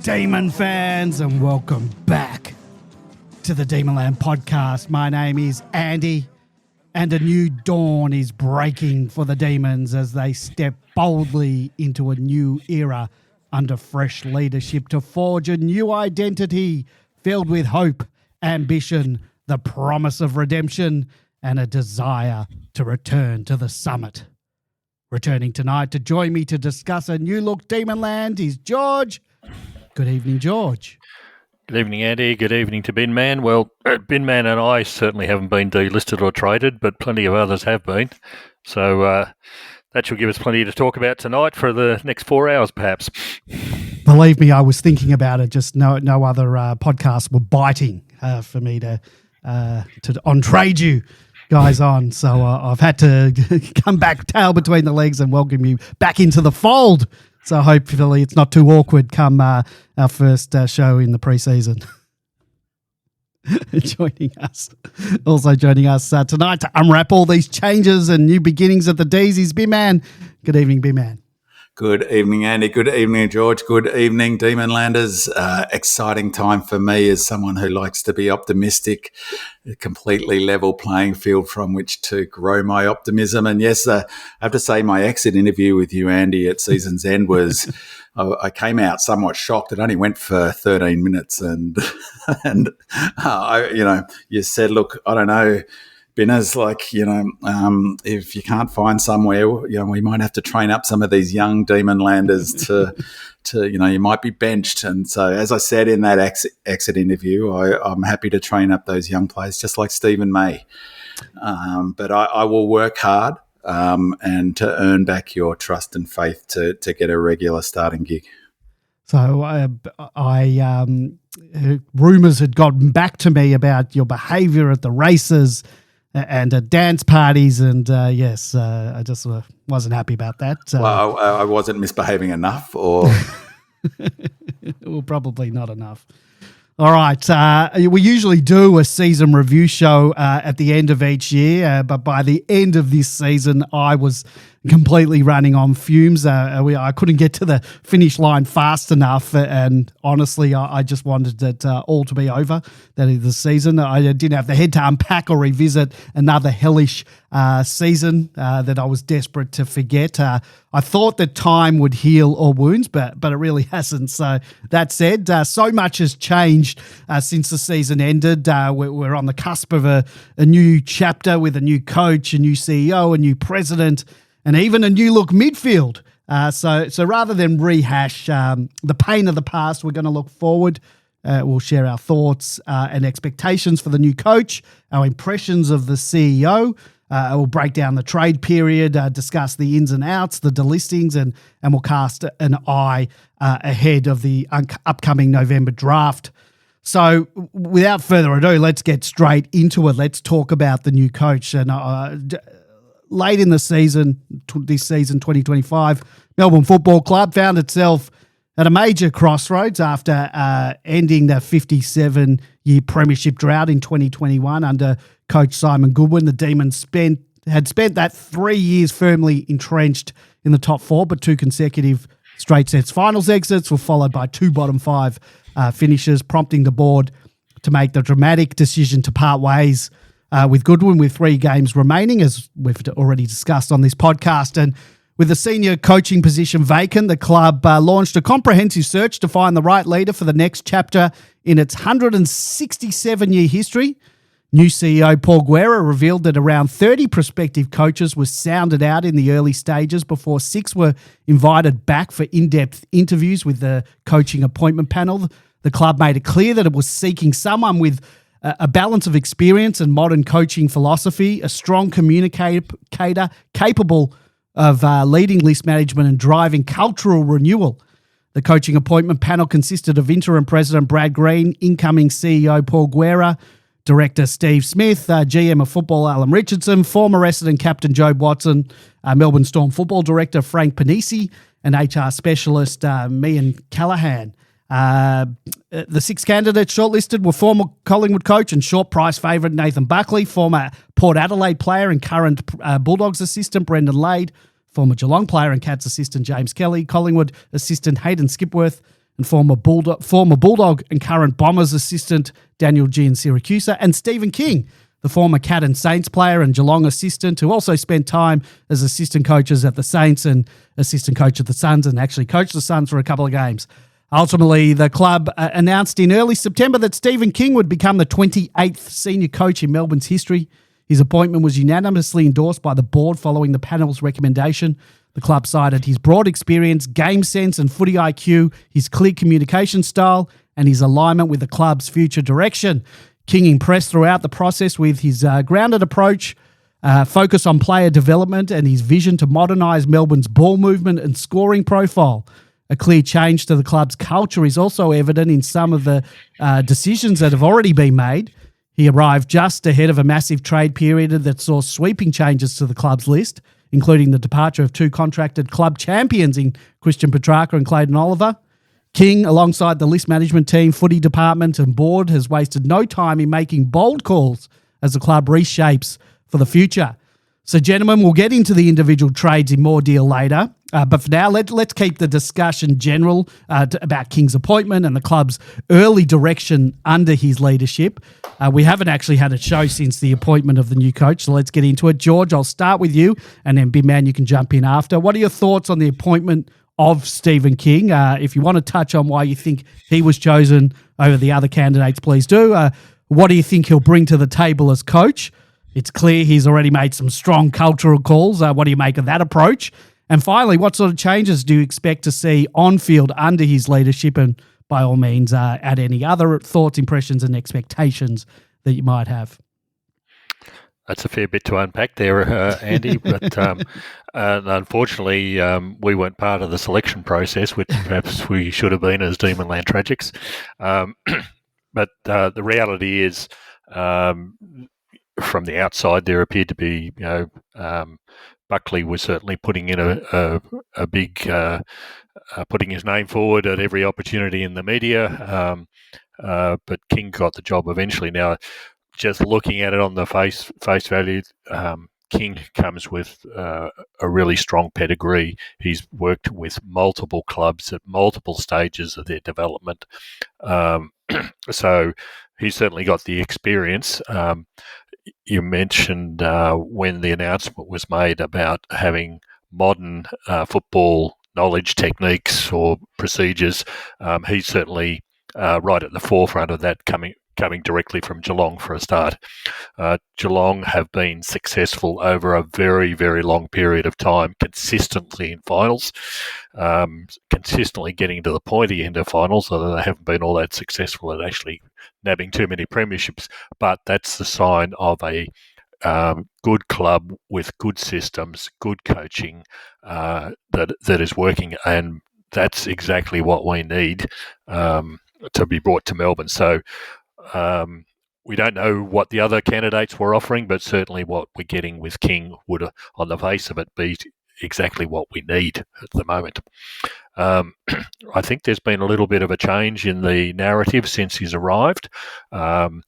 Demon fans, and welcome back to the Demonland podcast. My name is Andy, and a new dawn is breaking for the Demons as they step boldly into a new era under fresh leadership to forge a new identity filled with hope, ambition, the promise of redemption, and a desire to return to the summit. Returning tonight to join me to discuss a new look Demonland is George. Good evening, George. Good evening, Andy. Good evening to Bin Man. Well, Bin Man and I certainly haven't been delisted or traded, but plenty of others have been. So that should give us plenty to talk about tonight for the next 4 hours, perhaps. Believe me, I was thinking about it. Just no other podcasts were biting for me to on-trade you guys on. So I've had to come back, tail between the legs, and welcome you back into the fold. So hopefully it's not too awkward come our first show in the pre-season. Also joining us tonight to unwrap all these changes and new beginnings at the D's is B-Man. Good evening, B-Man. Good evening, Andy. Good evening, George. Good evening, Demonlanders. Exciting time for me as someone who likes to be optimistic, a completely level playing field from which to grow my optimism. And yes, I have to say my exit interview with you, Andy, at season's end was, I came out somewhat shocked. It only went for 13 minutes. And you said, look, I don't know, Binners, if you can't find somewhere, we might have to train up some of these young Demonlanders to you might be benched. And so, as I said in that exit interview, I'm happy to train up those young players, just like Stephen May. But I will work hard and to earn back your trust and faith to get a regular starting gig. So rumours had gotten back to me about your behaviour at the races and at dance parties, and yes, I just wasn't happy about that. Well, I wasn't misbehaving enough, or well, probably not enough. All right, we usually do a season review show at the end of each year, but by the end of this season, I was completely running on fumes. I couldn't get to the finish line fast enough, and honestly, I just wanted it all to be over. That is the season. I didn't have the head to unpack or revisit another hellish season that I was desperate to forget. I thought that time would heal all wounds, but it really hasn't. So that said, so much has changed since the season ended. We're on the cusp of a new chapter with a new coach, a new CEO, a new president, and even a new look midfield. So rather than rehash the pain of the past, we're going to look forward. We'll share our thoughts and expectations for the new coach, our impressions of the CEO. We'll break down the trade period, discuss the ins and outs, the delistings, and we'll cast an eye ahead of the upcoming November draft. So without further ado, let's get straight into it. Let's talk about the new coach. And late in the season, this season 2025, Melbourne Football Club found itself at a major crossroads after ending the 57-year premiership drought in 2021 under coach Simon Goodwin. The Demons had spent that 3 years firmly entrenched in the top four, but two consecutive straight sets finals exits were followed by two bottom five finishes, prompting the board to make the dramatic decision to part ways with Goodwin with 3 games remaining, as we've already discussed on this podcast. And with the senior coaching position vacant, the club launched a comprehensive search to find the right leader for the next chapter in its 167-year history. New CEO Paul Guerra revealed that around 30 prospective coaches were sounded out in the early stages before 6 were invited back for in-depth interviews with the coaching appointment panel. The club made it clear that it was seeking someone with a balance of experience and modern coaching philosophy, a strong communicator capable of leading list management and driving cultural renewal. The coaching appointment panel consisted of interim president Brad Green, incoming CEO Paul Guerra, director Steve Smith, GM of football Alan Richardson, former Essendon captain Joe Watson, Melbourne Storm football director Frank Panisi, and HR specialist Mian Callahan. The 6 candidates shortlisted were former Collingwood coach and short price favourite Nathan Buckley, former Port Adelaide player and current Bulldogs assistant Brendan Lade, former Geelong player and Cats assistant James Kelly, Collingwood assistant Hayden Skipworth, and former Bulldog and current Bombers assistant Daniel Giansiracusa, and Stephen King, the former Cat and Saints player and Geelong assistant, who also spent time as assistant coaches at the Saints and assistant coach at the Suns, and actually coached the Suns for a couple of games. Ultimately, the club announced in early September that Stephen King would become the 28th senior coach in Melbourne's history. His appointment was unanimously endorsed by the board following the panel's recommendation. The club cited his broad experience, game sense and footy IQ, his clear communication style, and his alignment with the club's future direction. King impressed throughout the process with his grounded approach, focus on player development, and his vision to modernise Melbourne's ball movement and scoring profile. A clear change to the club's culture is also evident in some of the decisions that have already been made. He arrived just ahead of a massive trade period that saw sweeping changes to the club's list, including the departure of two contracted club champions in Christian Petrarca and Clayton Oliver. King, alongside the list management team, footy department and board, has wasted no time in making bold calls as the club reshapes for the future. So, gentlemen, we'll get into the individual trades in more deal later. But for now, let's keep the discussion general about King's appointment and the club's early direction under his leadership. We haven't actually had a show since the appointment of the new coach, so let's get into it. George, I'll start with you, and then Big Man, you can jump in after. What are your thoughts on the appointment of Stephen King? If you want to touch on why you think he was chosen over the other candidates, please do. What do you think he'll bring to the table as coach? It's clear he's already made some strong cultural calls. What do you make of that approach? And finally, what sort of changes do you expect to see on field under his leadership? And by all means, add any other thoughts, impressions, and expectations that you might have. That's a fair bit to unpack there, Andy. But unfortunately, we weren't part of the selection process, which perhaps we should have been as Demonland Tragics. But the reality is, from the outside, there appeared to be, Buckley was certainly putting in a big, putting his name forward at every opportunity in the media. But King got the job eventually. Now, just looking at it on the face value, King comes with a really strong pedigree. He's worked with multiple clubs at multiple stages of their development. So he's certainly got the experience. You mentioned when the announcement was made about having modern football knowledge, techniques or procedures. He's certainly right at the forefront of that, coming directly from Geelong for a start. Geelong have been successful over a very, very long period of time, consistently in finals, consistently getting to the pointy end of finals, although they haven't been all that successful at actually nabbing too many premierships. But that's the sign of a good club with good systems, good coaching that is working, and that's exactly what we need to be brought to Melbourne. So we don't know what the other candidates were offering, but certainly what we're getting with King would, on the face of it, be exactly what we need at the moment. I think there's been a little bit of a change in the narrative since he's arrived. When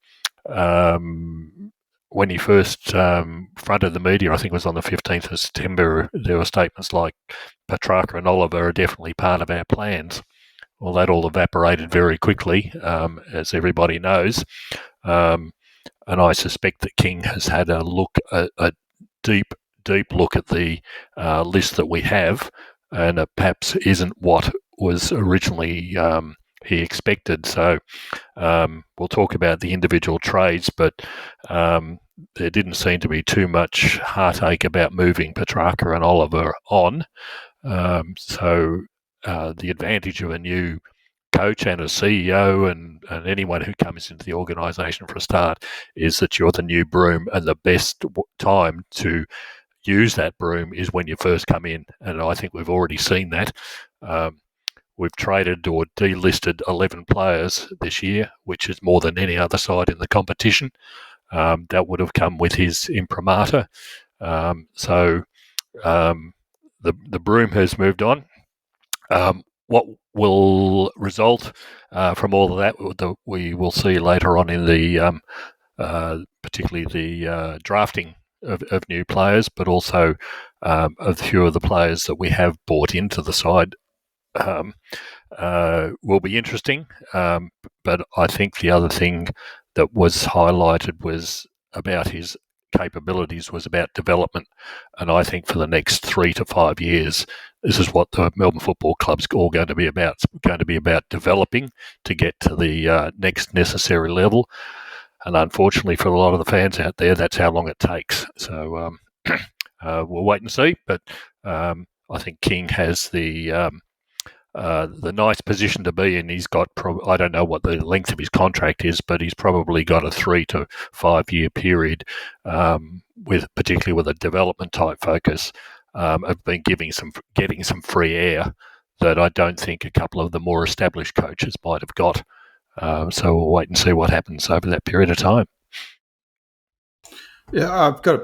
he first fronted the media, I think it was on the 15th of September, there were statements like Petrarca and Oliver are definitely part of our plans. Well, that all evaporated very quickly, as everybody knows. And I suspect that King has had a deep look at the list that we have, and it perhaps isn't what was originally he expected. So we'll talk about the individual trades, but there didn't seem to be too much heartache about moving Petrarca and Oliver on. So the advantage of a new coach and a CEO and anyone who comes into the organisation for a start is that you're the new broom, and the best time to use that broom is when you first come in. And I think we've already seen that. We've traded or delisted 11 players this year, which is more than any other side in the competition. That would have come with his imprimatur. So the broom has moved on. What will result from all of that, we will see later on in the, particularly the drafting of new players, but also a few of the players that we have brought into the side will be interesting. But I think the other thing that was highlighted was about his capabilities, was about development. And I think for the next 3 to 5 years, this is what the Melbourne Football Club's all going to be about. It's going to be about developing to get to the next necessary level. And unfortunately for a lot of the fans out there, that's how long it takes. So we'll wait and see. But I think King has the nice position to be in. He's got, I don't know what the length of his contract is, but he's probably got a 3 to 5 year period, particularly with a development type focus, of been getting some free air that I don't think a couple of the more established coaches might have got. So we'll wait and see what happens over that period of time. Yeah, I've got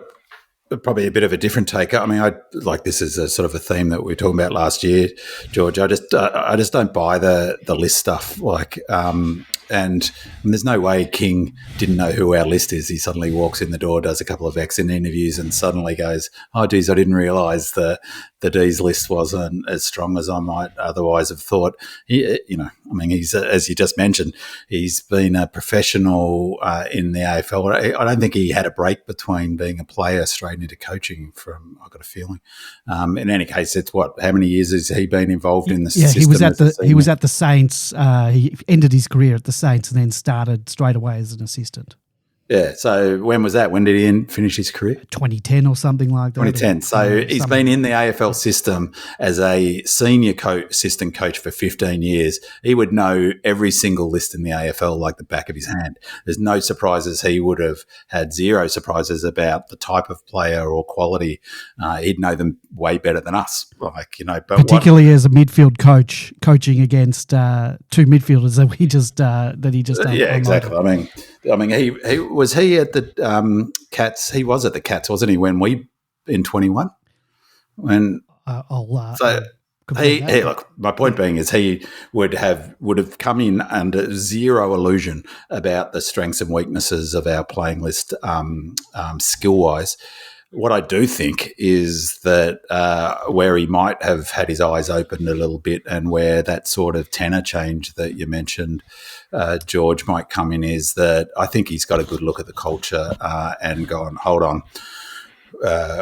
probably a bit of a different take. I mean, this is a sort of a theme that we were talking about last year, George. I just don't buy the list stuff. And there's no way King didn't know who our list is. He suddenly walks in the door, does a couple of exit interviews, and suddenly goes, "Oh, geez, I didn't realise the D's list wasn't as strong as I might otherwise have thought." He's, as you just mentioned, he's been a professional in the AFL. I don't think he had a break between being a player straight into coaching. I've got a feeling. In any case, it's how many years has he been involved in the system? Yeah, he was at the Saints. He ended his career at the Saints and then started straight away as an assistant. Yeah, so when was that? When did he finish his career? 2010 or something like that. 2010. So he's been in the AFL system as a senior assistant coach for 15 years. He would know every single list in the AFL like the back of his hand. There's no surprises. He would have had zero surprises about the type of player or quality. He'd know them way better than us. But particularly as a midfield coach, coaching against two midfielders that he just yeah, exactly. I mean, he was he at the Cats. He was at the Cats, wasn't he? When we in 21. When look. My point being is he would have come in under zero illusion about the strengths and weaknesses of our playing list, skill wise. What I do think is that where he might have had his eyes opened a little bit, and where that sort of tenor change that you mentioned, George, might come in, is that I think he's got a good look at the culture and gone, hold on,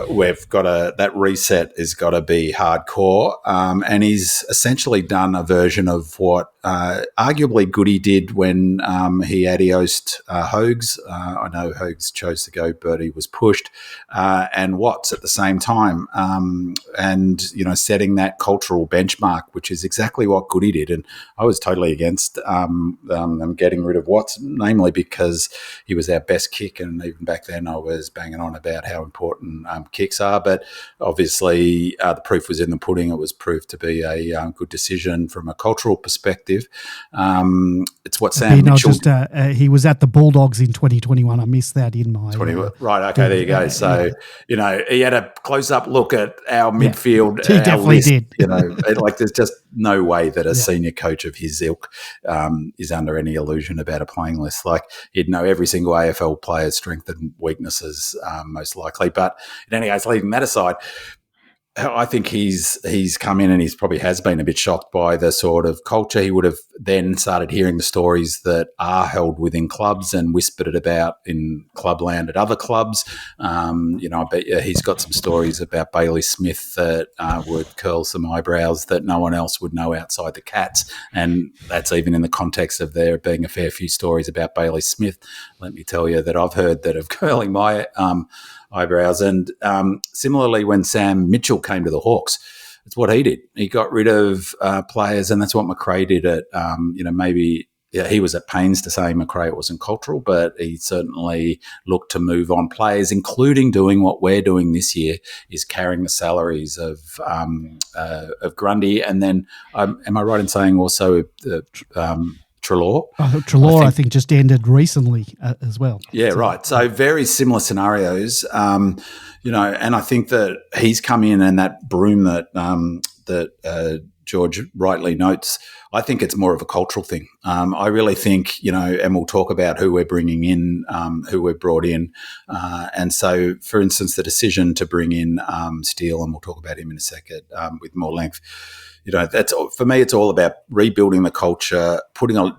we've got that reset has got to be hardcore, and he's essentially done a version of what arguably Goody did when he adiosed Hogues. I know Hogues chose to go, but he was pushed, and Watts at the same time, and setting that cultural benchmark, which is exactly what Goody did. And I was totally against them getting rid of Watts, namely because he was our best kick, and even back then I was banging on about how important kicks are. But obviously the proof was in the pudding. It was proved to be a good decision from a cultural perspective. It's what Sam Mitchell... he was at the Bulldogs in 2021. I missed that in my... right, okay, there you go. So, he had a close-up look at our midfield. He definitely did. There's just no way that a senior coach of his ilk is under any illusion about a playing list. He'd know every single AFL player's strengths and weaknesses, most likely. But in any case, leaving that aside, I think he's come in and he's probably has been a bit shocked by the sort of culture. He would have then started hearing the stories that are held within clubs and whispered it about in clubland at other clubs. I bet you he's got some stories about Bailey Smith that would curl some eyebrows that no one else would know outside the Cats. And that's even in the context of there being a fair few stories about Bailey Smith. Let me tell you that I've heard that of curling my eyebrows. And similarly, when Sam Mitchell came to the Hawks, it's what he did. He got rid of players, and that's what McRae did at, he was at pains to say McRae it wasn't cultural, but he certainly looked to move on players, including doing what we're doing this year, is carrying the salaries of Grundy. And then, am I right in saying also Treloar? Treloar, I think, just ended recently as well. Yeah, right. So very similar scenarios, and I think that he's come in, and that broom that that George rightly notes, I think it's more of a cultural thing. I really think, and we'll talk about who we're bringing in, who we've brought in. And so, for instance, the decision to bring in Steele, and we'll talk about him in a second with more length. That's for me. It's all about rebuilding the culture,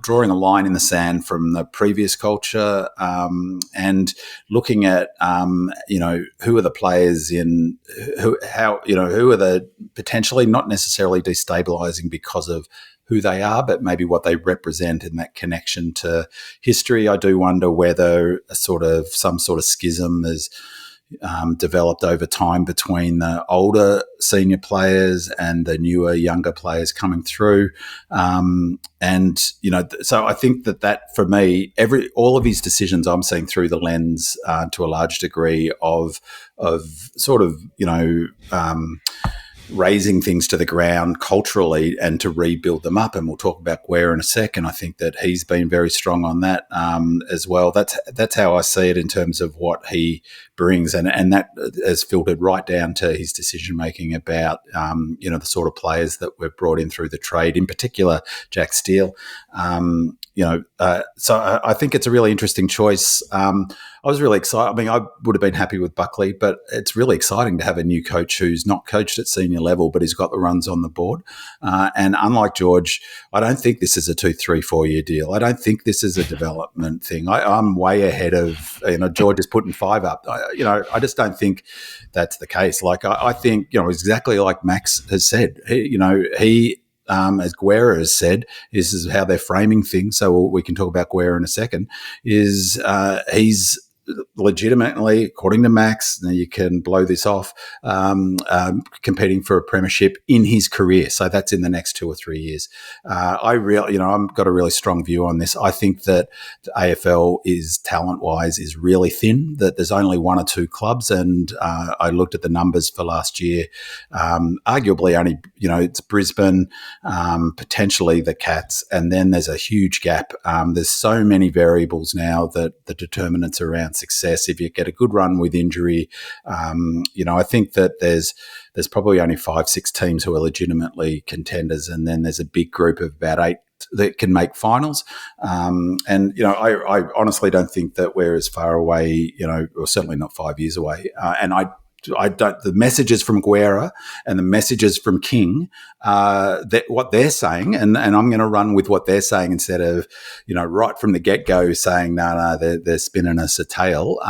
drawing a line in the sand from the previous culture, and looking at who are the players who are the potentially not necessarily destabilising because of who they are, but maybe what they represent in that connection to history. I do wonder whether some sort of schism is developed over time between the older senior players and the newer, younger players coming through. So I think that for me, all of his decisions I'm seeing through the lens to a large degree of raising things to the ground culturally and to rebuild them up. And we'll talk about Guerra in a second. I think that he's been very strong on that as well. That's how I see it in terms of what he brings, and that has filtered right down to his decision making about the sort of players that we've brought in through the trade, in particular Jack Steele. So I think it's a really interesting choice. I was really excited. I mean, I would have been happy with Buckley, but it's really exciting to have a new coach who's not coached at senior level, but he's got the runs on the board. And unlike George, I don't think this is a 2, 3, 4 year deal. I don't think this is a development thing. I'm way ahead of, George is putting 5 up. I just don't think that's the case. Like, I think, exactly like Max has said, he as Guerra has said, this is how they're framing things. So we can talk about Guerra in a second. He's legitimately, according to Max, now you can blow this off, competing for a premiership in his career. So that's in the next 2 or 3 years. I've got a really strong view on this. I think that the AFL is talent-wise is really thin, that there's only 1 or 2 clubs. And I looked at the numbers for last year. Arguably only, it's Brisbane, potentially the Cats, and then there's a huge gap. There's so many variables now that the determinants around success, if you get a good run with injury, I think that there's probably only 5, 6 teams who are legitimately contenders, and then there's a big group of about 8 that can make finals. I honestly don't think that we're as far away, or certainly not 5 years away. And I don't. The messages from Guerra and the messages from King, that what they're saying, and I'm going to run with what they're saying instead of, right from the get go saying no, they're spinning us a tale.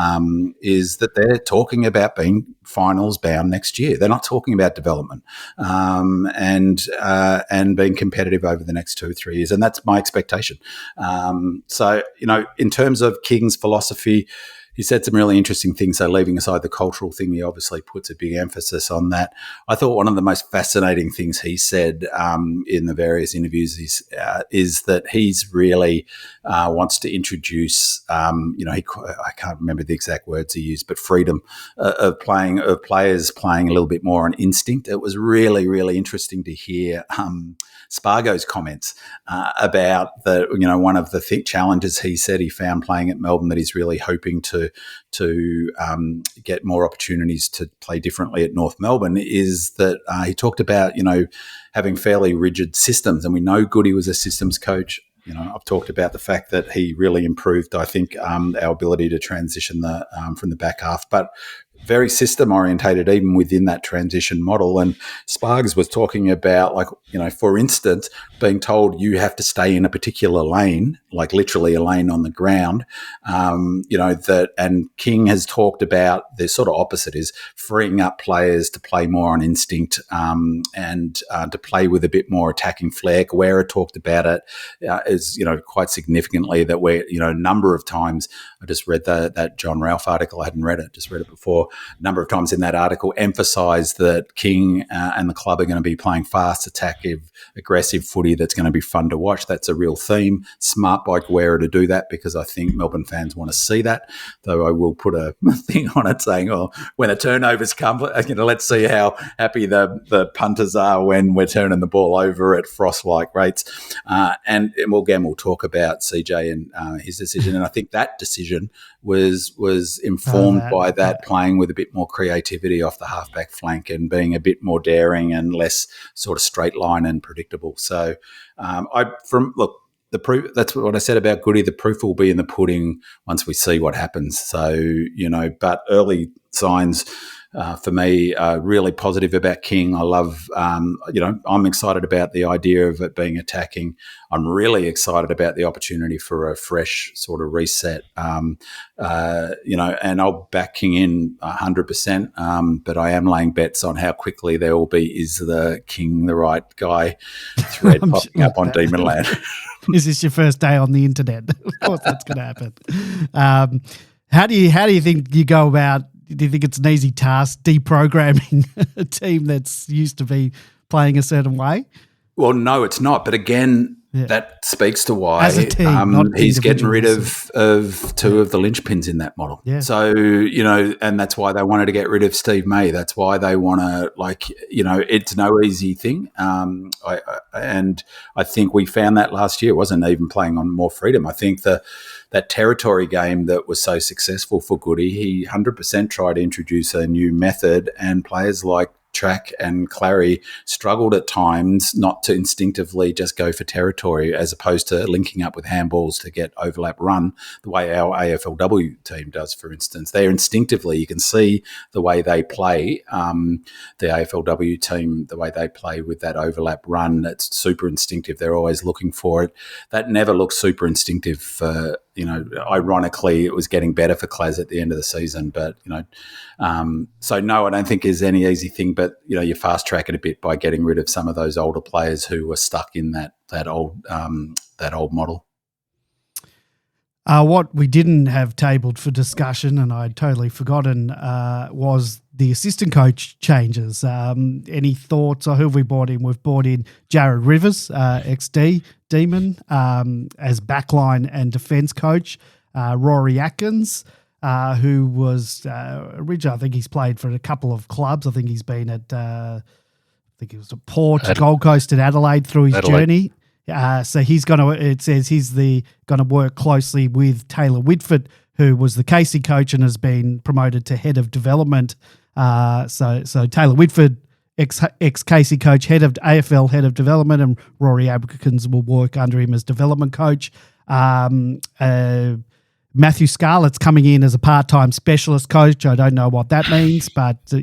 Is that they're talking about being finals bound next year. They're not talking about development, and being competitive over the next 2 or 3 years, and that's my expectation. So in terms of King's philosophy, he said some really interesting things. So leaving aside the cultural thing, he obviously puts a big emphasis on that. I thought one of the most fascinating things he said in the various interviews is that he's really wants to introduce, I can't remember the exact words he used, but freedom of players playing a little bit more on instinct. It was really, really interesting to hear Spargo's comments about one of the challenges he said he found playing at Melbourne that he's really hoping to get more opportunities to play differently at North Melbourne is that he talked about having fairly rigid systems, and we know Goody was a systems coach. I've talked about the fact that he really improved, I think, our ability to transition from the back half, but very system orientated even within that transition model. And Spargs was talking about, for instance, being told you have to stay in a particular lane, like literally a lane on the ground, and King has talked about the sort of opposite is freeing up players to play more on instinct, and to play with a bit more attacking flair. Guerra talked about it as, quite significantly, that we're, a number of times, I just read that John Ralph article, I hadn't read it, just read it before, a number of times in that article emphasised that King and the club are going to be playing fast, aggressive footy that's going to be fun to watch. That's a real theme. Smart by Guerra to do that, because I think Melbourne fans want to see that, though I will put a thing on it saying, when the turnovers come, let's see how happy the punters are when we're turning the ball over at Frost-like rates. And we'll talk about CJ and his decision. And I think that decision was informed by that, playing with a bit more creativity off the halfback flank and being a bit more daring and less sort of straight line and predictable. So the proof, that's what I said about Goody. The proof will be in the pudding once we see what happens. So, but early signs for me are really positive about King. I love, I'm excited about the idea of it being attacking. I'm really excited about the opportunity for a fresh sort of reset, and I'll back King in 100%, but I am laying bets on how quickly there will be, is the King the right guy thread popping up on Demonland. Is this your first day on the internet? Of course that's going to happen. How do you think you go about, do you think it's an easy task deprogramming a team that's used to be playing a certain way? Well, no, it's not. But again, that speaks to why as a team, he's getting rid of two of the linchpins in that model. Yeah. So, and that's why they wanted to get rid of Steve May. That's why they want to, it's no easy thing. And I think we found that last year. It wasn't even playing on more freedom. I think that territory game that was so successful for Goody, he 100% tried to introduce a new method, and players like Track and Clary struggled at times not to instinctively just go for territory as opposed to linking up with handballs to get overlap run the way our AFLW team does, for instance. They're instinctively, you can see the way they play, the AFLW team, the way they play with that overlap run, that's super instinctive. They're always looking for it. That never looks super instinctive for, ironically, it was getting better for Claz at the end of the season. But, so no, I don't think is any easy thing, but, you fast track it a bit by getting rid of some of those older players who were stuck in that old model. What we didn't have tabled for discussion, and I'd totally forgotten, was the assistant coach changes. Any thoughts, or who have we brought in? We've brought in Jared Rivers, XD Demon, as backline and defence coach. Rory Atkins, who was originally, I think he's played for a couple of clubs. I think he's been at, he was at Port, Gold Coast, and Adelaide through his journey. So he's going to, it says he's going to work closely with Taylor Whitford, who was the Casey coach and has been promoted to head of development. So Taylor Whitford, ex-Casey coach, head of AFL, head of development, and Rory Atkins will work under him as development coach. Matthew Scarlett's coming in as a part-time specialist coach. I don't know what that means, but we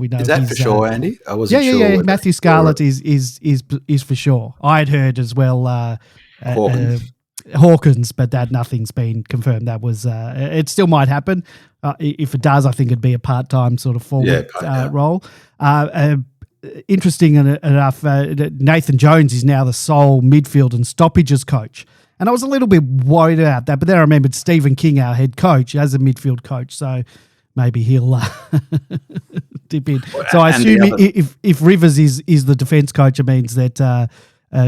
know. Is that for sure, Andy? I wasn't sure. Yeah. Matthew Scarlett is for sure. I had heard as well. Hawkins, but nothing's been confirmed. That was it. Still might happen. If it does, I think it'd be a part-time sort of forward role. Interesting enough, Nathan Jones is now the sole midfield and stoppages coach. And I was a little bit worried about that, but then I remembered Stephen King, our head coach, as a midfield coach, so maybe he'll dip in. So I assume if Rivers is the defence coach, it means that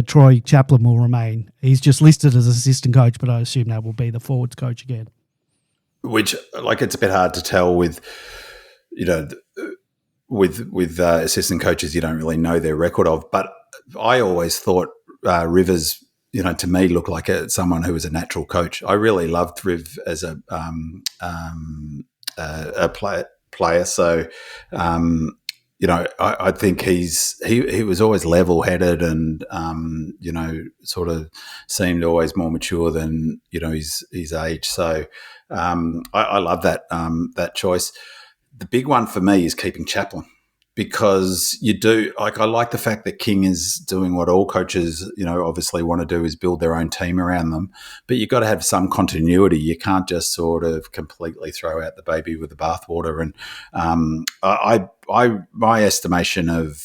Troy Chaplin will remain. He's just listed as assistant coach, but I assume that will be the forwards coach again. Which, it's a bit hard to tell with assistant coaches you don't really know their record of. But I always thought Rivers, to me, looked like someone who was a natural coach. I really loved Riv as a player. So, I think he was always level-headed and, sort of seemed always more mature than, his age. So I love that choice. The big one for me is keeping Chaplin, because I like the fact that King is doing what all coaches, obviously want to do, is build their own team around them. But you've got to have some continuity. You can't just sort of completely throw out the baby with the bathwater. And my estimation of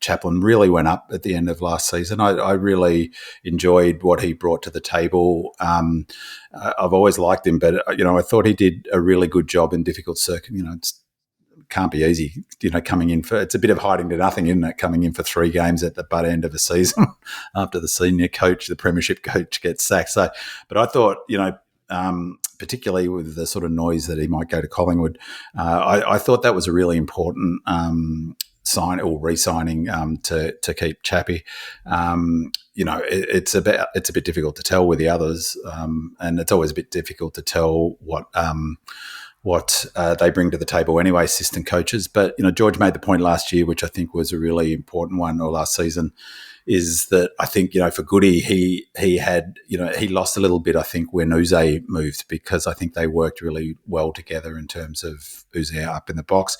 Chaplin really went up at the end of last season. I really enjoyed what he brought to the table. I've always liked him, but I thought he did a really good job in difficult circumstances. Can't be easy, coming in for, it's a bit of hiding to nothing, isn't it? Coming in for 3 games at the butt end of a season after the senior coach, the premiership coach, gets sacked. So, but I thought, particularly with the sort of noise that he might go to Collingwood, I thought that was a really important re-signing to keep Chappie. It's a bit difficult to tell with the others, and it's always a bit difficult to tell what they bring to the table anyway, assistant coaches. But George made the point last year, which I think was a really important one, or last season, is that I think for Goody he had he lost a little bit, I think, when Uze moved, because I think they worked really well together in terms of Uze up in the box.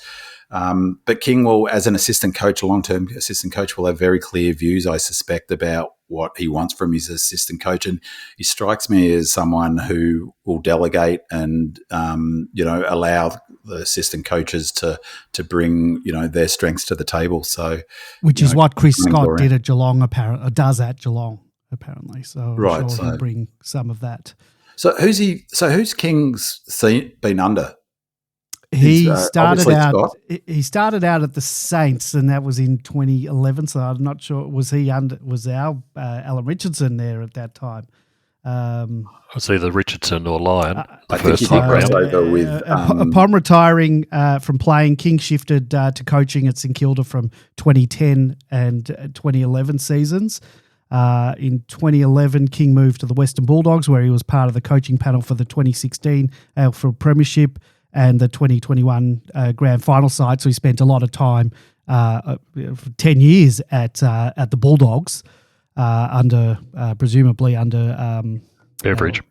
But King will, as an assistant coach, a long-term assistant coach, will have very clear views, I suspect, about what he wants from his assistant coach. And he strikes me as someone who will delegate and, allow the assistant coaches to bring, their strengths to the table. So, which is what Chris Scott did at Geelong, does at Geelong, apparently. So I'm sure he'll bring some of that. So who's King's been under? He started out at the Saints, and that was in 2011. So I'm not sure, was our Alan Richardson there at that time? It's either Richardson or Lyon. I think he crossed over with. Upon retiring from playing, King shifted to coaching at St Kilda from 2010 and 2011 seasons. In 2011, King moved to the Western Bulldogs, where he was part of the coaching panel for the 2016 AFL Premiership and the 2021 Grand Final side. So he spent a lot of time, for 10 years at the Bulldogs, presumably under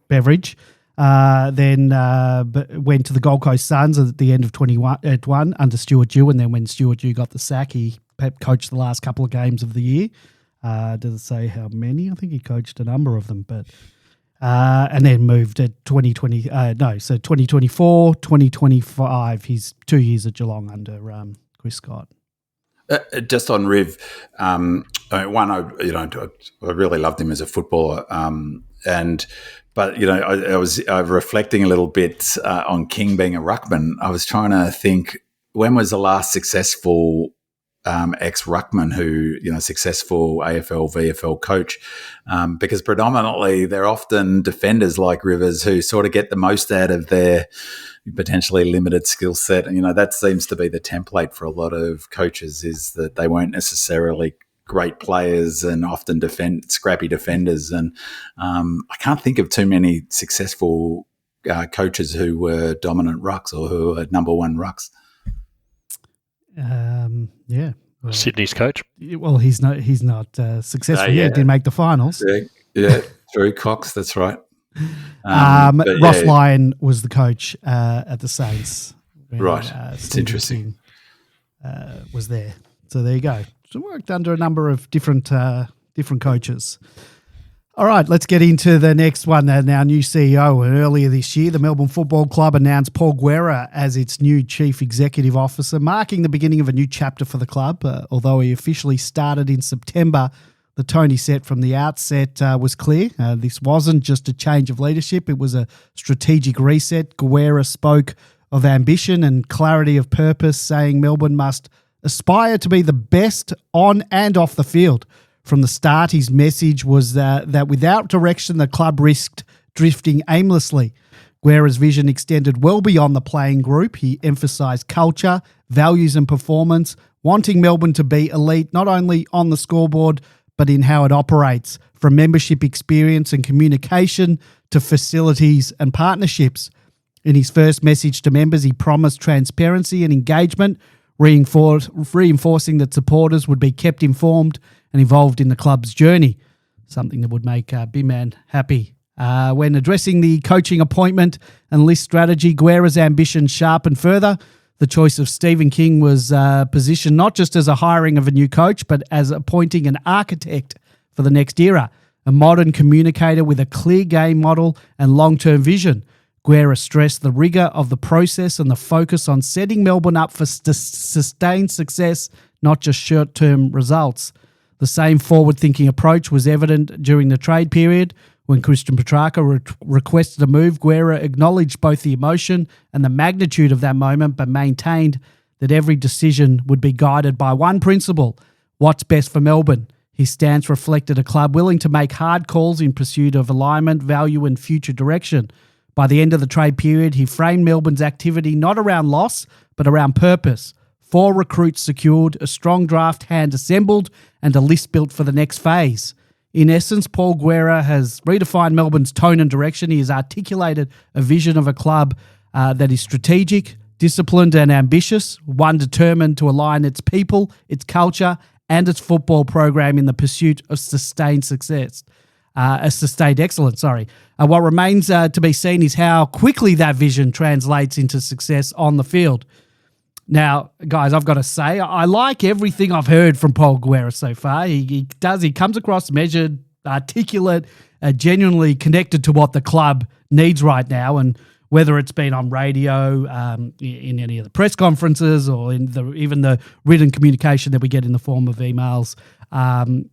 Beveridge. Then went to the Gold Coast Suns at the end of 21 under Stuart Dew, and then when Stuart Dew got the sack, he coached the last couple of games of the year. Does it say how many? I think he coached a number of them, but and then moved at 2024, 2025. He's 2 years at Geelong under Chris Scott. Just on Riv, I really loved him as a footballer, but I was reflecting a little bit on King being a ruckman. I was trying to think, when was the last successful ex-ruckman who, successful AFL, VFL coach, because predominantly they're often defenders like Rivers who sort of get the most out of their potentially limited skill set. And, that seems to be the template for a lot of coaches, is that they weren't necessarily great players and often scrappy defenders. And I can't think of too many successful coaches who were dominant rucks or who were number one rucks. Yeah. Well, Sydney's coach. Well, he's not successful. He didn't make the finals. Yeah, Drew Cox. That's right. Ross Lyon was the coach at the Saints. Right. It's interesting. Was there. So there you go. So worked under a number of different coaches. All right, let's get into the next one. Our new CEO. Earlier this year, the Melbourne Football Club announced Paul Guerra as its new Chief Executive Officer, marking the beginning of a new chapter for the club. Although he officially started in September, the tone he set from the outset was clear. This wasn't just a change of leadership. It was a strategic reset. Guerra spoke of ambition and clarity of purpose, saying Melbourne must aspire to be the best on and off the field. From the start, his message was that without direction, the club risked drifting aimlessly. Guerra's vision extended well beyond the playing group. He emphasised culture, values and performance, wanting Melbourne to be elite not only on the scoreboard but in how it operates, from membership experience and communication to facilities and partnerships. In his first message to members, he promised transparency and engagement, reinforcing that supporters would be kept informed and involved in the club's journey, something that would make Big Man happy. When addressing the coaching appointment and list strategy, Guerra's ambition sharpened further. The choice of Stephen King was positioned not just as a hiring of a new coach, but as appointing an architect for the next era, a modern communicator with a clear game model and long-term vision. Guerra stressed the rigour of the process and the focus on setting Melbourne up for sustained success, not just short-term results. The same forward-thinking approach was evident during the trade period. When Christian Petrarca requested a move, Guerra acknowledged both the emotion and the magnitude of that moment, but maintained that every decision would be guided by one principle: what's best for Melbourne. His stance reflected a club willing to make hard calls in pursuit of alignment, value and future direction. By the end of the trade period, he framed Melbourne's activity not around loss, but around purpose, 4 recruits secured, a strong draft hand assembled, and a list built for the next phase. In essence, Paul Guerra has redefined Melbourne's tone and direction. He has articulated a vision of a club that is strategic, disciplined and ambitious, one determined to align its people, its culture and its football program in the pursuit of sustained excellence. What remains to be seen is how quickly that vision translates into success on the field. Now, guys, I've got to say, I like everything I've heard from Paul Guerra so far. He comes across measured, articulate, genuinely connected to what the club needs right now, and whether it's been on radio, in any of the press conferences, or in even the written communication that we get in the form of emails,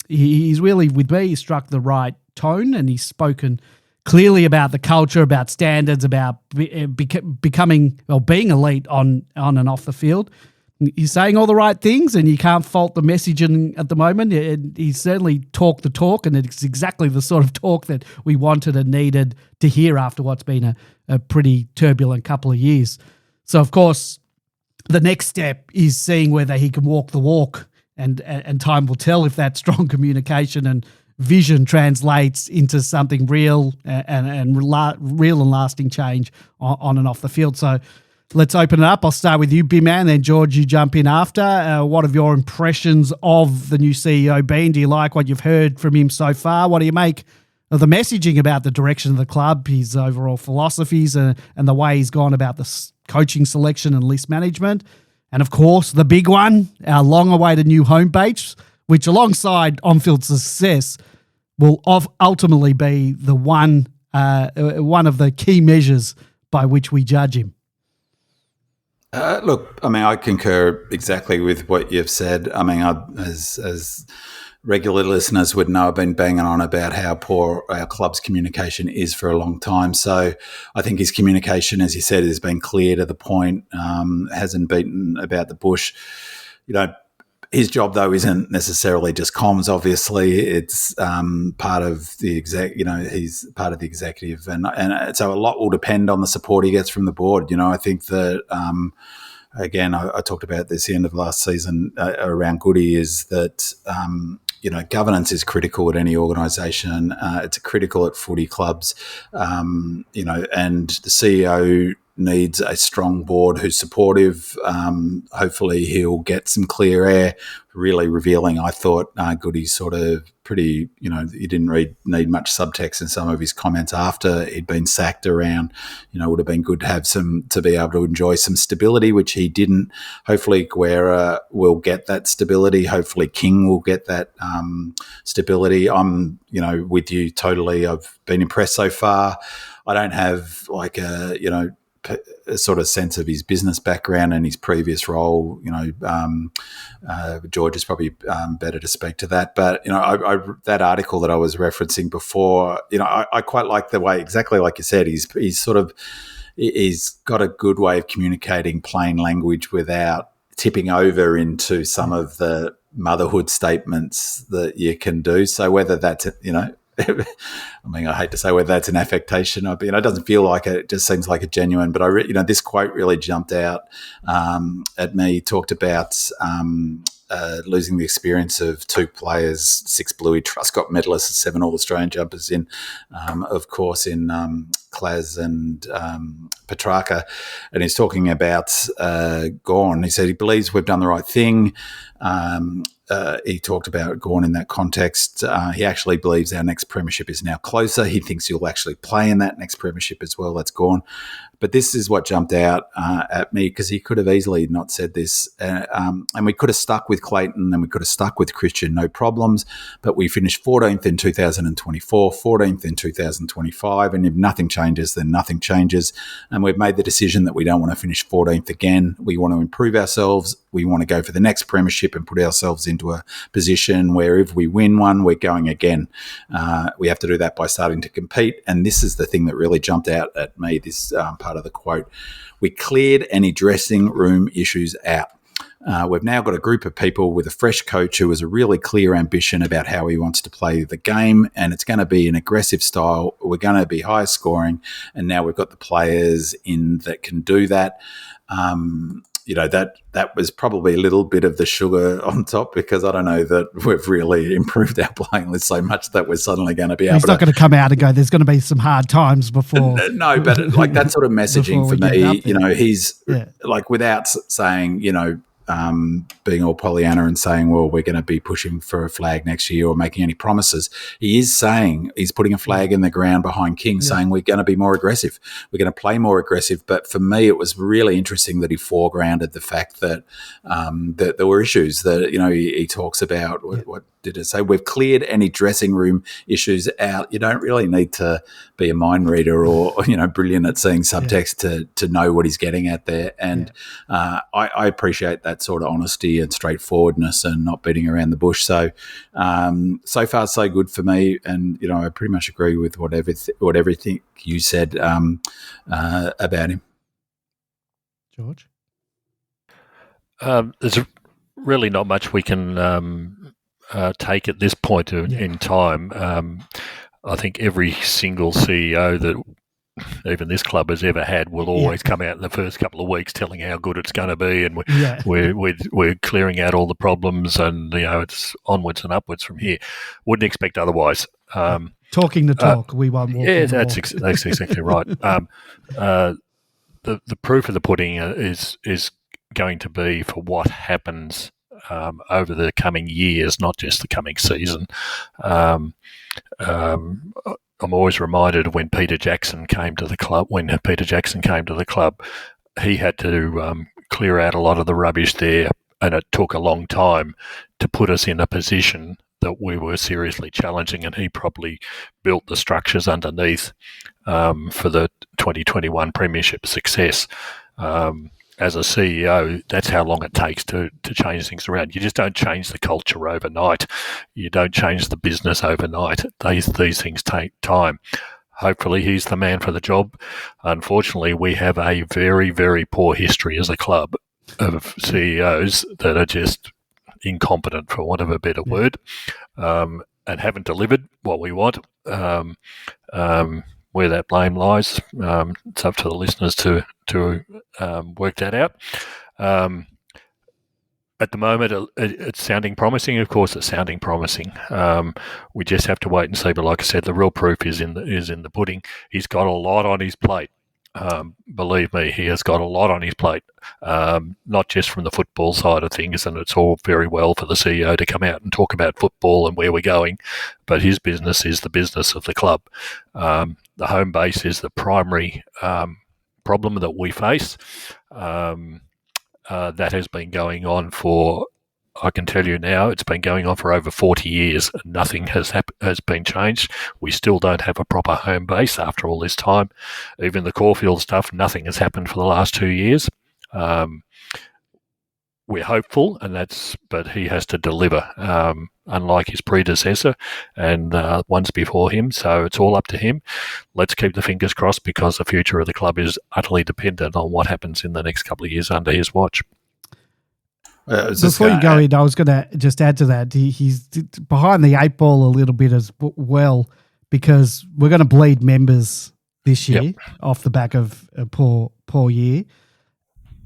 he's really, with me, struck the right tone, and he's spoken clearly about the culture, about standards, about becoming or being elite on and off the field. He's saying all the right things, and you can't fault the messaging at the moment. He certainly talked the talk, and it's exactly the sort of talk that we wanted and needed to hear after what's been a pretty turbulent couple of years. So, of course, the next step is seeing whether he can walk the walk, and time will tell if that strong communication and vision translates into something real and lasting change on and off the field. So let's open it up. I'll start with you, B-Man, then George, you jump in after. What have your impressions of the new CEO been? Do you like what you've heard from him so far? What do you make of the messaging about the direction of the club, his overall philosophies, and the way he's gone about the coaching selection and list management? And, of course, the big one, our long-awaited new home base, which alongside on-field success will ultimately be the one of the key measures by which we judge him. Look, I mean, I concur exactly with what you've said. I mean, as regular listeners would know, I've been banging on about how poor our club's communication is for a long time. So I think his communication, as you said, has been clear to the point, hasn't beaten about the bush. You know, his job, though, isn't necessarily just comms. Obviously, it's part of the he's part of the executive, and so a lot will depend on the support he gets from the board. You know, I think that again, I talked about this the end of last season around Goody, is that governance is critical at any organisation. It's critical at footy clubs, and the CEO needs a strong board who's supportive. Hopefully he'll get some clear air, really revealing. I thought Goody's sort of pretty, he didn't need much subtext in some of his comments after he'd been sacked around, would have been good to be able to enjoy some stability, which he didn't. Hopefully Guerra will get that stability. Hopefully King will get that stability. I'm, with you totally. I've been impressed so far. I don't have like a sort of sense of his business background and his previous role. George is probably better to speak to that. But, I that article that I was referencing before, I quite like the way, exactly like you said, he's got a good way of communicating plain language without tipping over into some of the motherhood statements that you can do. So whether that's, I mean, I hate to say whether that's an affectation. It doesn't feel like it. It just seems like a genuine. But this quote really jumped out at me. He talked about losing the experience of 2 players, 6 Bluey Truscott medalists, 7 All-Australian jumpers in, of course, in Klas and Petrarca. And he's talking about Gawn. He said he believes we've done the right thing. He talked about Gawn in that context. He actually believes our next premiership is now closer. He thinks he'll actually play in that next premiership as well. That's Gawn. But this is what jumped out at me, because he could have easily not said this. And we could have stuck with Clayton and we could have stuck with Christian, no problems. But we finished 14th in 2024, 14th in 2025. And if nothing changes, then nothing changes. And we've made the decision that we don't want to finish 14th again. We want to improve ourselves. We want to go for the next premiership and put ourselves into a position where if we win one, we're going again. We have to do that by starting to compete. And this is the thing that really jumped out at me, this part of the quote. We cleared any dressing room issues out. We've now got a group of people with a fresh coach who has a really clear ambition about how he wants to play the game, and it's going to be an aggressive style. We're going to be high scoring, and now we've got the players in that can do that. that was probably a little bit of the sugar on top, because I don't know that we've really improved our playing list so much that we're suddenly going to be able He's not going to come out and go, there's going to be some hard times before. No, but like that sort of messaging for me, he's like, without saying, being all Pollyanna and saying, well, we're going to be pushing for a flag next year or making any promises. He is saying, he's putting a flag in the ground behind King, saying we're going to be more aggressive. We're going to play more aggressive. But for me, it was really interesting that he foregrounded the fact that that there were issues that, he talks about. What did it say? We've cleared any dressing room issues out. You don't really need to be a mind reader or brilliant at seeing subtext to know what he's getting at there. And I appreciate that sort of honesty and straightforwardness and not beating around the bush. So so far so good for me. And I pretty much agree with what everything you said about him. George, there's really not much we can take at this point in time. I think every single CEO that even this club has ever had will always come out in the first couple of weeks telling how good it's going to be, and we're clearing out all the problems, and it's onwards and upwards from here. Wouldn't expect otherwise. Talking the talk, we won't walk. Yeah, that's exactly right. The proof of the pudding is going to be for what happens over the coming years, not just the coming season. I'm always reminded of when Peter Jackson came to the club. He had to clear out a lot of the rubbish there, and it took a long time to put us in a position that we were seriously challenging, and he probably built the structures underneath for the 2021 Premiership success. As a CEO, that's how long it takes to change things around. You just don't change the culture overnight. You don't change the business overnight. These things take time. Hopefully he's the man for the job. Unfortunately, we have a very, very poor history as a club of CEOs that are just incompetent, for want of a better word, and haven't delivered what we want. Where that blame lies, it's up to the listeners to work that out. At the moment, it's sounding promising. Of course, it's sounding promising. We just have to wait and see. But like I said, the real proof is in the pudding. He's got a lot on his plate. Believe me, he has got a lot on his plate, not just from the football side of things, and it's all very well for the CEO to come out and talk about football and where we're going, but his business is the business of the club. The home base is the primary problem that we face. That has been going on for, I can tell you now, it's been going on for over 40 years and nothing has been changed. We still don't have a proper home base after all this time. Even the Caulfield stuff, nothing has happened for the last 2 years. We're hopeful, but he has to deliver, unlike his predecessor and ones before him. So it's all up to him. Let's keep the fingers crossed, because the future of the club is utterly dependent on what happens in the next couple of years under his watch. Before you go in, I was going to just add to that. He's behind the eight ball a little bit as well, because we're going to bleed members this year off the back of a poor year.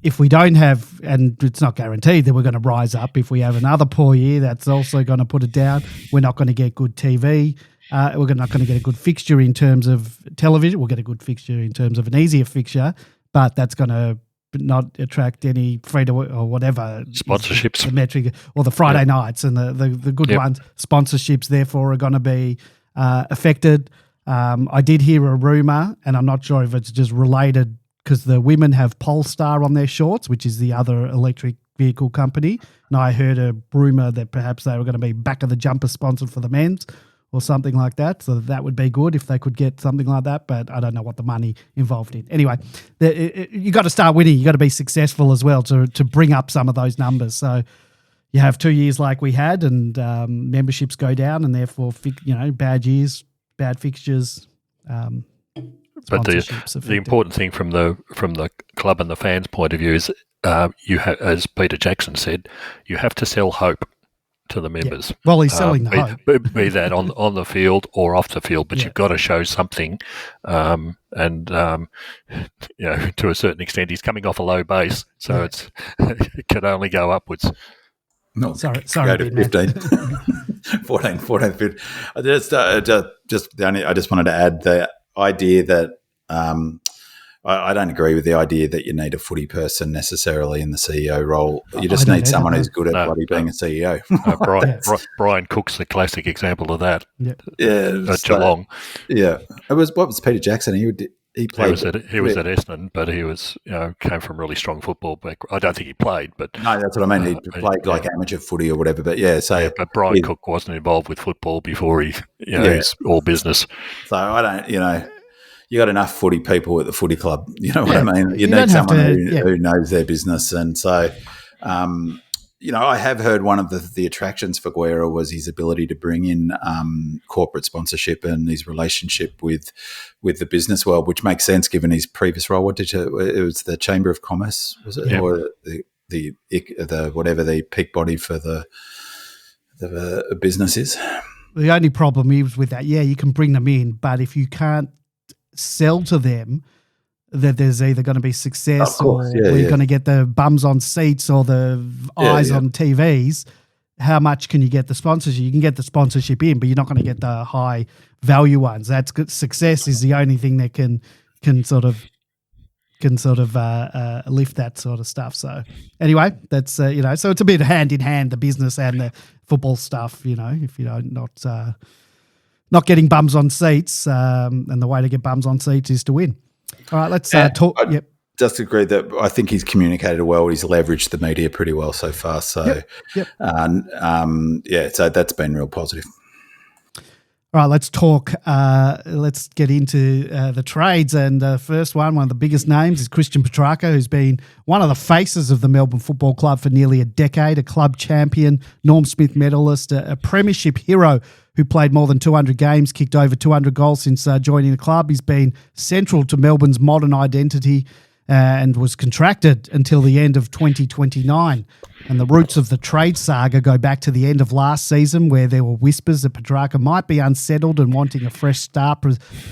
If we don't have, and it's not guaranteed that we're going to rise up, if we have another poor year, that's also going to put it down. We're not going to get good TV. We're not going to get a good fixture in terms of television. We'll get a good fixture in terms of an easier fixture, but that's going to not attract any free to or whatever sponsorships, the metric, or the Friday nights and the good ones. Sponsorships, therefore, are going to be affected. I did hear a rumor, and I'm not sure if it's just related, because the women have Polestar on their shorts, which is the other electric vehicle company. And I heard a rumor that perhaps they were going to be back of the jumper sponsored for the men's or something like that. So that would be good if they could get something like that, but I don't know what the money involved in. Anyway, you got to start winning. You got to be successful as well to bring up some of those numbers. So you have 2 years like we had, and memberships go down, and therefore, bad years, bad fixtures. But the important thing from the club and the fans' point of view is, you have, as Peter Jackson said, you have to sell hope. to the members. Well, he's selling the hope. Be that on the field or off the field, but you've got to show something. To a certain extent, he's coming off a low base, so it can only go upwards. No, sorry, go to 15, 14, 15. I just wanted to add the idea that I don't agree with the idea that you need a footy person necessarily in the CEO role. You just need someone who's good at being a CEO. Brian Cook's the classic example of that. Yeah, at Geelong. What was Peter Jackson? He played. He was at Essendon, but he was came from really strong football background. I don't think he played, but no, that's what I mean. He played like amateur footy or whatever. But but Brian Cook wasn't involved with football before he's all business. So I don't, you got enough footy people at the footy club. You know what I mean? You need someone who knows their business, and so. I have heard one of the attractions for Guerra was his ability to bring in corporate sponsorship and his relationship with the business world, which makes sense given his previous role. It was the Chamber of Commerce, was it, or the whatever the peak body for the business is. The only problem is with that, you can bring them in, but if you can't sell to them that there's either going to be success or we're going to get the bums on seats or the eyes on TVs, how much can you get the sponsorship? You can get the sponsorship in, but you're not going to get the high value ones. That's good. Success is the only thing that can sort of lift that sort of stuff. So anyway, that's so it's a bit hand in hand, the business and the football stuff. If you don't not getting bums on seats, and the way to get bums on seats is to win. All right, let's talk. Just agree that I think he's communicated well. He's leveraged the media pretty well so far. So, so that's been real positive. All right, let's talk. Let's get into the trades. And the first one of the biggest names is Christian Petrarca, who's been one of the faces of the Melbourne Football Club for nearly a decade, a club champion, Norm Smith medalist, a premiership hero who played more than 200 games, kicked over 200 goals since joining the club. He's been central to Melbourne's modern identity and was contracted until the end of 2029. And the roots of the trade saga go back to the end of last season, where there were whispers that Petrarca might be unsettled and wanting a fresh start,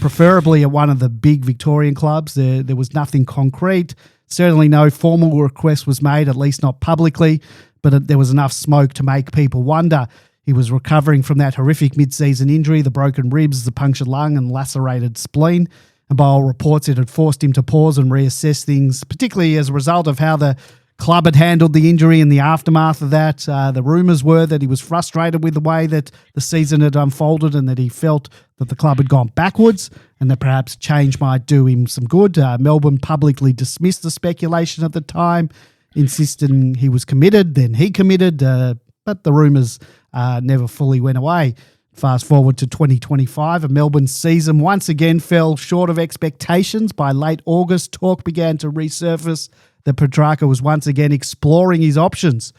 preferably at one of the big Victorian clubs. There was nothing concrete. Certainly no formal request was made, at least not publicly, but there was enough smoke to make people wonder. He was recovering from that horrific mid-season injury, the broken ribs, the punctured lung and lacerated spleen. And by all reports, it had forced him to pause and reassess things, particularly as a result of how the club had handled the injury and the aftermath of that. The rumours were that he was frustrated with the way that the season had unfolded and that he felt that the club had gone backwards and that perhaps change might do him some good. Melbourne publicly dismissed the speculation at the time, insisting he was committed. Then he committed, but the rumours never fully went away. Fast forward to 2025, and Melbourne's season once again fell short of expectations. By late August, talk began to resurface that Petrarca was once again exploring his options.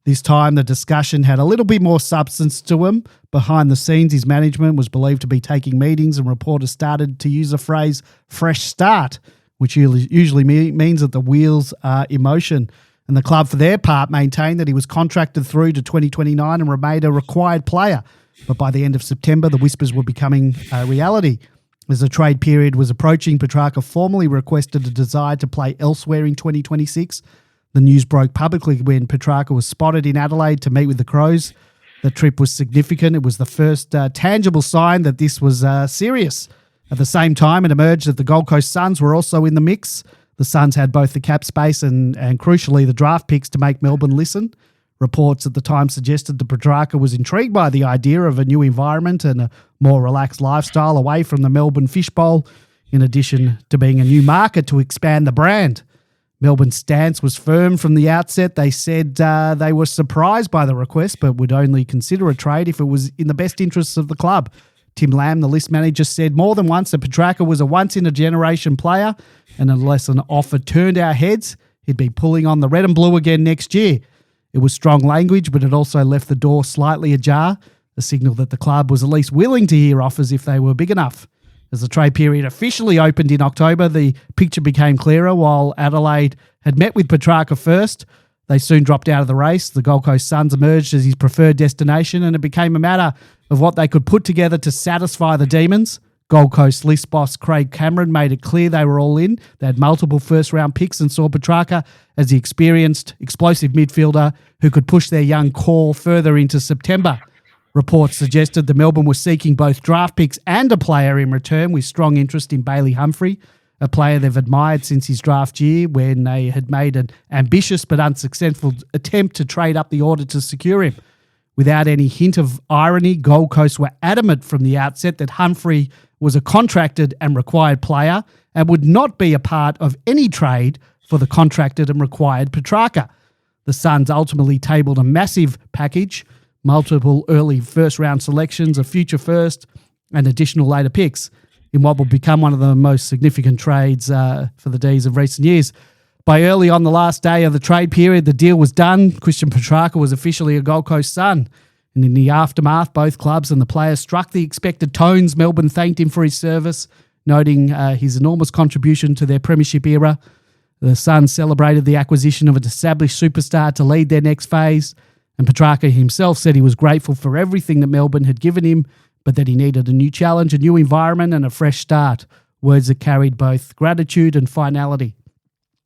This time, the discussion had a little bit more substance to him. Behind the scenes, his management was believed to be taking meetings, and reporters started to use the phrase fresh start, which usually means that the wheels are in motion. And the club, for their part, maintained that he was contracted through to 2029 and remained a required player. But by the end of September, the whispers were becoming a reality. As the trade period was approaching, Petrarca formally requested a desire to play elsewhere in 2026. The news broke publicly when Petrarca was spotted in Adelaide to meet with the Crows. The trip was significant. It was the first tangible sign that this was serious. At the same time, it emerged that the Gold Coast Suns were also in the mix. The Suns had both the cap space and crucially, the draft picks to make Melbourne listen. Reports at the time suggested that Petrarca was intrigued by the idea of a new environment and a more relaxed lifestyle away from the Melbourne fishbowl, in addition to being a new market to expand the brand. Melbourne's stance was firm from the outset. They said they were surprised by the request, but would only consider a trade if it was in the best interests of the club. Tim Lamb, the list manager, said more than once that Petrarca was a once-in-a-generation player, and unless an offer turned our heads, he'd be pulling on the red and blue again next year. It was strong language, but it also left the door slightly ajar, a signal that the club was at least willing to hear offers if they were big enough. As the trade period officially opened in October, the picture became clearer. While Adelaide had met with Petrarca first, They soon dropped out of the race. The Gold Coast Suns emerged as his preferred destination, and it became a matter of what they could put together to satisfy the Demons. Gold Coast list boss Craig Cameron made it clear they were all in. They had multiple first-round picks and saw Petrarca as the experienced, explosive midfielder who could push their young core further into September. Reports suggested that Melbourne was seeking both draft picks and a player in return, with strong interest in Bailey Humphrey, a player they've admired since his draft year when they had made an ambitious but unsuccessful attempt to trade up the order to secure him. Without any hint of irony, Gold Coast were adamant from the outset that Humphrey was a contracted and required player and would not be a part of any trade for the contracted and required Petrarca. The Suns ultimately tabled a massive package, multiple early first-round selections, a future first, and additional later picks in what will become one of the most significant trades for the D's of recent years. By early on the last day of the trade period, the deal was done. Christian Petrarca was officially a Gold Coast Sun. And in the aftermath, both clubs and the players struck the expected tones. Melbourne thanked him for his service, noting his enormous contribution to their premiership era. The Suns celebrated the acquisition of an established superstar to lead their next phase. And Petrarca himself said he was grateful for everything that Melbourne had given him, but that he needed a new challenge, a new environment, and a fresh start. Words that carried both gratitude and finality.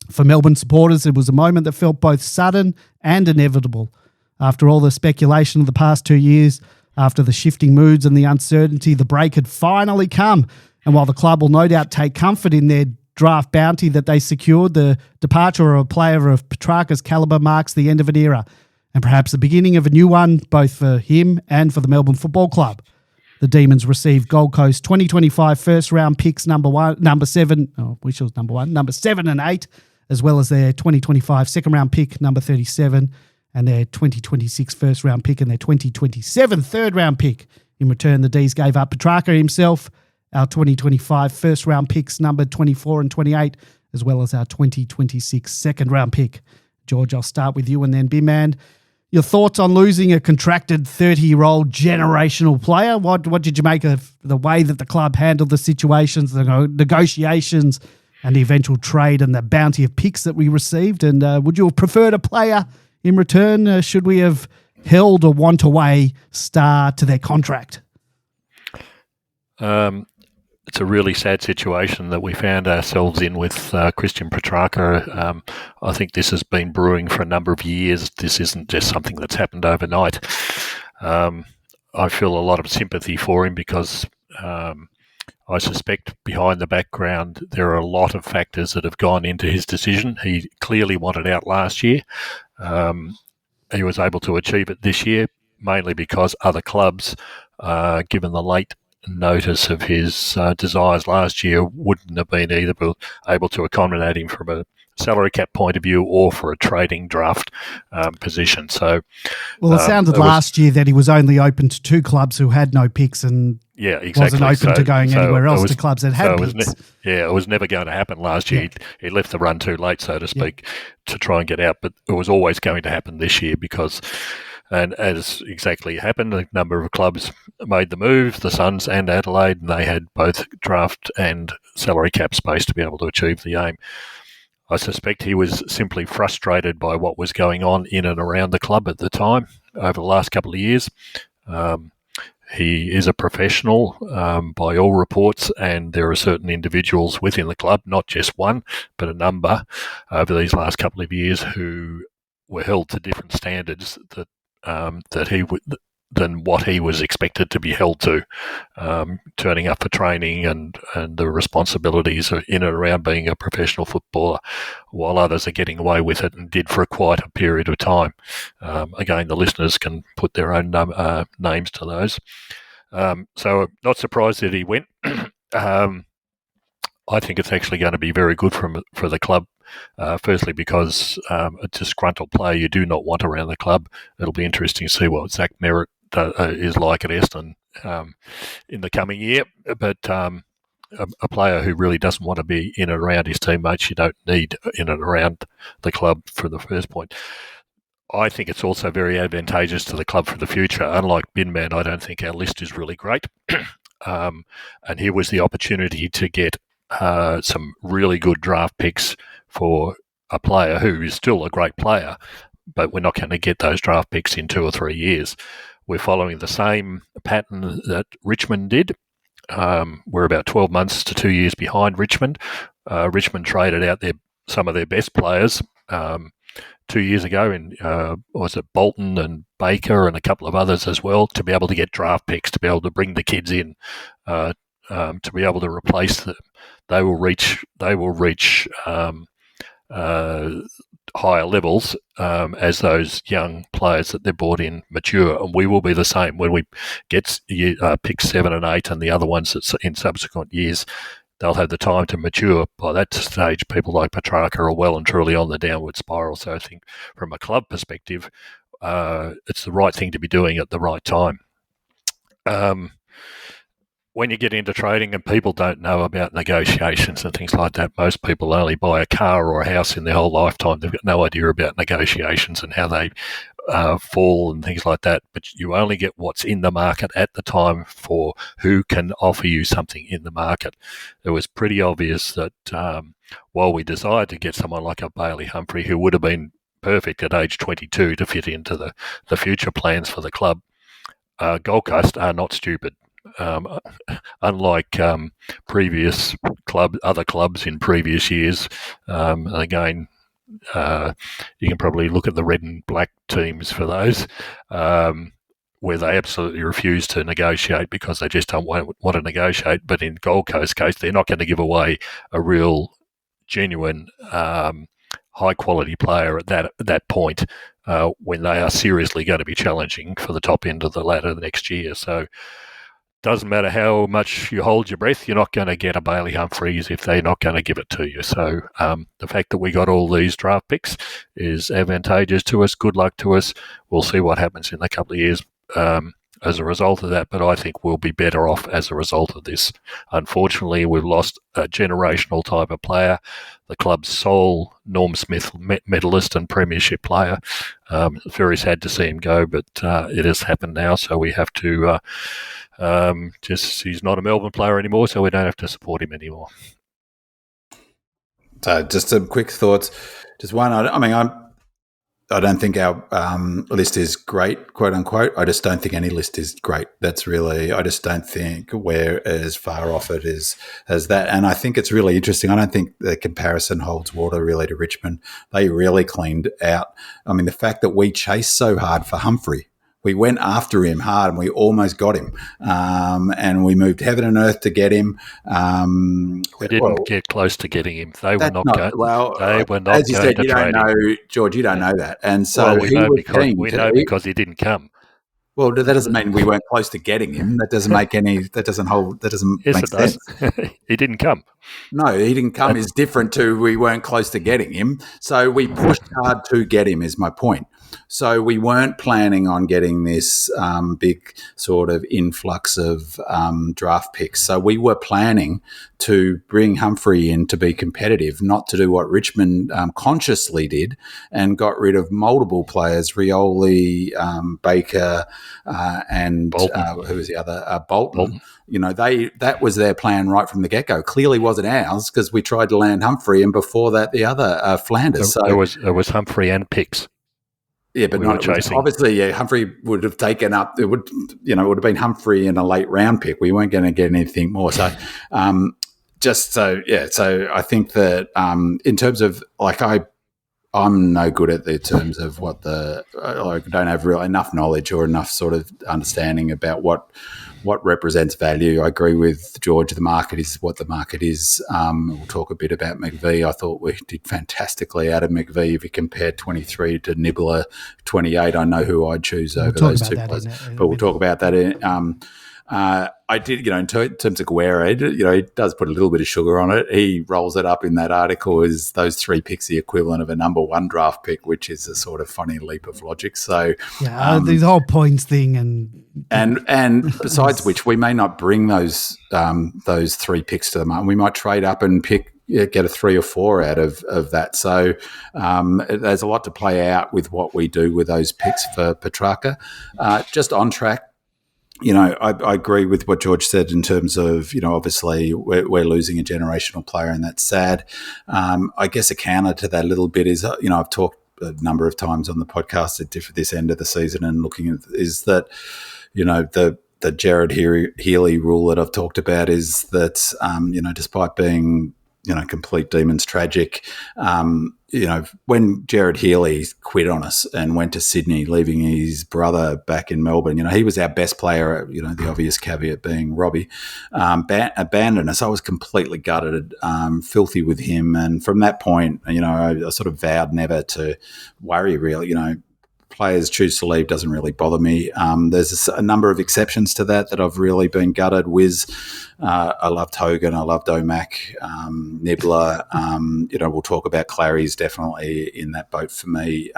For Melbourne supporters, it was a moment that felt both sudden and inevitable. After all the speculation of the past 2 years, after the shifting moods and the uncertainty, the break had finally come. And while the club will no doubt take comfort in their draft bounty that they secured, the departure of a player of Petrarca's calibre marks the end of an era, and perhaps the beginning of a new one, both for him and for the Melbourne Football Club. The Demons received Gold Coast 2025 first-round picks number 7 and 8, as well as their 2025 second-round pick number 37, and their 2026 first-round pick and their 2027 third-round pick. In return, the D's gave up Petrarca himself, our 2025 first-round picks number 24 and 28, as well as our 2026 second-round pick. George, I'll start with you and then Bimman. Your thoughts on losing a contracted 30-year-old generational player? What did you make of the way that the club handled the situations, the negotiations, and the eventual trade and the bounty of picks that we received? And would you have preferred a player in return? Should we have held a want-away star to their contract? It's a really sad situation that we found ourselves in with Christian Petrarca. I think this has been brewing for a number of years. This isn't just something that's happened overnight. I feel a lot of sympathy for him because I suspect behind the background there are a lot of factors that have gone into his decision. He clearly wanted out last year. He was able to achieve it this year, mainly because other clubs, given the late notice of his desires last year, wouldn't have been either able to accommodate him from a salary cap point of view or for a trading draft position. So, well, it sounded last year that he was only open to two clubs who had no picks and wasn't open to going anywhere else to clubs that had picks. It was never going to happen last year. He left the run too late, so to speak, to try and get out, but it was always going to happen this year because... And as exactly happened, a number of clubs made the move, the Suns and Adelaide, and they had both draft and salary cap space to be able to achieve the aim. I suspect he was simply frustrated by what was going on in and around the club at the time over the last couple of years. He is a professional by all reports, and there are certain individuals within the club, not just one, but a number over these last couple of years who were held to different standards than what he was expected to be held to, turning up for training and the responsibilities in and around being a professional footballer, while others are getting away with it and did for quite a period of time. Again, the listeners can put their own names to those. So not surprised that he went. I think it's actually going to be very good for the club. Firstly, because a disgruntled player you do not want around the club. It'll be interesting to see what Zach Merritt is like at Essendon in the coming year. But a player who really doesn't want to be in and around his teammates, you don't need in and around the club for the first point. I think it's also very advantageous to the club for the future. Unlike Binman, I don't think our list is really great. And here was the opportunity to get some really good draft picks for a player who is still a great player, but we're not going to get those draft picks in 2 or 3 years. We're following the same pattern that Richmond did. We're about 12 months to 2 years behind Richmond. Richmond traded out some of their best players 2 years ago in, was it Bolton and Baker and a couple of others as well, to be able to get draft picks, to be able to bring the kids in, to be able to replace them. They will reach higher levels as those young players that they're brought in mature, and we will be the same when we get pick 7 and 8, and the other ones that's in subsequent years. They'll have the time to mature. By that stage, people like Petrarca are well and truly on the downward spiral. So I think from a club perspective, it's the right thing to be doing at the right time. When you get into trading and people don't know about negotiations and things like that, most people only buy a car or a house in their whole lifetime. They've got no idea about negotiations and how they fall and things like that. But you only get what's in the market at the time for who can offer you something in the market. It was pretty obvious that while we decided to get someone like a Bailey Humphrey, who would have been perfect at age 22 to fit into the future plans for the club, Gold Coast are not stupid. Unlike previous other clubs in previous years, again, you can probably look at the red and black teams for those, where they absolutely refuse to negotiate because they just don't want to negotiate. But in Gold Coast case, they're not going to give away a real, genuine, high-quality player at that point when they are seriously going to be challenging for the top end of the ladder the next year. So doesn't matter how much you hold your breath, you're not going to get a Bailey Humphreys if they're not going to give it to you. So the fact that we got all these draft picks is advantageous to us. Good luck to us. We'll see what happens in a couple of years as a result of that, but I think we'll be better off as a result of this. Unfortunately, we've lost a generational type of player, the club's sole Norm Smith medalist and premiership player. It's very sad to see him go, but it has happened now, so we have to he's not a Melbourne player anymore, so we don't have to support him anymore. So just some quick thoughts. Just one, I don't think our list is great, quote unquote. I just don't think any list is great. I just don't think we're as far off it as that. And I think it's really interesting. I don't think the comparison holds water really to Richmond. They really cleaned out. I mean, the fact that we chased so hard for Humphrey, we went after him hard and we almost got him. And we moved heaven and earth to get him. We didn't get close to getting him. They were not going. They were not. As you said, you don't know, George. You don't know that, and so we know because he didn't come. Well, that doesn't mean we weren't close to getting him. That doesn't make any. That doesn't hold. That doesn't make sense. He didn't come. No, he didn't come. Is different to we weren't close to getting him. So we pushed hard to get him. Is my point. So we weren't planning on getting this big sort of influx of draft picks. So we were planning to bring Humphrey in to be competitive, not to do what Richmond consciously did and got rid of multiple players, Rioli, Baker, and who was the other? Bolton. You know, that was their plan right from the get-go. Clearly wasn't ours because we tried to land Humphrey and before that the other Flanders. So it was Humphrey and picks. Yeah, but not chasing. Obviously, yeah, Humphrey would have taken up. It would have been Humphrey in a late round pick. We weren't going to get anything more. So, So I think that in terms of I'm no good at the terms of what I don't have real enough knowledge or enough sort of understanding about what represents value. I agree with George. The market is what the market is. We'll talk a bit about McVie. I thought we did fantastically out of McVie. If you compare 23 to Nibbler 28, I know who I'd choose over those two players. But we'll talk about that. I did, in terms of Guerra, he does put a little bit of sugar on it. He rolls it up in that article as those 3 picks the equivalent of a number 1 draft pick, which is a sort of funny leap of logic. So the whole points thing and besides which, we may not bring those 3 picks to the market. We might trade up and get a 3 or 4 out of that. So there's a lot to play out with what we do with those picks for Petrarca. Just on track. I agree with what George said in terms of, obviously we're losing a generational player and that's sad. I guess a counter to that a little bit is, I've talked a number of times on the podcast at this end of the season and looking at is that, the Jared Healy rule that I've talked about is that, despite being, complete demons tragic, when Jared Healy quit on us and went to Sydney, leaving his brother back in Melbourne, he was our best player, the obvious caveat being Robbie, abandoned us. I was completely gutted, filthy with him. And from that point, I sort of vowed never to worry really, players choose to leave doesn't really bother me. There's a number of exceptions to that I've really been gutted. Wiz, I loved Hogan, I loved Omac, Nibbler. We'll talk about Clary's definitely in that boat for me.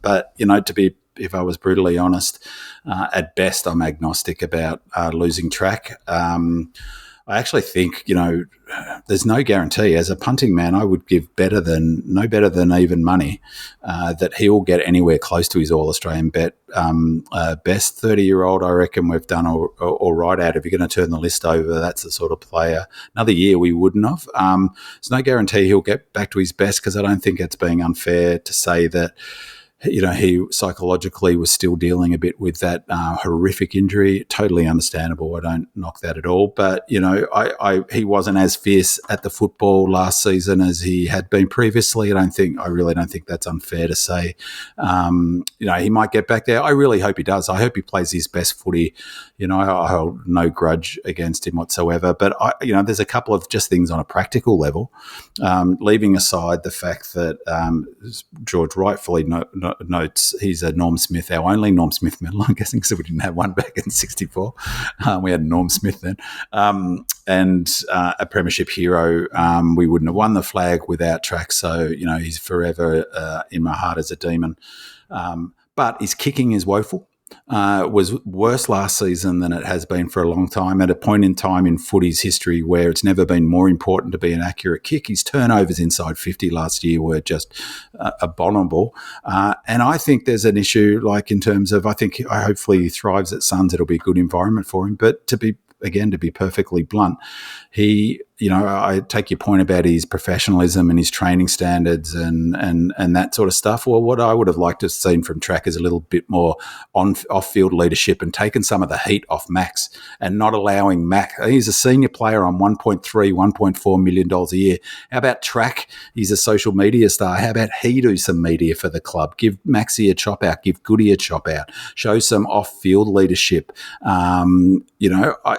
But if I was brutally honest, at best I'm agnostic about losing track. I actually think, there's no guarantee. As a punting man, I would give no better than even money that he will get anywhere close to his All-Australian best 30-year-old. I reckon we've done all right out. If you're going to turn the list over, that's the sort of player. Another year we wouldn't have. There's no guarantee he'll get back to his best because I don't think it's being unfair to say that he psychologically was still dealing a bit with that horrific injury. Totally understandable. I don't knock that at all. But, he wasn't as fierce at the football last season as he had been previously. I really don't think that's unfair to say. He might get back there. I really hope he does. I hope he plays his best footy. I hold no grudge against him whatsoever. But, there's a couple of just things on a practical level, leaving aside the fact that George rightfully notes he's a Norm Smith, our only Norm Smith medal, I'm guessing, because we didn't have one back in 64. We had Norm Smith then. And a premiership hero. We wouldn't have won the flag without Track, so, he's forever in my heart as a demon. But his kicking is woeful. Was worse last season than it has been for a long time, at a point in time in footy's history where it's never been more important to be an accurate kick. His turnovers inside 50 last year were just abominable. And I think there's an issue, like in terms of, hopefully he thrives at Suns. It'll be a good environment for him. But to be perfectly blunt, I take your point about his professionalism and his training standards and that sort of stuff. Well, what I would have liked to have seen from Track is a little bit more off-field leadership and taken some of the heat off Max and not allowing Max. He's a senior player on $1.3, $1.4 million a year. How about Track? He's a social media star. How about he do some media for the club? Give Maxie a chop out. Give Goody a chop out. Show some off-field leadership.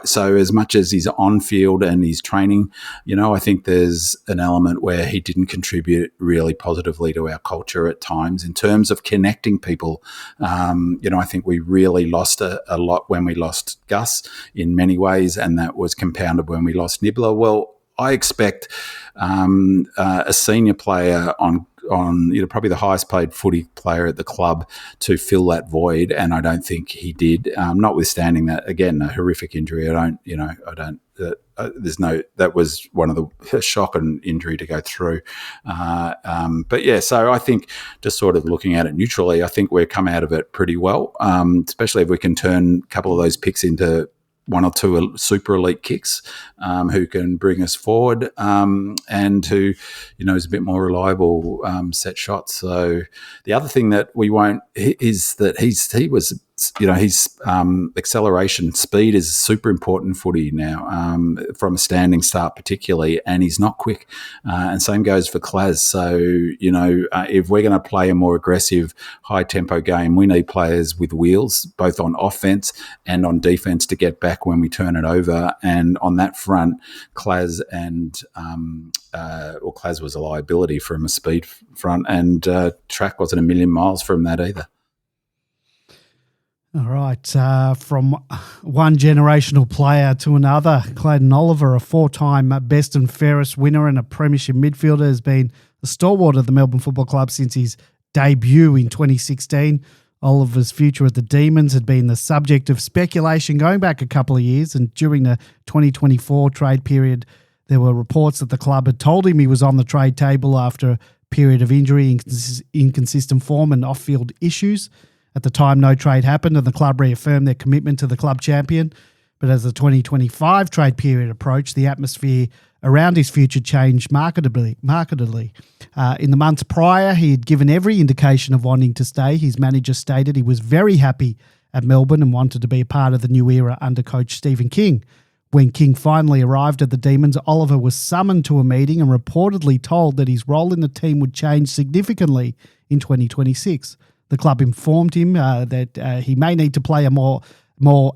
So as much as he's on-field and he's training, I think there's an element where he didn't contribute really positively to our culture at times in terms of connecting people. I think we really lost a lot when we lost Gus in many ways, and that was compounded when we lost Nibbler. Well, I expect a senior player on probably the highest paid footy player at the club to fill that void, and I don't think he did. Notwithstanding that, again, a horrific injury. That was one of the shocking injury to go through. But yeah, so I think just sort of looking at it neutrally, I think we've come out of it pretty well, especially if we can turn a couple of those picks into one or two super elite kicks who can bring us forward and who, is a bit more reliable set shots. So the other thing that we won't is that his acceleration speed is super important in footy now, from a standing start particularly, and he's not quick. And same goes for Claz. So, if we're going to play a more aggressive, high-tempo game, we need players with wheels, both on offense and on defense, to get back when we turn it over. And on that front, Claz was a liability from a speed front, and Track wasn't a million miles from that either. All right, from one generational player to another, Clayton Oliver, a four-time best and fairest winner and a premiership midfielder, has been a stalwart of the Melbourne Football Club since his debut in 2016. Oliver's future at the Demons had been the subject of speculation going back a couple of years, and during the 2024 trade period, there were reports that the club had told him he was on the trade table after a period of injury, inconsistent form and off-field issues. At the time, no trade happened and the club reaffirmed their commitment to the club champion. But as the 2025 trade period approached, the atmosphere around his future changed markedly. In the months prior, he had given every indication of wanting to stay. His manager stated he was very happy at Melbourne and wanted to be a part of the new era under coach Stephen King. When King finally arrived at the Demons, Oliver was summoned to a meeting and reportedly told that his role in the team would change significantly in 2026. The club informed him that he may need to play a more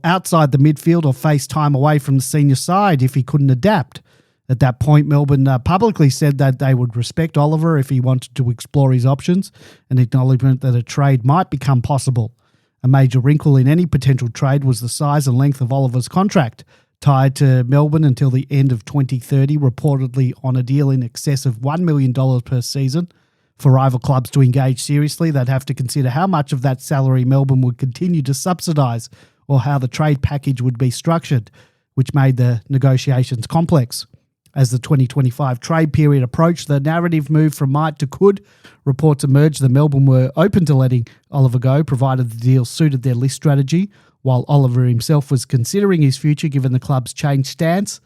outside the midfield or face time away from the senior side if he couldn't adapt. At that point, Melbourne publicly said that they would respect Oliver if he wanted to explore his options, an acknowledgement that a trade might become possible. A major wrinkle in any potential trade was the size and length of Oliver's contract, tied to Melbourne until the end of 2030, reportedly on a deal in excess of $1 million per season. For rival clubs to engage seriously, they'd have to consider how much of that salary Melbourne would continue to subsidise or how the trade package would be structured, which made the negotiations complex. As the 2025 trade period approached, the narrative moved from might to could. Reports emerged that Melbourne were open to letting Oliver go, provided the deal suited their list strategy, while Oliver himself was considering his future given the club's changed stance.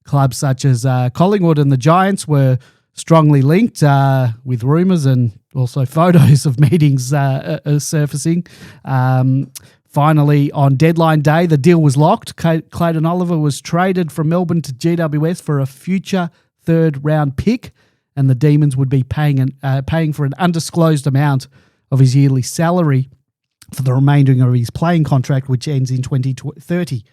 Clubs such as Collingwood and the Giants were strongly linked, with rumours and also photos of meetings surfacing. Finally, on deadline day, the deal was locked. Clayton Oliver was traded from Melbourne to GWS for a future third-round pick, and the Demons would be paying for an undisclosed amount of his yearly salary for the remainder of his playing contract, which ends in 2030.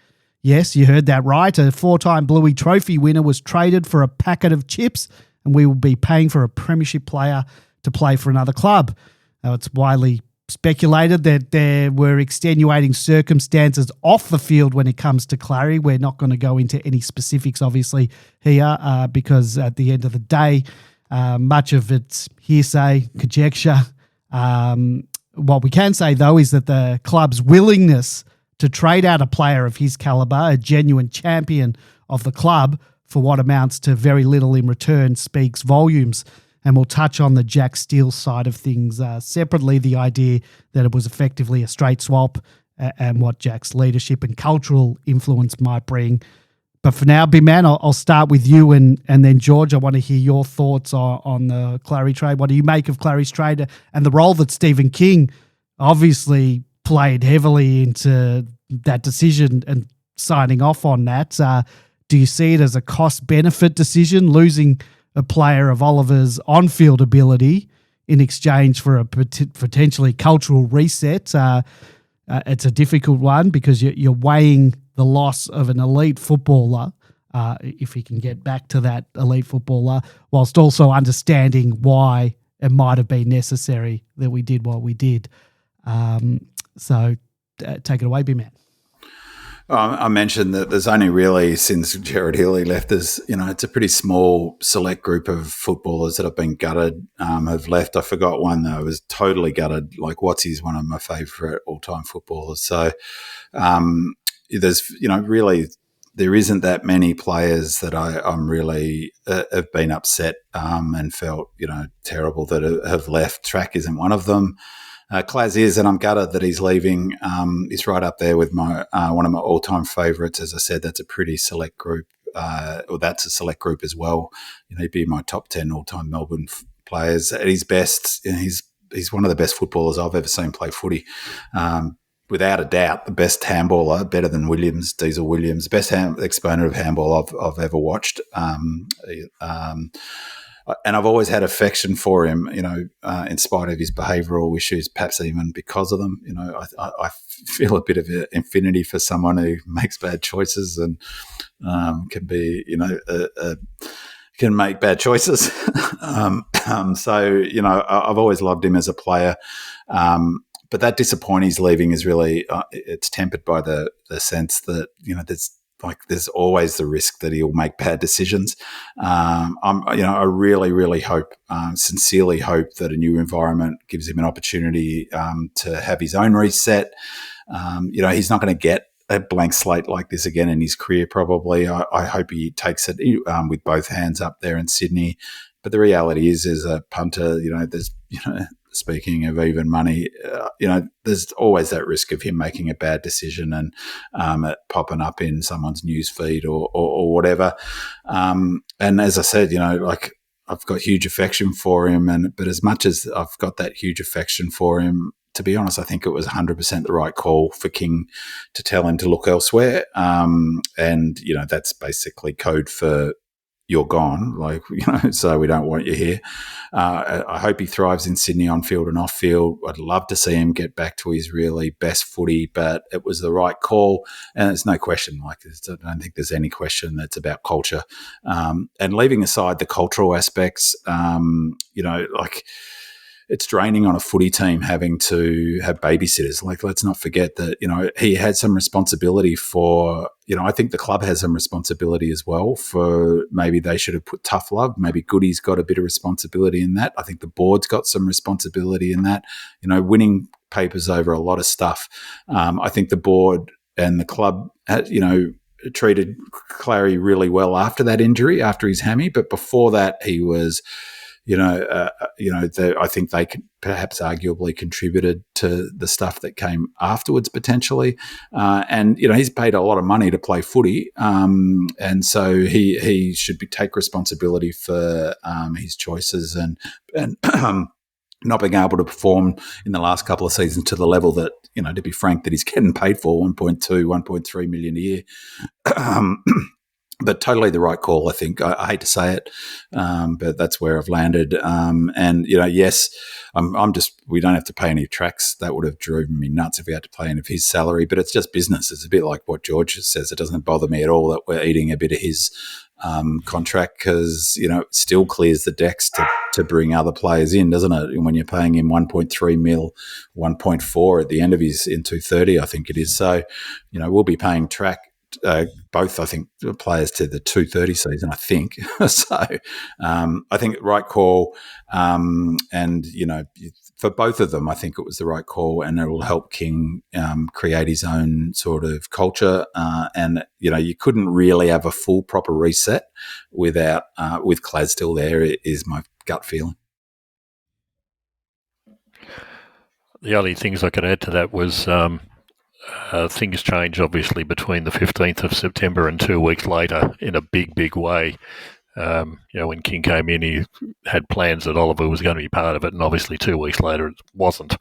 Yes, you heard that right. A four-time Bluey Trophy winner was traded for a packet of chips, and we will be paying for a premiership player to play for another club. Now, it's widely speculated that there were extenuating circumstances off the field when it comes to Clary. We're not going to go into any specifics, obviously, here, because at the end of the day, much of it's hearsay, conjecture. What we can say, though, is that the club's willingness to trade out a player of his calibre, a genuine champion of the club, for what amounts to very little in return speaks volumes. And we'll touch on the Jack Steele side of things separately, the idea that it was effectively a straight swap and what Jack's leadership and cultural influence might bring. But for now, Big Man, I'll start with you and then George. I want to hear your thoughts on the Clary trade. What do you make of Clary's trade and the role that Stephen King obviously played heavily into that decision and signing off on that? Do you see it as a cost-benefit decision, losing a player of Oliver's on-field ability in exchange for a potentially cultural reset? It's a difficult one because you're weighing the loss of an elite footballer, if he can get back to that elite footballer, whilst also understanding why it might have been necessary that we did what we did. So take it away, B-Man. I mentioned that there's only really, since Jared Healy left, it's a pretty small select group of footballers that have been gutted, have left. I forgot one that was totally gutted. Like Watsy's one of my favourite all-time footballers. So there's, really, there isn't that many players that I'm really have been upset and felt, terrible that have left. Track isn't one of them. Claz is, and I'm gutted that he's leaving. He's right up there with my one of my all-time favourites. As I said, that's a pretty select group, or that's a select group as well. He'd be my top 10 all-time Melbourne players. At his best, he's one of the best footballers I've ever seen play footy. Without a doubt, the best handballer, better than Williams, Diesel Williams, best exponent of handball I've ever watched. And I've always had affection for him, in spite of his behavioural issues, perhaps even because of them. I feel a bit of an affinity for someone who makes bad choices and can be, can make bad choices. So, I've always loved him as a player. But that disappointing he's leaving is really, it's tempered by the sense that, there's always the risk that he'll make bad decisions. I really, really hope, sincerely hope that a new environment gives him an opportunity to have his own reset. He's not going to get a blank slate like this again in his career, probably. I hope he takes it with both hands up there in Sydney. But the reality is, as a punter, there's, speaking of even money, there's always that risk of him making a bad decision and it popping up in someone's news feed or whatever. And as I said, I've got huge affection for him, but as much as I've got that huge affection for him, to be honest, I think it was 100% the right call for King to tell him to look elsewhere. And that's basically code for you're gone, so we don't want you here. I hope he thrives in Sydney on field and off field. I'd love to see him get back to his really best footy, but it was the right call, and there's no question. I don't think there's any question that's about culture. And leaving aside the cultural aspects, it's draining on a footy team having to have babysitters. Let's not forget that, he had some responsibility for, I think the club has some responsibility as well for maybe they should have put tough love. Maybe Goody's got a bit of responsibility in that. I think the board's got some responsibility in that, winning papers over a lot of stuff. I think the board and the club, treated Clary really well after that injury, after his hammy. But before that, he was, I think they perhaps arguably contributed to the stuff that came afterwards potentially. And he's paid a lot of money to play footy, and so he should take responsibility for his choices and not being able to perform in the last couple of seasons to the level that, to be frank, that he's getting paid for 1.3 million a year. But totally the right call, I think. I hate to say it, but that's where I've landed. Yes, we don't have to pay any tracks. That would have driven me nuts if we had to pay any of his salary, but it's just business. It's a bit like what George says. It doesn't bother me at all that we're eating a bit of his contract because, it still clears the decks to bring other players in, doesn't it? And when you're paying him 1.3 mil, 1.4 at the end of his in 230, I think it is. So, we'll be paying track. Both, I think, players to the 230 season, I think. So I think right call. For both of them, I think it was the right call, and it will help King create his own sort of culture. You couldn't really have a full proper reset with Clad still there, is my gut feeling. The only things I could add to that was things changed, obviously, between the 15th of September and 2 weeks later in a big, big way. When King came in, he had plans that Oliver was going to be part of it, and obviously 2 weeks later it wasn't.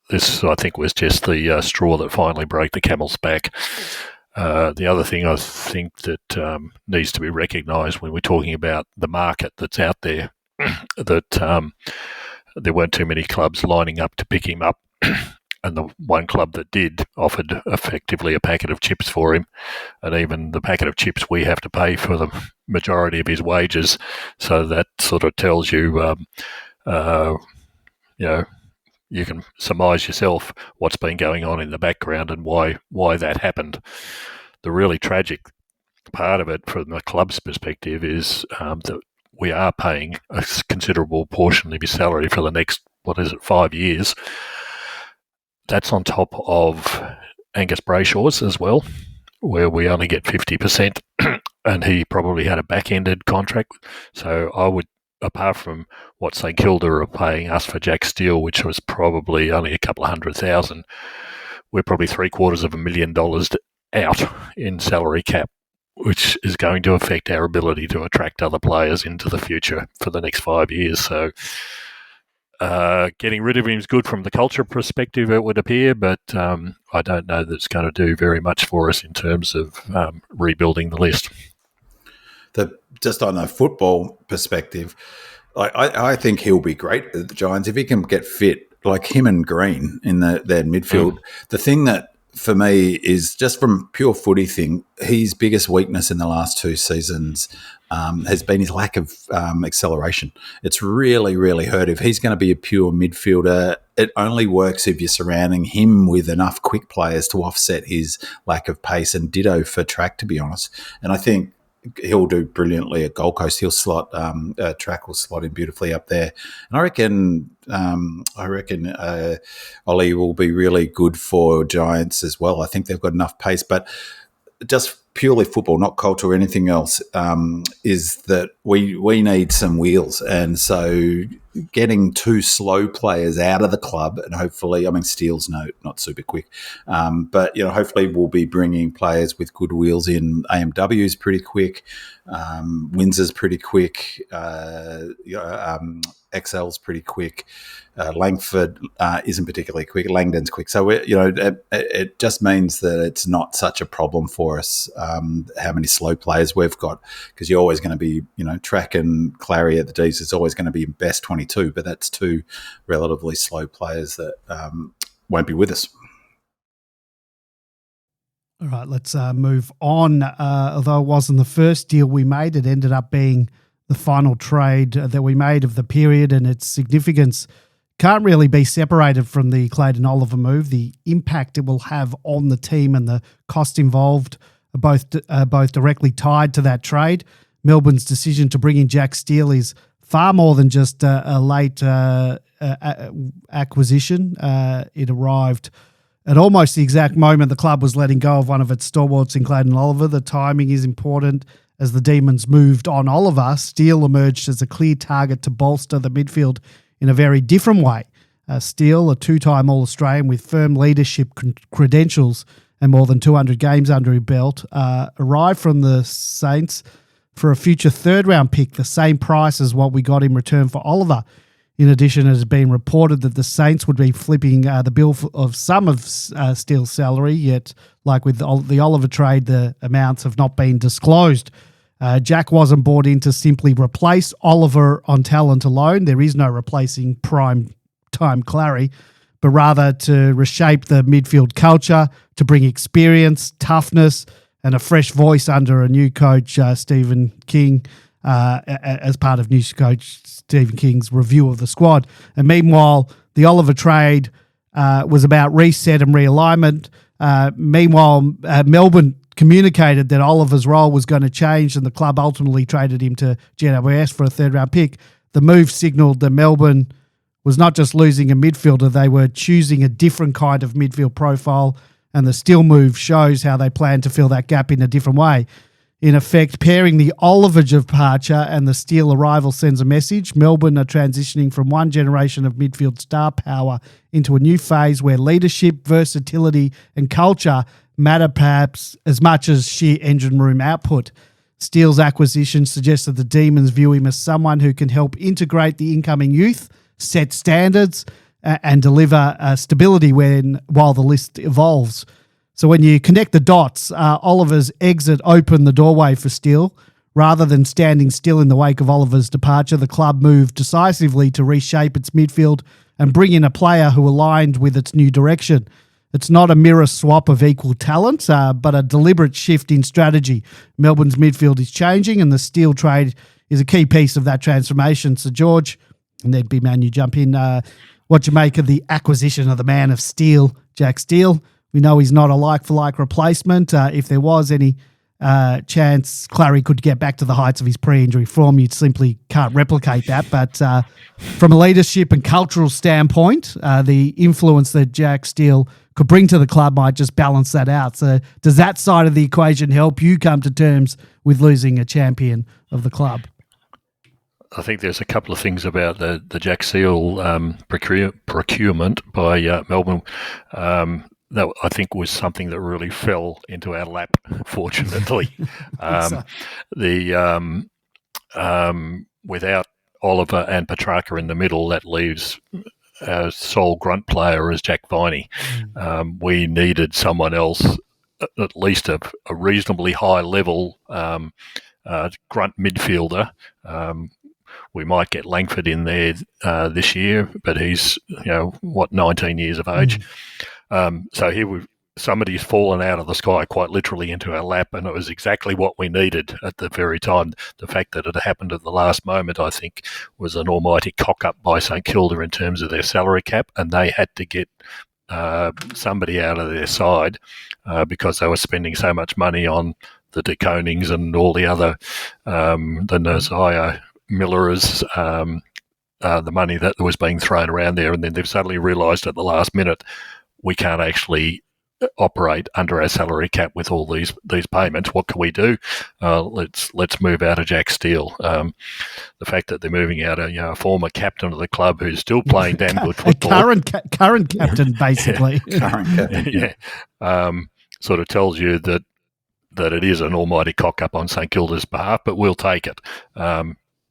This, I think, was just the straw that finally broke the camel's back. The other thing I think that needs to be recognised when we're talking about the market that's out there, that there weren't too many clubs lining up to pick him up. And the one club that did offered effectively a packet of chips for him, and even the packet of chips we have to pay for the majority of his wages. So that sort of tells you, you can surmise yourself what's been going on in the background and why that happened. The really tragic part of it from the club's perspective is that we are paying a considerable portion of his salary for the next, 5 years. That's on top of Angus Brayshaw's as well, where we only get 50%, and he probably had a back-ended contract. So I would, apart from what St Kilda are paying us for Jack Steele, which was probably only a couple of $100,000, we're probably $750,000 out in salary cap, which is going to affect our ability to attract other players into the future for the next 5 years. So getting rid of him is good from the culture perspective, it would appear, but I don't know that it's going to do very much for us in terms of rebuilding the list. Just on a football perspective, I think he'll be great at the Giants if he can get fit, like him and Green in their midfield. The thing that for me is just from pure footy thing, his biggest weakness in the last 2 seasons has been his lack of acceleration. It's really, really hurt. If he's going to be a pure midfielder, it only works if you're surrounding him with enough quick players to offset his lack of pace, and ditto for track, to be honest. And I think he'll do brilliantly at Gold Coast. He'll slot, track will slot in beautifully up there. And I reckon Ollie will be really good for Giants as well. I think they've got enough pace, but just purely football, not culture or anything else, is that we need some wheels. And so getting 2 slow players out of the club, and hopefully, I mean, Steele's not super quick, but, hopefully we'll be bringing players with good wheels in. AMW's pretty quick. Windsor's pretty quick. XL's pretty quick. Langford isn't particularly quick. Langdon's quick. So, it just means that it's not such a problem for us how many slow players we've got, because you're always going to be, tracking Clary at the D's. It's always going to be best 22, but that's 2 relatively slow players that won't be with us. All right, let's move on. Although it wasn't the first deal we made, it ended up being the final trade that we made of the period, and its significance can't really be separated from the Clayton Oliver move. The impact it will have on the team and the cost involved are both directly tied to that trade. Melbourne's decision to bring in Jack Steele is far more than just a late acquisition. It arrived at almost the exact moment the club was letting go of one of its stalwarts in Clayton Oliver. The timing is important. As the Demons moved on Oliver, Steele emerged as a clear target to bolster the midfield in a very different way. Steele, a 2-time All-Australian with firm leadership credentials and more than 200 games under his belt, arrived from the Saints for a future third-round pick, the same price as what we got in return for Oliver. In addition, it has been reported that the Saints would be flipping the bill of some of Steele's salary, yet, like with the Oliver trade, the amounts have not been disclosed. Jack wasn't brought in to simply replace Oliver on talent alone. There is no replacing prime time Clary, but rather to reshape the midfield culture, to bring experience, toughness, and a fresh voice under a new coach, Stephen King, as part of new coach Stephen King's review of the squad. And meanwhile, the Oliver trade was about reset and realignment. Meanwhile, Melbourne communicated that Oliver's role was going to change, and the club ultimately traded him to GWS for a third-round pick. The move signalled that Melbourne was not just losing a midfielder, they were choosing a different kind of midfield profile, and the Steele move shows how they plan to fill that gap in a different way. In effect, pairing the Oliver departure and the Steele arrival sends a message. Melbourne are transitioning from one generation of midfield star power into a new phase where leadership, versatility, and culture matter perhaps as much as sheer engine room output. Steele's acquisition suggests that the Demons view him as someone who can help integrate the incoming youth, set standards, and deliver stability while the list evolves. So when you connect the dots, Oliver's exit opened the doorway for Steele. Rather than standing still in the wake of Oliver's departure, the club moved decisively to reshape its midfield and bring in a player who aligned with its new direction. It's not a mirror swap of equal talent, but a deliberate shift in strategy. Melbourne's midfield is changing, and the Steele trade is a key piece of that transformation. So, George, and then Big Man, you jump in. What do you make of the acquisition of the man of steel, Jack Steele? We know he's not a like-for-like replacement. If there was any chance Clary could get back to the heights of his pre-injury form, you simply can't replicate that. But from a leadership and cultural standpoint, the influence that Jack Steele could bring to the club might just balance that out. So does that side of the equation help you come to terms with losing a champion of the club? I think there's a couple of things about the Jack Steele procurement by Melbourne that I think was something that really fell into our lap, fortunately. Without Oliver and Petrarca in the middle, that leaves our sole grunt player as Jack Viney. We needed someone else, at least a reasonably high level grunt midfielder. We might get Langford in there this year, but he's 19 years of age. So here somebody's fallen out of the sky, quite literally, into our lap, and it was exactly what we needed at the very time. The fact that it happened at the last moment, I think, was an almighty cock-up by St Kilda in terms of their salary cap, and they had to get somebody out of their side because they were spending so much money on the De Konings and all the other, the Nosiah Miller's, the money that was being thrown around there, and then they've suddenly realised at the last minute we can't actually operate under our salary cap with all these payments. What can we do? Let's move out of Jack Steele. The fact that they're moving out a former captain of the club who's still playing damn good football, a current captain, basically. Current captain, sort of tells you that it is an almighty cock up on St Kilda's behalf, but we'll take it.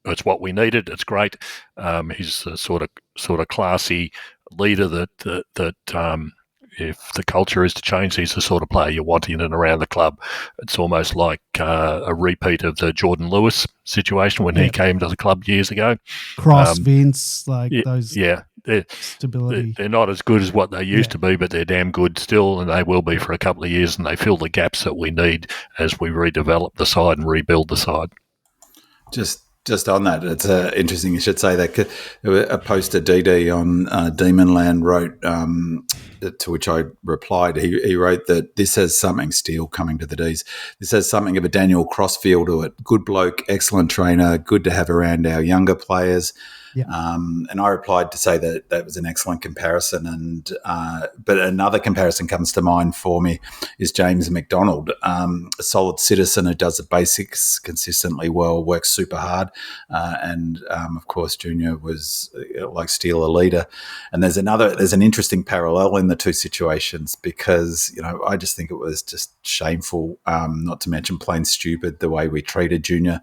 It's what we needed. It's great. He's a sort of classy leader that if the culture is to change, he's the sort of player you want in and around the club. It's almost like a repeat of the Jordan Lewis situation when he came to the club years ago. Vince, those. Yeah. Stability. They're not as good as what they used to be, but they're damn good still, and they will be for a couple of years, and they fill the gaps that we need as we redevelop the side and rebuild the side. Just on that, it's interesting you should say that. A poster DD on Demonland wrote, to which I replied, he wrote that this has something, Steele coming to the Ds, this has something of a Daniel Cross feel to it. Good bloke, excellent trainer, good to have around our younger players. Yeah. And I replied to say that was an excellent comparison. And but another comparison comes to mind for me is James McDonald, a solid citizen who does the basics consistently well, works super hard. And of course, Junior was, like Steele, a leader. And there's an interesting parallel in the two situations because, I just think it was just shameful, not to mention plain stupid, the way we treated Junior.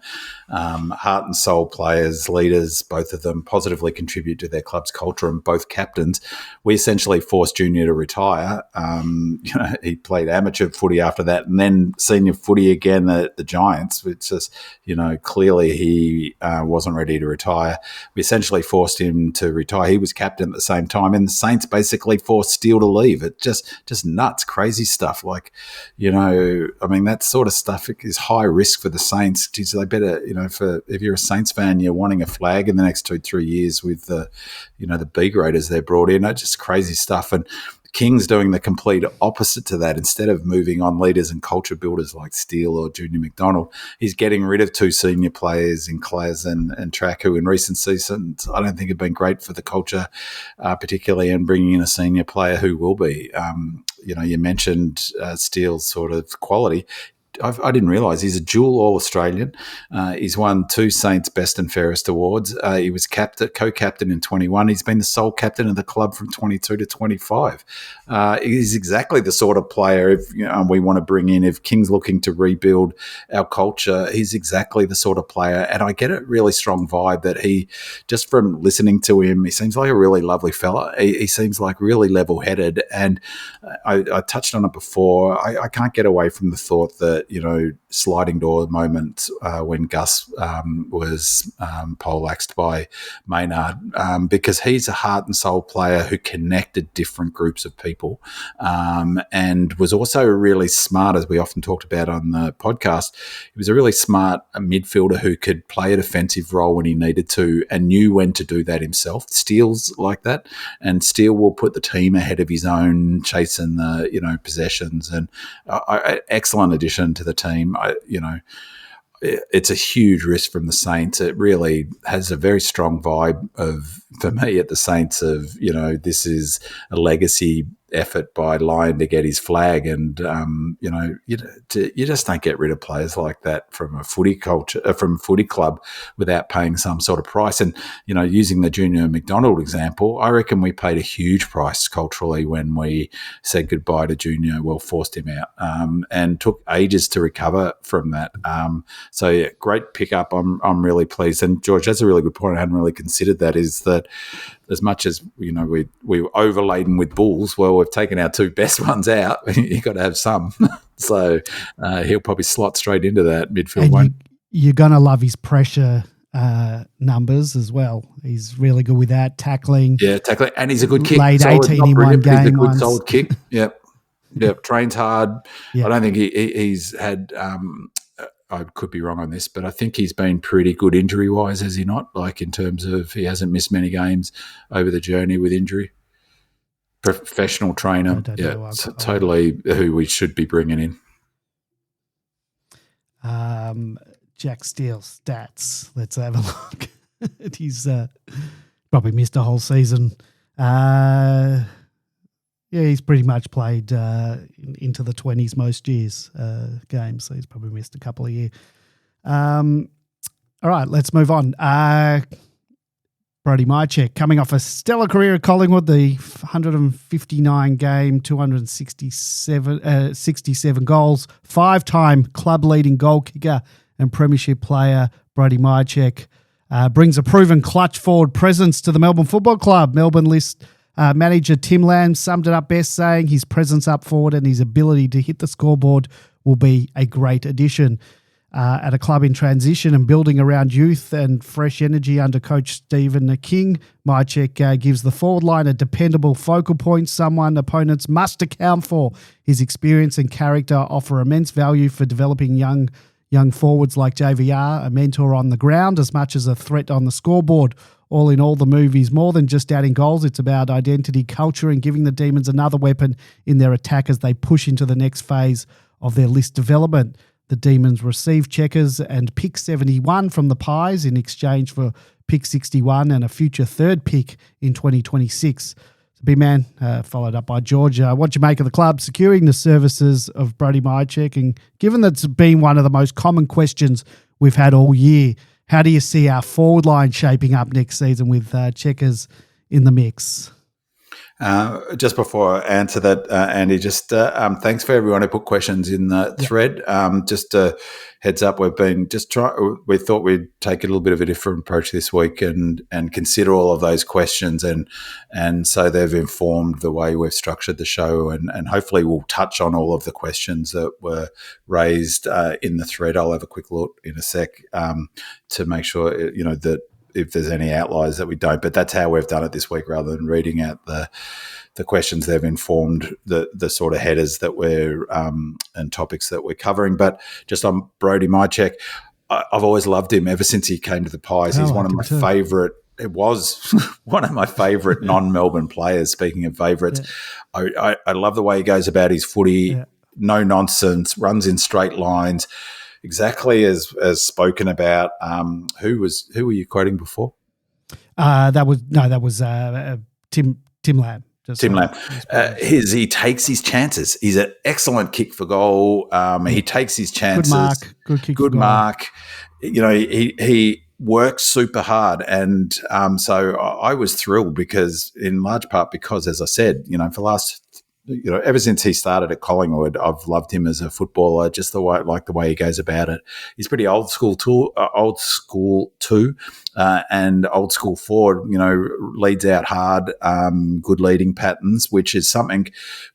Heart and soul players, leaders, both of them positively contribute to their club's culture, and both captains. We essentially forced Junior to retire. He played amateur footy after that, and then senior footy again at the Giants, which is, clearly he wasn't ready to retire. We essentially forced him to retire. He was captain at the same time, and the Saints basically forced Steele to leave. It just nuts, crazy stuff. That sort of stuff is high risk for the Saints. Geez, they better, if you're a Saints fan, you're wanting a flag in the next 2-3 years with the B graders they're brought in. It's just crazy stuff. And King's doing the complete opposite to that. Instead of moving on leaders and culture builders like Steele or Junior McDonald, he's getting rid of two senior players in Claz and Track, who in recent seasons I don't think have been great for the culture, particularly, and bringing in a senior player who will be. You mentioned Steele's sort of quality. I didn't realise he's a dual All-Australian. He's won 2 Saints Best and Fairest awards. He was co-captain in 21. He's been the sole captain of the club from 22 to 25. He's exactly the sort of player if we want to bring in. If King's looking to rebuild our culture, he's exactly the sort of player. And I get a really strong vibe that he, just from listening to him, he seems like a really lovely fella. He seems like really level-headed. And I touched on it before. I can't get away from the thought that, sliding door moment when Gus was poleaxed by Maynard, because he's a heart and soul player who connected different groups of people, and was also really smart, as we often talked about on the podcast. He was a really smart midfielder who could play a defensive role when he needed to and knew when to do that himself. Steele's like that, and Steele will put the team ahead of his own, chasing the possessions, and excellent addition to the team. It's a huge risk from the Saints. It really has a very strong vibe for me at the Saints of, this is a legacy effort by Lyon to get his flag, and you just don't get rid of players like that from a footy culture, from a footy club, without paying some sort of price. And using the Junior McDonald example, I reckon we paid a huge price culturally when we said goodbye to Junior. Well, forced him out, and took ages to recover from that. So yeah, great pickup. I'm really pleased. And George, that's a really good point. I hadn't really considered that. Is that as much as we were overladen with bulls, well, we've taken our 2 best ones out. You've got to have some. So he'll probably slot straight into that midfield one. You're going to love his pressure numbers as well. He's really good with that, tackling. Yeah, tackling. And he's a good kick. Laid 18 in one game. He's a good solid kick. Yep. Trains hard. Yep. I don't think he's had I could be wrong on this, but I think he's been pretty good injury-wise, has he not? Like in terms of he hasn't missed many games over the journey with injury. Professional trainer. Yeah, totally who we should be bringing in. Jack Steele stats. Let's have a look. He's probably missed a whole season. Yeah, he's pretty much played into the 20s most years games, so he's probably missed a couple of years. All right, let's move on. Brody Mychek, coming off a stellar career at Collingwood, the 159 game, 67 goals, 5-time club leading goal kicker and premiership player Brody Mychek brings a proven clutch forward presence to the Melbourne Football Club. Melbourne list manager Tim Lamb summed it up best, saying his presence up forward and his ability to hit the scoreboard will be a great addition. At a club in transition and building around youth and fresh energy under coach Stephen King, Mychek gives the forward line a dependable focal point, someone opponents must account for. His experience and character offer immense value for developing young forwards like JVR, a mentor on the ground as much as a threat on the scoreboard. All in all, the movie is more than just adding goals. It's about identity, culture, and giving the Demons another weapon in their attack as they push into the next phase of their list development. The Demons received Checkers and pick 71 from the Pies in exchange for pick 61 and a future third pick in 2026. So big man, followed up by George. What do you make of the club securing the services of Brody Mychek? And given that's been one of the most common questions we've had all year, how do you see our forward line shaping up next season with Checkers in the mix? Just before I answer that, Andy, just thanks for everyone who put questions in the thread. Just a heads up, we thought we'd take a little bit of a different approach this week and consider all of those questions, and so they've informed the way we've structured the show, and hopefully we'll touch on all of the questions that were raised in the thread. I'll have a quick look in a sec to make sure that if there's any outliers that we don't, but that's how we've done it this week. Rather than reading out the questions, they've informed the sort of headers that we're and topics that we're covering. But just on Brody Mychek, I've always loved him ever since he came to the Pies. He's one of my favourite. It was one of my favourite non-Melbourne players. Speaking of favourites, I love the way he goes about his footy. Yeah. No nonsense, runs in straight lines. Exactly as spoken about. Who were you quoting before? That was Tim Lamb. Tim Lamb. He takes his chances. He's an excellent kick for goal. He takes his chances. Good mark. Good kick. Good mark. He works super hard, and so I was thrilled because, in large part, because as I said, for the last. Ever since he started at Collingwood, I've loved him as a footballer. Just the way he goes about it. He's pretty old school too, and old school forward. Leads out hard, good leading patterns, which is something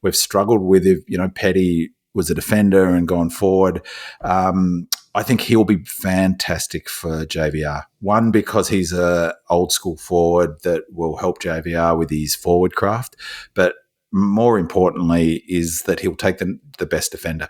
we've struggled with. If Petty was a defender and gone forward. I think he'll be fantastic for JVR. One, because he's a old school forward that will help JVR with his forward craft, but more importantly is that he'll take the best defender,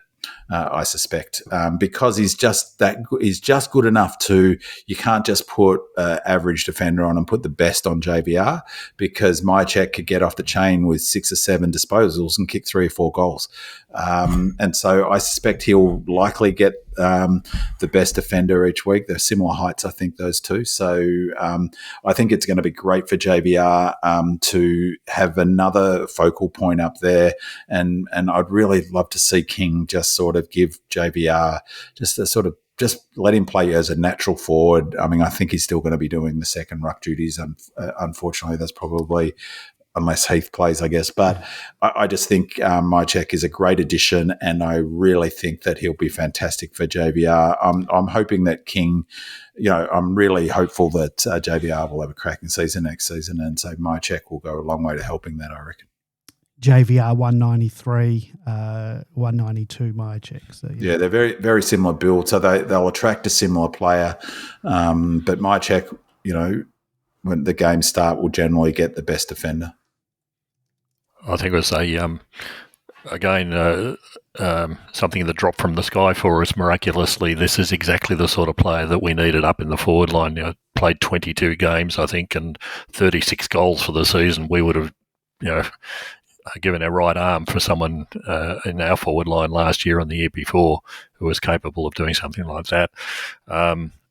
I suspect, because he's just good enough to. You can't just put an average defender on and put the best on JVR, because Mychek could get off the chain with 6 or 7 disposals and kick 3 or 4 goals, and so I suspect he'll likely get the best defender each week. They're similar heights, I think, those two. So I think it's going to be great for JVR to have another focal point up there, and I'd really love to see King just sort of give JVR just let him play as a natural forward. I mean, I think he's still going to be doing the second ruck duties. Unfortunately, that's probably unless Heath plays, I guess. But I just think Mychek is a great addition, and I really think that he'll be fantastic for JVR. I'm hoping that King, I'm really hopeful that JVR will have a cracking season next season, and so Mychek will go a long way to helping that, I reckon. JVR 193, 192 Mychek. So, yeah, they're very, very similar build, so they'll attract a similar player. But Mychek, when the games start, will generally get the best defender. I think it was something that dropped from the sky for us miraculously. This is exactly the sort of player that we needed up in the forward line. Played 22 games, I think, and 36 goals for the season. We would have, given our right arm for someone in our forward line last year and the year before who was capable of doing something like that.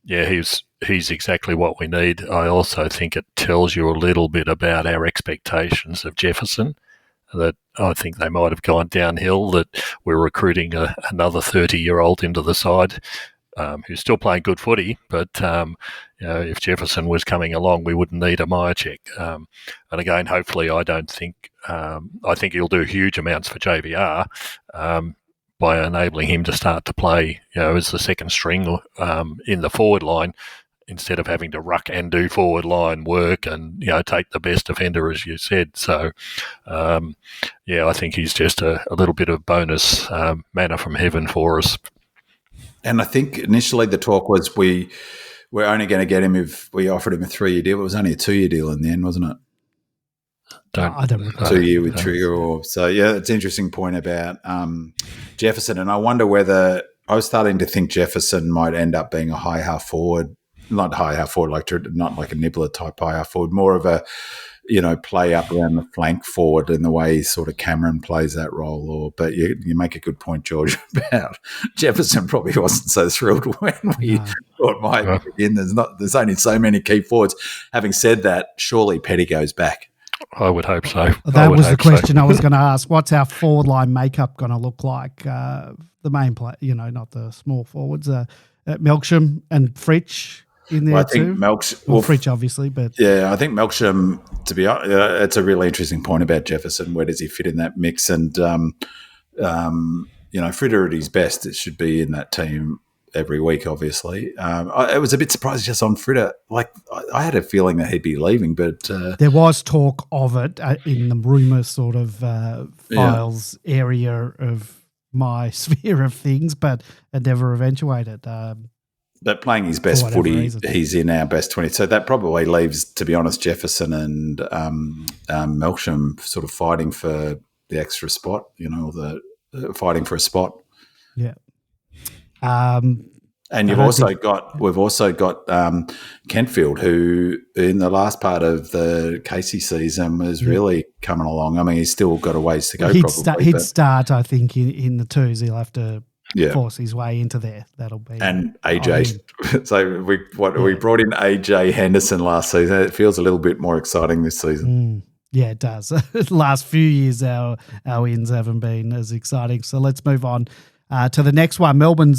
He's exactly what we need. I also think it tells you a little bit about our expectations of Jefferson. that I think they might have gone downhill, that we're recruiting another 30-year-old into the side who's still playing good footy, but if Jefferson was coming along, we wouldn't need a Myercheck. And again, hopefully, I think he'll do huge amounts for JVR by enabling him to start to play, as the second string in the forward line, instead of having to ruck and do forward line work and take the best defender, as you said. So, I think he's just a little bit of bonus manna from heaven for us. And I think initially the talk was we're only going to get him if we offered him a 3-year deal. It was only a 2-year deal in the end, wasn't it? I don't recall. 2-year with trigger. So, it's an interesting point about Jefferson. And I wonder whether I was starting to think Jefferson might end up being a high half forward, not high half forward, not like a nibbler type high half forward, more of a, play up around the flank forward in the way sort of Cameron plays that role. But you make a good point, George, about Jefferson probably wasn't so thrilled when we thought might begin. There's only so many key forwards. Having said that, surely Petty goes back. I would hope so. That was the question I was going to ask. What's our forward line makeup going to look like? The main play, not the small forwards, Melksham and Fritsch in there too. Fritsch obviously, but I think Melksham. To be honest, it's a really interesting point about Jefferson. Where does he fit in that mix? And Fritter at his best, it should be in that team every week, obviously. I was a bit surprised just on Fritter. Like, I had a feeling that he'd be leaving, but there was talk of it in the rumour sort of files area of my sphere of things, but it never eventuated. But playing his best footy, he's in our best 20. So that probably leaves, to be honest, Jefferson and Melksham sort of fighting for the extra spot, fighting for a spot. Yeah. And we've also got Kentfield, who in the last part of the Casey season was really coming along. I mean, he's still got a ways to go. He'd start, I think, in the twos. He'll have to force his way into there. That'll be and AJ. So we brought in AJ Henderson last season. It feels a little bit more exciting this season. Yeah, it does. The last few years, our ins haven't been as exciting. So let's move on to the next one. Melbourne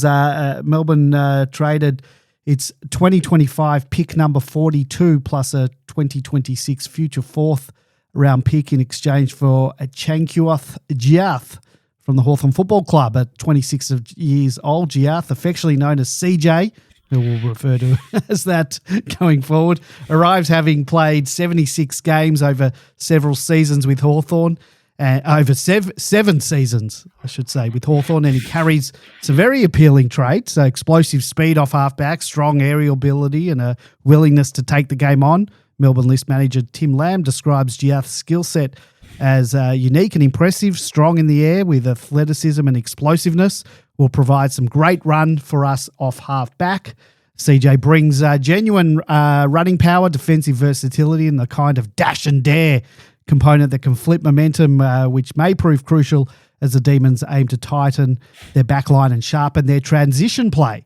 traded its 2025 pick number 42 plus a 2026 future fourth round pick in exchange for a Chankuoth Giath from the Hawthorn Football Club at 26 years old. Giath, affectionately known as CJ, who we'll refer to as that going forward, arrives having played 76 games over several seasons with Hawthorn. Over seven seasons, I should say, with Hawthorn, and he carries some very appealing traits: explosive speed off halfback, strong aerial ability, and a willingness to take the game on. Melbourne list manager Tim Lamb describes Giath's skill set as unique and impressive, strong in the air with athleticism and explosiveness, will provide some great run for us off halfback. CJ brings genuine running power, defensive versatility, and the kind of dash and dare component that can flip momentum, which may prove crucial as the Demons aim to tighten their backline and sharpen their transition play.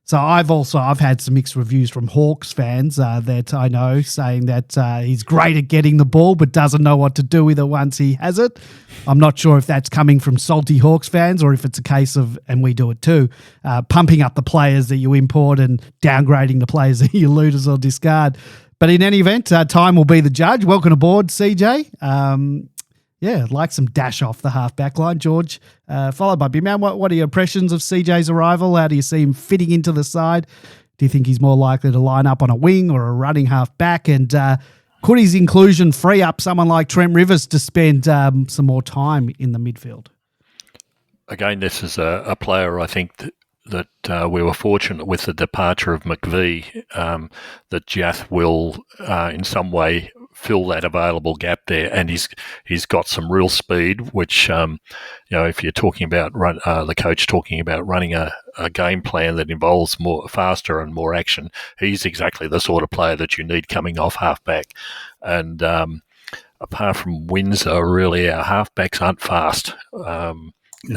So I've had some mixed reviews from Hawks fans that I know saying that he's great at getting the ball but doesn't know what to do with it once he has it. I'm not sure if that's coming from salty Hawks fans or if it's a case of, and we do it too, pumping up the players that you import and downgrading the players that you looters or discard. But in any event, time will be the judge. Welcome aboard, CJ. I'd like some dash off the half-back line. George, followed by Bimman. What are your impressions of CJ's arrival? How do you see him fitting into the side? Do you think he's more likely to line up on a wing or a running half-back? And could his inclusion free up someone like Trent Rivers to spend some more time in the midfield? Again, this is a player, I think, that we were fortunate with the departure of McVie, that Giath will in some way fill that available gap there, and he's got some real speed, which if you're talking about the coach talking about running a game plan that involves more faster and more action, he's exactly the sort of player that you need coming off halfback. And apart from Windsor, really our halfbacks aren't fast. He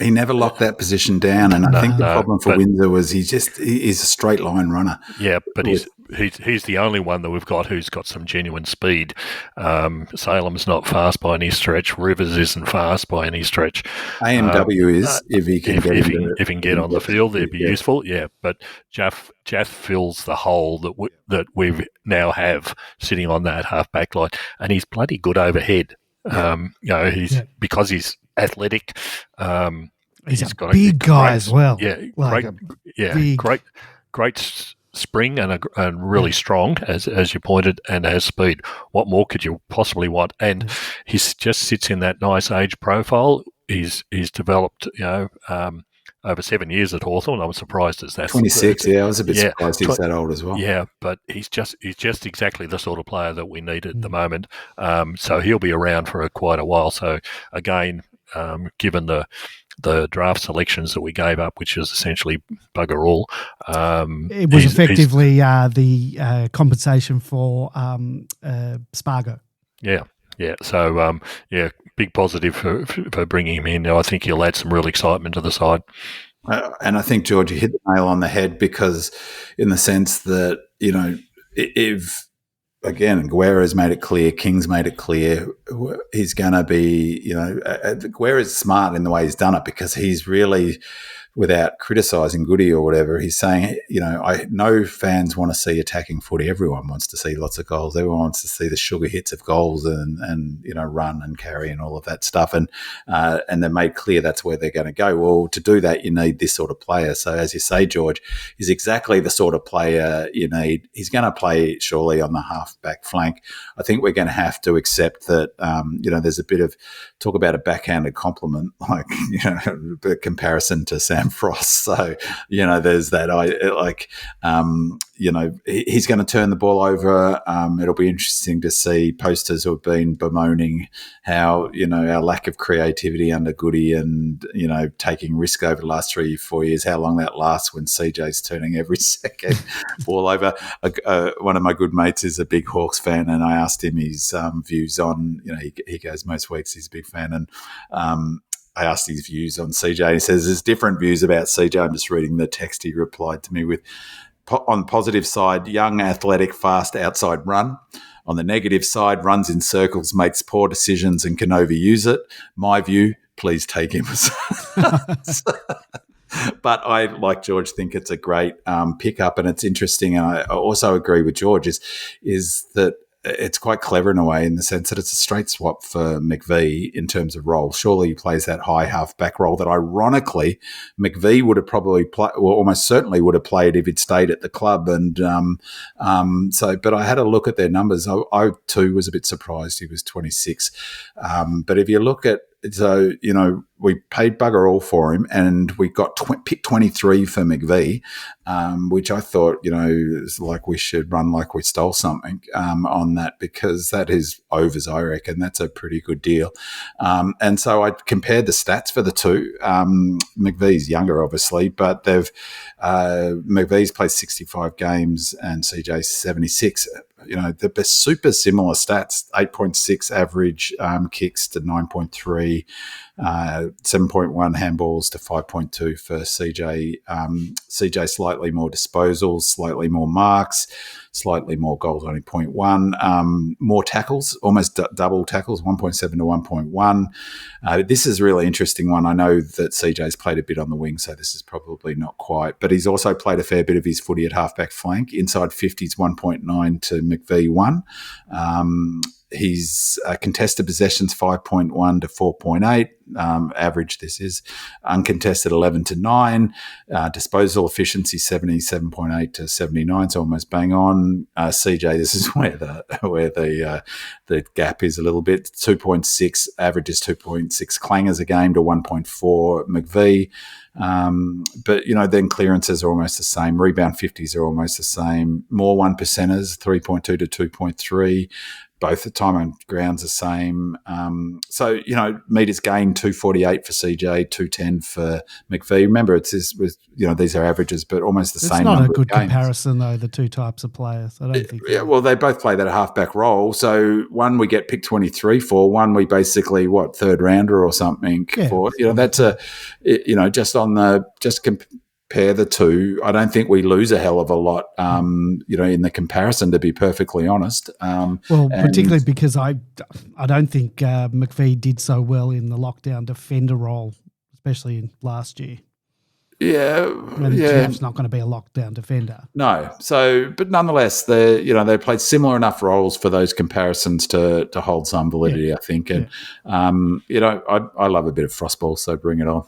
never locked that position down, and I think the problem for Windsor was he's a straight line runner. Yeah, but he's the only one that we've got who's got some genuine speed. Salem's not fast by any stretch. Rivers isn't fast by any stretch. AMW is if he can get if he can get on the field, it'd be useful. Yeah, but Jaff fills the hole that we now have sitting on that half back line, and he's bloody good overhead. Because he's athletic. He's a got big guy as well. Yeah, great spring and really strong, as you pointed, and has speed. What more could you possibly want? And he just sits in that nice age profile. He's developed, over 7 years at Hawthorn. I was surprised as that 26. I was a bit surprised he's that old as well. Yeah, but he's just exactly the sort of player that we need at the moment. So he'll be around for quite a while. So again, given the draft selections that we gave up, which is essentially bugger all. It was effectively the compensation for Spargo. Yeah. So, big positive for bringing him in. I think he'll add some real excitement to the side. And I think, George, you hit the nail on the head, because in the sense that, if, again, Guerra's made it clear, King's made it clear, he's going to be, Guerra's smart in the way he's done it, because he's really, without criticising Goody or whatever, he's saying, I know fans want to see attacking footy. Everyone wants to see lots of goals. Everyone wants to see the sugar hits of goals and run and carry and all of that stuff. And they made clear that's where they're going to go. Well, to do that, you need this sort of player. So as you say, George, he's exactly the sort of player you need. He's going to play surely on the half-back flank. I think we're going to have to accept that, there's a bit of talk about a backhanded compliment, like, the comparison to Sam Frost. So, there's that. He's going to turn the ball over. It'll be interesting to see posters who have been bemoaning how, our lack of creativity under Goody and, taking risk over the last 3-4 years, how long that lasts when CJ's turning every second ball over. One of my good mates is a big Hawks fan, and I asked him his views on, he goes most weeks, he's a big fan, and I asked his views on CJ. He says there's different views about CJ. I'm just reading the text he replied to me with. On the positive side, young, athletic, fast outside run. On the negative side, runs in circles, makes poor decisions and can overuse it. My view, please take him. But I, like George, think it's a great pickup, and it's interesting. And I also agree with George is that it's quite clever in a way, in the sense that it's a straight swap for McVie in terms of role. Surely he plays that high half-back role that, ironically, McVie would have probably played, or almost certainly would have played if he'd stayed at the club. And but I had a look at their numbers. I too was a bit surprised he was 26. But if you look at, we paid bugger all for him, and we got pick 23 for McVie, which I thought, is like we should run like we stole something on that, because that is overs, I reckon. That's a pretty good deal. And so I compared the stats for the two. McVie's younger, obviously, but McVie's played 65 games and CJ's 76. They're super similar stats, 8.6 average kicks to 9.3, 7.1 handballs to 5.2 for CJ. CJ slightly more disposals, slightly more marks, slightly more goals, only 0.1. More tackles, almost double tackles, 1.7 to 1.1. This is a really interesting one. I know that CJ's played a bit on the wing, so this is probably not quite, but he's also played a fair bit of his footy at halfback flank. Inside 50s, 1.9 to McVie 1. His contested possessions 5.1 to 4.8. Average, this is. Uncontested 11 to 9. Disposal efficiency 77.8 to 79, so almost bang on. CJ, this is where the gap is a little bit. 2.6, average is 2.6 clangers a game to 1.4 McVie. But then clearances are almost the same. Rebound 50s are almost the same. More 1%ers, 3.2 to 2.3. Both the time on ground's the same. Meters gained 248 for CJ, 210 for McVie. Remember, these are averages, but almost the same. It's not a good comparison, though, the two types of players. I don't think. Yeah, well, they both play that halfback role. So one we get pick 23 for, one we basically third rounder or something for. That's just compare the two, I don't think we lose a hell of a lot, in the comparison, to be perfectly honest. Particularly because I don't think McVie did so well in the lockdown defender role, especially in last year. Jeff's not going to be a lockdown defender. No. So, but nonetheless, they played similar enough roles for those comparisons to hold some validity, I think. And, I love a bit of frostball, so bring it on.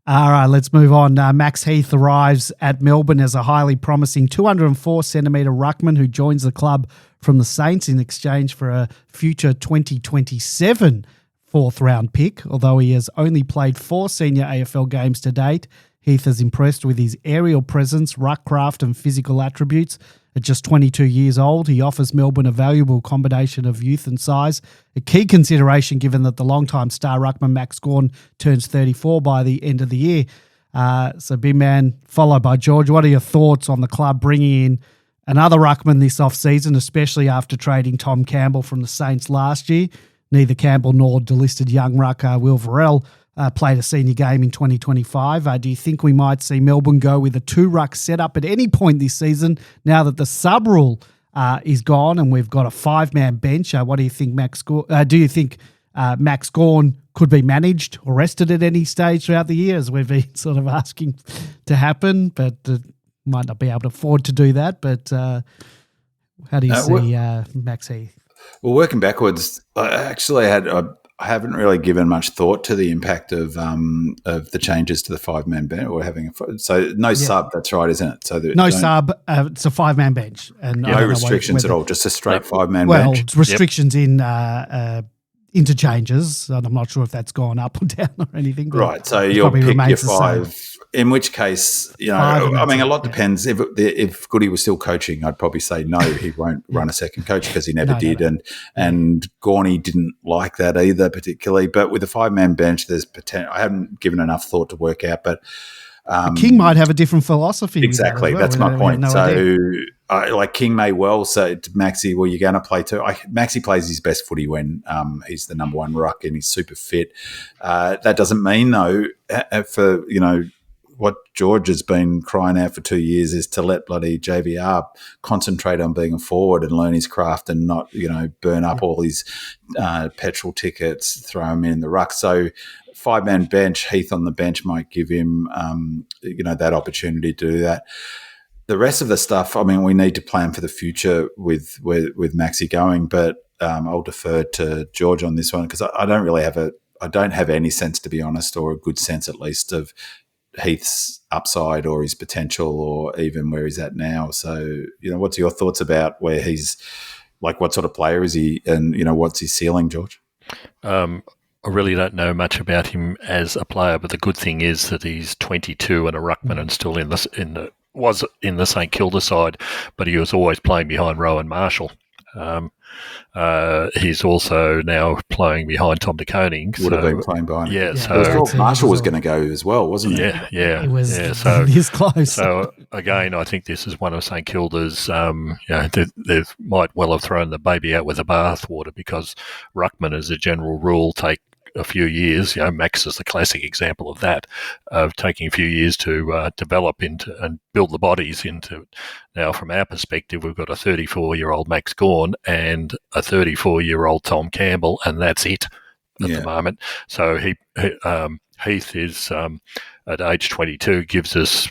All right, let's move on. Max Heath arrives at Melbourne as a highly promising 204-centimetre ruckman who joins the club from the Saints in exchange for a future 2027 fourth-round pick. Although he has only played 4 senior AFL games to date, Heath has impressed with his aerial presence, ruck craft and physical attributes. At just 22 years old, he offers Melbourne a valuable combination of youth and size, a key consideration given that the longtime star ruckman Max Gawn turns 34 by the end of the year. So, Big Man, followed by George, what are your thoughts on the club bringing in another ruckman this off-season, especially after trading Tom Campbell from the Saints last year? Neither Campbell nor delisted young ruck Will Varell played a senior game in 2025. Do you think we might see Melbourne go with a 2-ruck setup at any point this season now that the sub rule is gone and we've got a 5-man bench? What do you think, Max Gawn could be managed or rested at any stage throughout the year, as we've been sort of asking to happen, but might not be able to afford to do that? But how do you see Max Heath? Well, working backwards, I haven't really given much thought to the impact of the changes to the 5-man bench or having sub. That's right, isn't it? So no sub. It's a 5-man bench and no restrictions at all. Just a straight 5-man bench. Well, it's restrictions in interchanges, and I'm not sure if that's gone up or down or anything. Right. So you'll pick your 5. In which case, a lot depends. If Goody was still coaching, I'd probably say no, he won't run a second coach because he never did. No. And Gorney didn't like that either particularly. But with a 5-man bench, there's potential. I haven't given enough thought to work out, but King might have a different philosophy. Exactly. That's my point. King may well say to Maxi, well, you're going to play 2. Maxi plays his best footy when he's the number 1 ruck and he's super fit. That doesn't mean, though, for, what George has been crying out for 2 years is to let bloody JVR concentrate on being a forward and learn his craft and not, burn up all his petrol tickets, throw him in the ruck. So 5-man bench, Heath on the bench might give him, that opportunity to do that. The rest of the stuff, we need to plan for the future with Maxi going, but I'll defer to George on this one because I don't have any sense, to be honest, or a good sense at least of Heath's upside or his potential or even where he's at now. So, what's your thoughts about where he's what sort of player is he and, what's his ceiling, George? I really don't know much about him as a player, but the good thing is that he's 22 and a ruckman and still was in the St Kilda side, but he was always playing behind Rowan Marshall. He's also now playing behind Tom de Koning. Would have been playing behind. Yeah, so Marshall was going to go as well, wasn't he? Yeah. It was this close. So again, I think this is one of St Kilda's. They might well have thrown the baby out with the bathwater because ruckman, as a general rule, take a few years. Max is the classic example of that, of taking a few years to develop into and build the bodies into. Now, from our perspective, we've got a 34-year-old Max Gawn and a 34-year-old Tom Campbell, and that's it at the moment. So Heath is at age 22 gives us,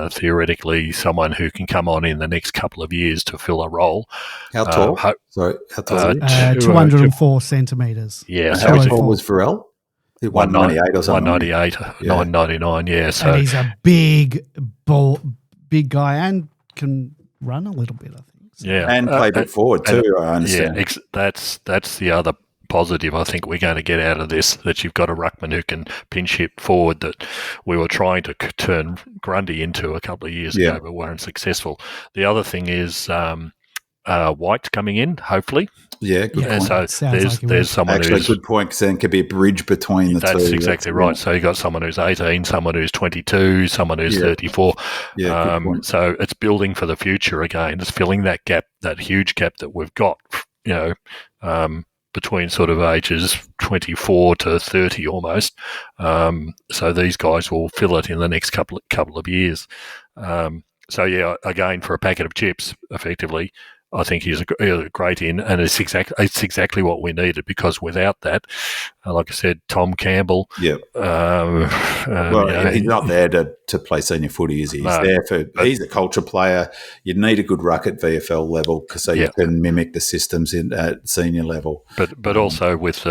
theoretically someone who can come on in the next couple of years to fill a role. How tall? How tall is he? 204 centimetres. Yeah. How tall was Varell? 198 or something? 198, 999, yeah. So, and he's a big guy and can run a little bit, I think. So. Yeah. And play a bit forward too, I understand. Yeah, that's the other positive I think we're going to get out of this, that you've got a ruckman who can pinch hit forward that we were trying to turn Grundy into a couple of years ago but weren't successful. The other thing is White's coming in, hopefully. Yeah, good point. So there's someone actually who's... a good point, because then could be a bridge between the two. That's exactly right. So you've got someone who's 18, someone who's 22, someone who's 34. Yeah, good point. So it's building for the future again. It's filling that gap, that huge gap that we've got, between sort of ages 24 to 30 almost. So these guys will fill it in the next couple of years. So yeah, again, for a packet of chips, effectively, I think he's a great in, and it's exactly what we needed, because without that, like I said, Tom Campbell. Yeah. He's not there to play senior footy, is he? He's a culture player. You need a good ruck at VFL level so you can mimic the systems at senior level. But also with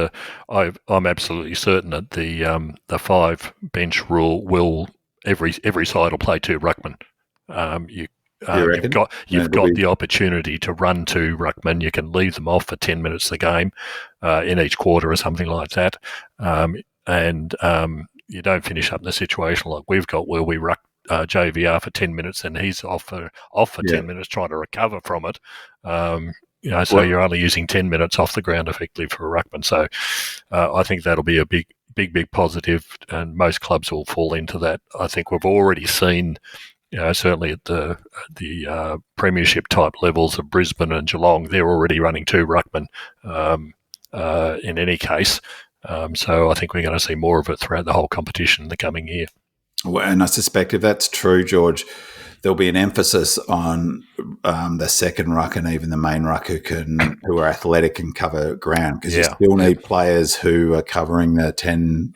I'm absolutely certain that the 5 bench rule will every side will play 2 ruckmen. You've got the opportunity to run 2 ruckmen. You can leave them off for 10 minutes a game in each quarter or something like that, and you don't finish up in a situation like we've got where we ruck JVR for 10 minutes and he's off for 10 minutes trying to recover from it. So you're only using 10 minutes off the ground effectively for a ruckman. So I think that'll be a big positive, and most clubs will fall into that. I think we've already seen. Certainly at the premiership type levels of Brisbane and Geelong, they're already running 2 ruckmen in any case. So I think we're going to see more of it throughout the whole competition in the coming year. Well, and I suspect if that's true, George, there'll be an emphasis on the second ruck and even the main ruck who are athletic and cover ground, because you still need players who are covering the 10.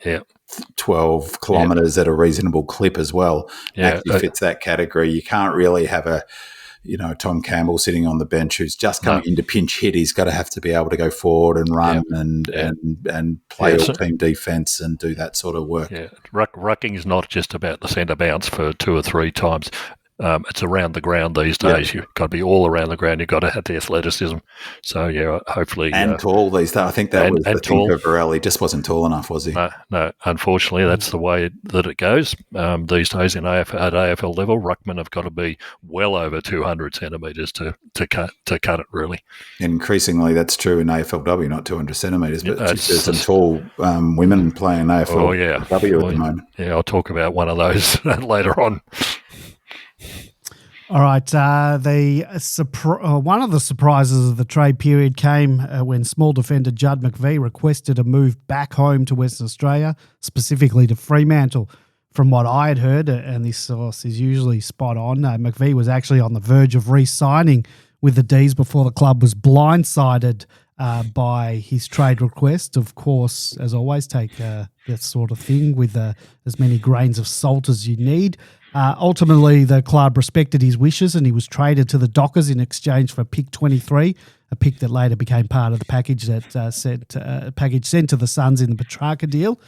12 kilometres at a reasonable clip as well. Actually fits that category. You can't really have a Tom Campbell sitting on the bench who's just coming in to pinch hit. He's got to have to be able to go forward and run and play all team defence and do that sort of work. Rucking is not just about the centre bounce for 2 or 3 times. It's around the ground these days. You've got to be all around the ground. You've got to have the athleticism. So, hopefully... And tall these days. I think that was the thing for Varela. He just wasn't tall enough, was he? No. Unfortunately, that's the way that it goes. These days at AFL level, ruckmen have got to be well over 200 centimetres to cut it, really. Increasingly, that's true in AFLW, not 200 centimetres, but there's some tall women playing AFLW at the moment. Yeah, I'll talk about one of those later on. All right. One of the surprises of the trade period came when small defender Judd McVie requested a move back home to Western Australia, specifically to Fremantle. From what I had heard, and this source is usually spot on, McVie was actually on the verge of re-signing with the D's before the club was blindsided by his trade request. Of course, as always, take that sort of thing with as many grains of salt as you need. Ultimately, the club respected his wishes and he was traded to the Dockers in exchange for pick 23, a pick that later became part of the package sent to the Suns in the Petrarca deal.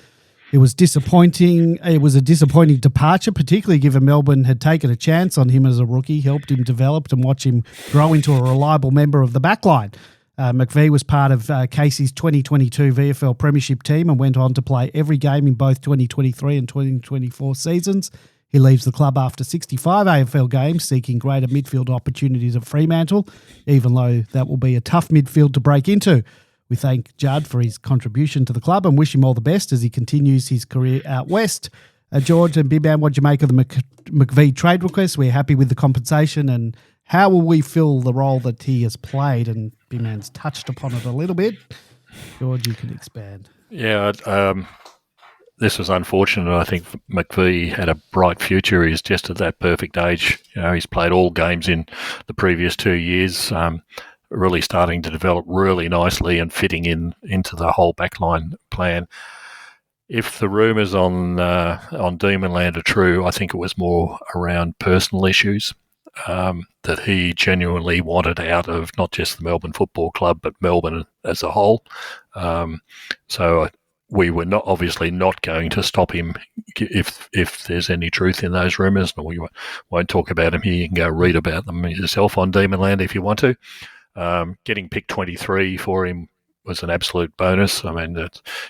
It was disappointing. It was a disappointing departure, particularly given Melbourne had taken a chance on him as a rookie, helped him develop and watch him grow into a reliable member of the backline. McVie was part of Casey's 2022 VFL Premiership team and went on to play every game in both 2023 and 2024 seasons. He leaves the club after 65 AFL games, seeking greater midfield opportunities at Fremantle, even though that will be a tough midfield to break into. We thank Judd for his contribution to the club and wish him all the best as he continues his career out west. George and Big Man, what do you make of the McVie trade request? We're happy with the compensation, and how will we fill the role that he has played? And Big Man's touched upon it a little bit. George, you can expand. Yeah, this was unfortunate. I think McVie had a bright future. He's just at that perfect age. He's played all games in the previous 2 years, really starting to develop really nicely and fitting into the whole backline plan. If the rumours on Demonland are true, I think it was more around personal issues that he genuinely wanted out of not just the Melbourne Football Club, but Melbourne as a whole. So we were obviously not going to stop him if there's any truth in those rumours. And we won't talk about him here. You can go read about them yourself on Demonland if you want to. Getting pick 23 for him was an absolute bonus. I mean,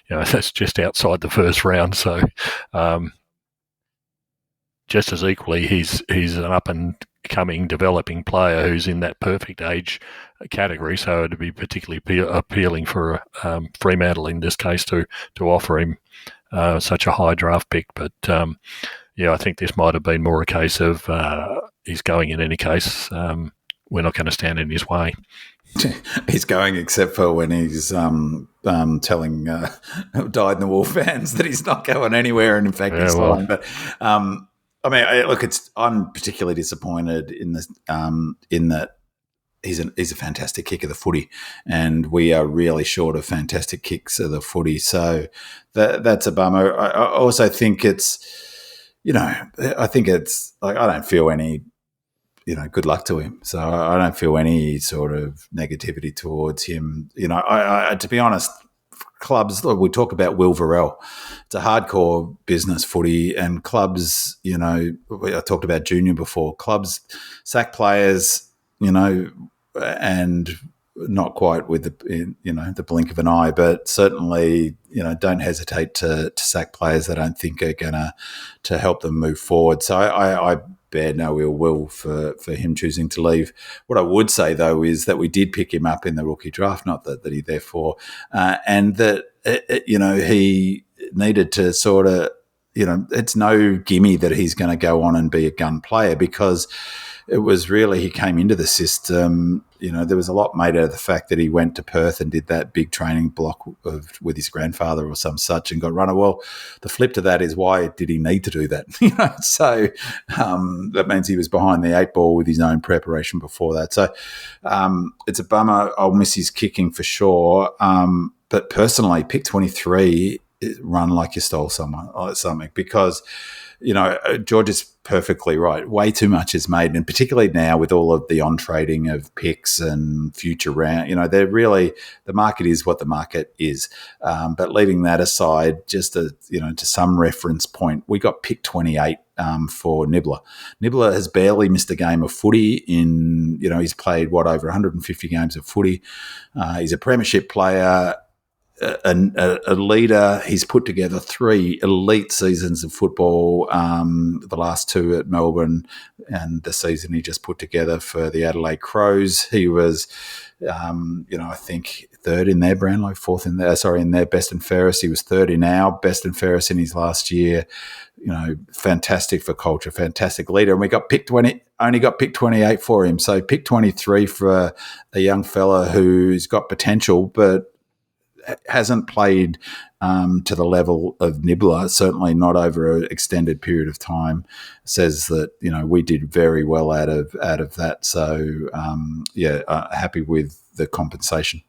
that's just outside the first round. So just as equally, he's an up and coming, developing player who's in that perfect age category. So it'd be particularly appealing for Fremantle in this case to offer him such a high draft pick. But I think this might have been more a case of he's going in any case. we're not going to stand in his way. He's going, except for when he's telling dyed-in-the-wool fans that he's not going anywhere, and in fact he's fine. But I'm particularly disappointed in this, in that he's a fantastic kicker of the footy, and we are really short of fantastic kicks of the footy. So that's a bummer. I also think it's like I don't feel any. Good luck to him. So I don't feel any sort of negativity towards him. I to be honest, clubs, look, we talk about Will Varell. It's a hardcore business, footy, and clubs, I talked about Junior before. Clubs sack players, and not quite with the blink of an eye, but certainly, don't hesitate to sack players they don't think are going to help them move forward. So I bear no ill will for him choosing to leave. What I would say, though, is that we did pick him up in the rookie draft, not that he therefore, and that, he needed to sort of, it's no gimme that he's going to go on and be a gun player, because it was really, he came into the system, there was a lot made out of the fact that he went to Perth and did that big training block with his grandfather or some such and got runner. Well, the flip to that is, why did he need to do that? So that means he was behind the 8 ball with his own preparation before that. So it's a bummer. I'll miss his kicking for sure. But personally, pick 23, run like you stole something, because George is perfectly right. Way too much is made, and particularly now with all of the on-trading of picks and future round, the market is what the market is. But leaving that aside, just to some reference point, we got pick 28 for Nibbler. Nibbler has barely missed a game of footy he's played over 150 games of footy. He's a premiership player. A leader. He's put together 3 elite seasons of football, the last 2 at Melbourne, and the season he just put together for the Adelaide Crows. He was, I think 3rd in their Brownlow, 4th in their best and fairest. He was 3rd in our best and fairest in his last year. Fantastic for culture, fantastic leader. And we got pick 20, only got pick 28 for him. So pick 23 for a young fella who's got potential, but hasn't played to the level of Nibbler, certainly not over an extended period of time, says that, we did very well out of that. So, happy with the compensation.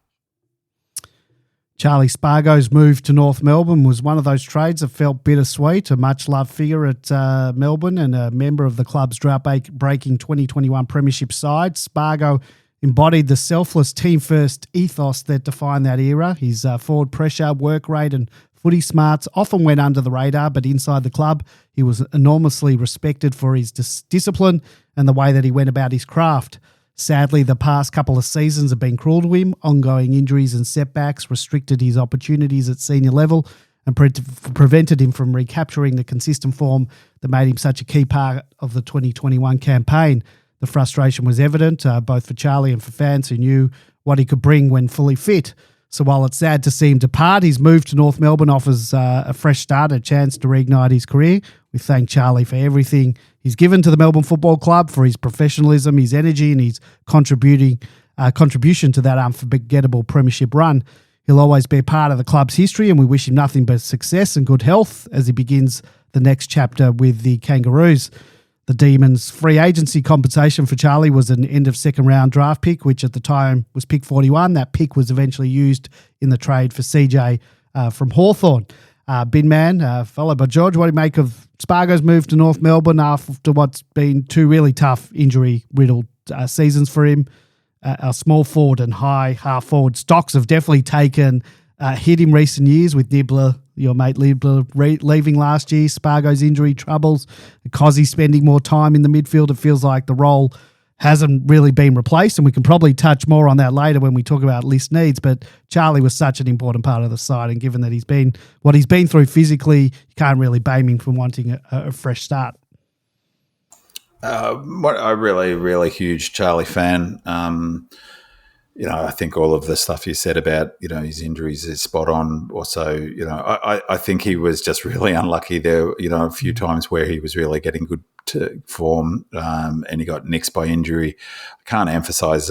Charlie Spargo's move to North Melbourne was one of those trades that felt bittersweet. A much-loved figure at Melbourne and a member of the club's drought-breaking 2021 premiership side. Spargo embodied the selfless team-first ethos that defined that era. His forward pressure, work rate and footy smarts often went under the radar, but inside the club, he was enormously respected for his discipline and the way that he went about his craft. Sadly, the past couple of seasons have been cruel to him. Ongoing injuries and setbacks restricted his opportunities at senior level and prevented him from recapturing the consistent form that made him such a key part of the 2021 campaign. The frustration was evident, both for Charlie and for fans who knew what he could bring when fully fit. So while it's sad to see him depart, his move to North Melbourne offers a fresh start, a chance to reignite his career. We thank Charlie for everything he's given to the Melbourne Football Club, for his professionalism, his energy and his contribution to that unforgettable premiership run. He'll always be a part of the club's history, and we wish him nothing but success and good health as he begins the next chapter with the Kangaroos. The Demons' free agency compensation for Charlie was an end-of-second-round draft pick, which at the time was pick 41. That pick was eventually used in the trade for CJ from Hawthorn. Bin Man, followed by George, what do you make of Spargo's move to North Melbourne after what's been 2 really tough injury-riddled seasons for him? Our small forward and high half-forward stocks have definitely taken a hit in recent years, with Nibbler, your mate Nibbler, leaving last year, Spargo's injury troubles, Cozzy spending more time in the midfield. It feels like the role hasn't really been replaced, and we can probably touch more on that later when we talk about list needs, but Charlie was such an important part of the side, and given that he's been through physically, you can't really blame him for wanting a fresh start. What a really, really huge Charlie fan. I think all of the stuff you said about, his injuries is spot on. Also, I think he was just really unlucky there, a few times where he was really getting good to form and he got nixed by injury. I can't emphasize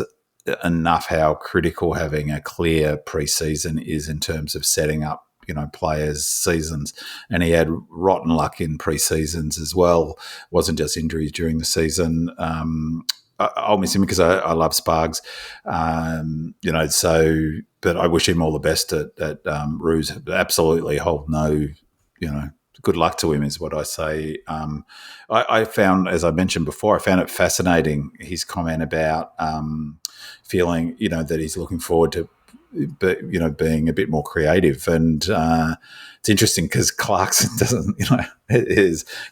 enough how critical having a clear preseason is in terms of setting up, players' seasons. And he had rotten luck in pre-seasons as well. It wasn't just injuries during the season. I'll miss him because I love Spargs, but I wish him all the best at Roos. Absolutely hold no, good luck to him is what I say. I found, as I mentioned before, I found it fascinating, his comment about feeling, that he's looking forward to, being a bit more creative. And it's interesting because Clarkson doesn't,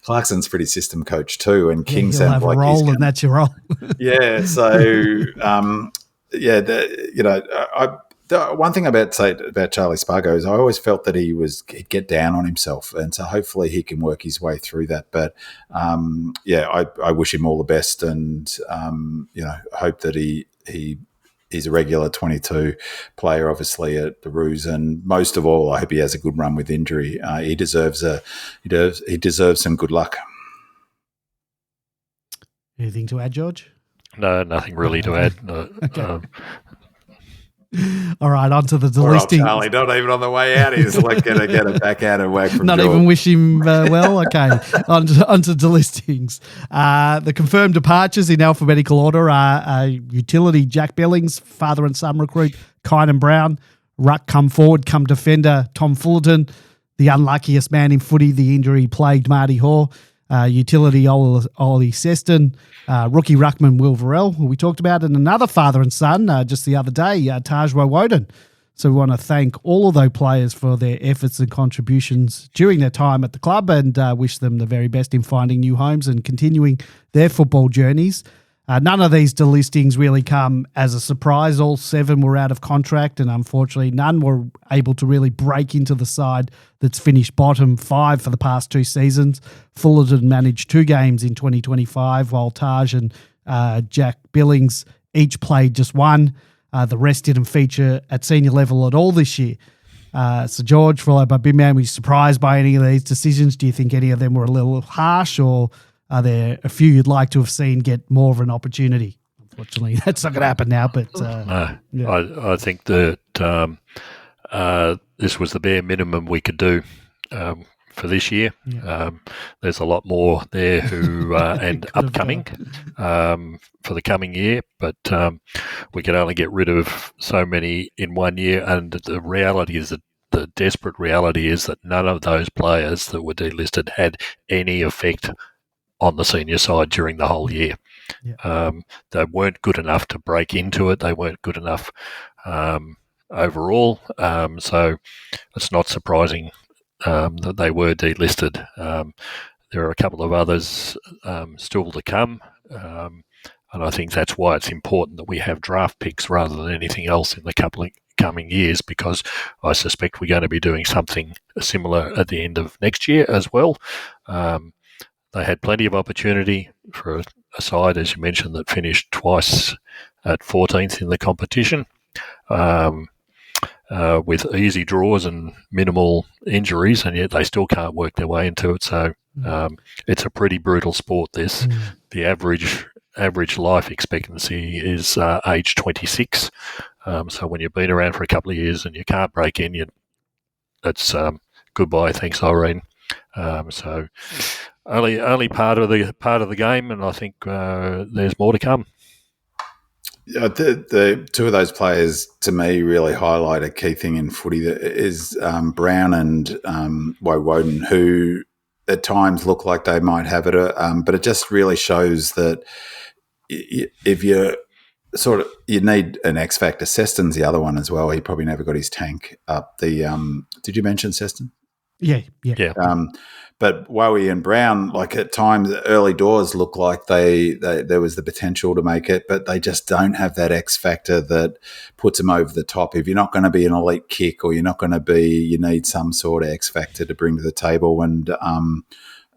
Clarkson's pretty system coach too, and King sounds have like a role, and that's your role. Yeah. So, the one thing about Charlie Spargo is I always felt that he'd get down on himself, and so hopefully he can work his way through that. But I wish him all the best, and hope that he's a regular 22 player, obviously at the Roos, and most of all, I hope he has a good run with injury. He deserves some good luck. Anything to add, George? No, nothing really to add. Okay. All right, on to the delisting. Charlie, not even on the way out. He's like going to get it back out and whack from Not George. even wish him well. Okay, on to delistings. The confirmed departures in alphabetical order are utility Jack Billings, father and son recruit Kynan Brown, ruck come forward, come defender Tom Fullerton, the unluckiest man in footy, the injury-plagued Marty Hoare, utility Ollie Seston, rookie ruckman Will Varell, who we talked about, and another father and son just the other day, Taj Woden. So we want to thank all of those players for their efforts and contributions during their time at the club, and wish them the very best in finding new homes and continuing their football journeys. None of these delistings really come as a surprise. All 7 were out of contract, and unfortunately none were able to really break into the side that's finished bottom 5 for the past 2 seasons. Fullerton managed 2 games in 2025, while Taj and Jack Billings each played just 1. The rest didn't feature at senior level at all this year. So George, followed by Big Man, were you surprised by any of these decisions? Do you think any of them were a little harsh, or are there a few you'd like to have seen get more of an opportunity? Unfortunately, that's not going to happen now. But I think that this was the bare minimum we could do for this year. Yeah. There's a lot more there who and upcoming for the coming year, but we can only get rid of so many in 1 year. And the reality is that the desperate reality is that none of those players that were delisted had any effect on the senior side during the whole year. Yeah. They weren't good enough to break into it. They weren't good enough overall. So it's not surprising that they were delisted. There are a couple of others still to come. And I think that's why it's important that we have draft picks rather than anything else in the couple of coming years, because I suspect we're going to be doing something similar at the end of next year as well. They had plenty of opportunity for a side, as you mentioned, that finished twice at 14th in the competition with easy draws and minimal injuries, and yet they still can't work their way into it. So it's a pretty brutal sport, this. The average life expectancy is age 26. So when you've been around for a couple of years and you can't break in, that's goodbye, thanks, Irene. So only part of the game, and I think there's more to come. Yeah, the 2 of those players to me really highlight a key thing in footy that is Brown and Woden, who at times look like they might have it, but it just really shows that if you're you need an X factor. Seston's the other one as well. He probably never got his tank up. Did you mention Seston? Yeah. But Wowie and Brown, like at times, early doors look like they there was the potential to make it, but they just don't have that X factor that puts them over the top. If you're not going to be an elite kick, or you're not going to be, you need some sort of X factor to bring to the table. And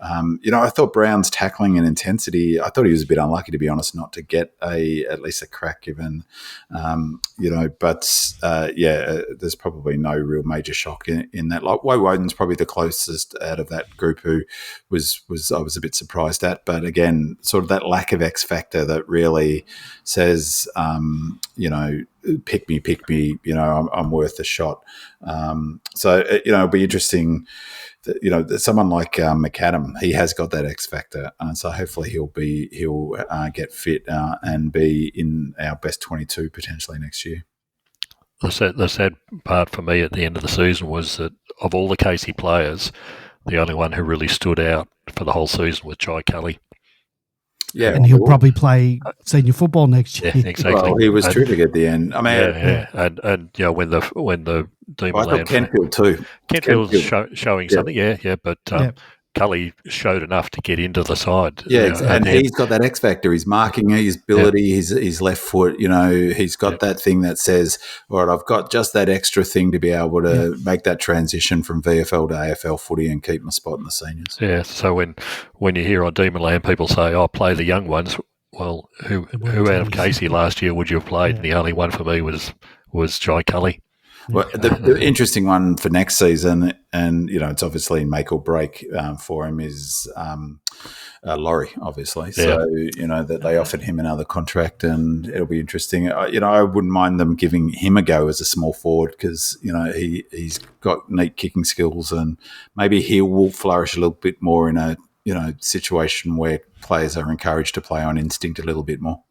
I thought Brown's tackling and intensity, I thought he was a bit unlucky, to be honest, not to get at least a crack given, there's probably no real major shock in that. Like, Woden's probably the closest out of that group who was I was a bit surprised at. But again, sort of that lack of X factor that really says, pick me, I'm worth a shot. It'll be interesting. Someone like McAdam, he has got that X factor, so hopefully he'll get fit and be in our best 22 potentially next year. The sad part for me at the end of the season was that of all the Casey players, the only one who really stood out for the whole season was Jai Cully. Yeah, and he'll probably play senior football next year. Yeah, exactly. Well, he was terrific at the end. I mean, and when the Demon I thought Kentfield too. Kentfield's showing something, but Cully showed enough to get into the side. And he's got that X factor. His marking, his ability, his left foot. He's got that thing that says, "All right, I've got just that extra thing to be able to make that transition from VFL to AFL footy and keep my spot in the seniors." Yeah. So when you hear on Demonland people say, "Oh, play the young ones," well, who out of Casey last year would you have played? And the only one for me was Jai Cully. Well, the interesting one for next season, and it's obviously make or break for him, is Laurie, obviously. So that they offered him another contract, and it'll be interesting. I wouldn't mind them giving him a go as a small forward because he's got neat kicking skills, and maybe he will flourish a little bit more in a situation where players are encouraged to play on instinct a little bit more.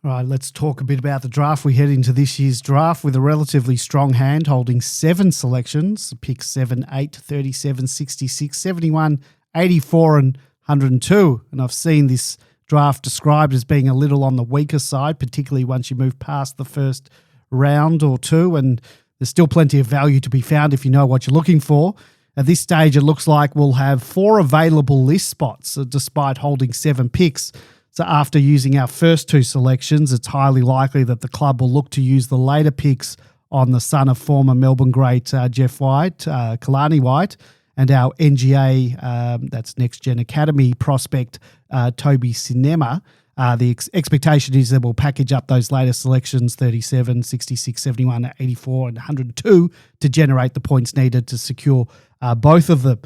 All right, let's talk a bit about the draft. We head into this year's draft with a relatively strong hand, holding 7 selections, picks 7, 8, 37, 66, 71, 84 and 102. And I've seen this draft described as being a little on the weaker side, particularly once you move past the first round or two, and there's still plenty of value to be found if you know what you're looking for. At this stage, it looks like we'll have 4 available list spots, despite holding 7 picks. So after using our first 2 selections, it's highly likely that the club will look to use the later picks on the son of former Melbourne great Jeff White, Kalani White, and our NGA, that's Next Gen Academy prospect, Toby Sinema. The expectation is that we'll package up those later selections, 37, 66, 71, 84 and 102, to generate the points needed to secure both of them.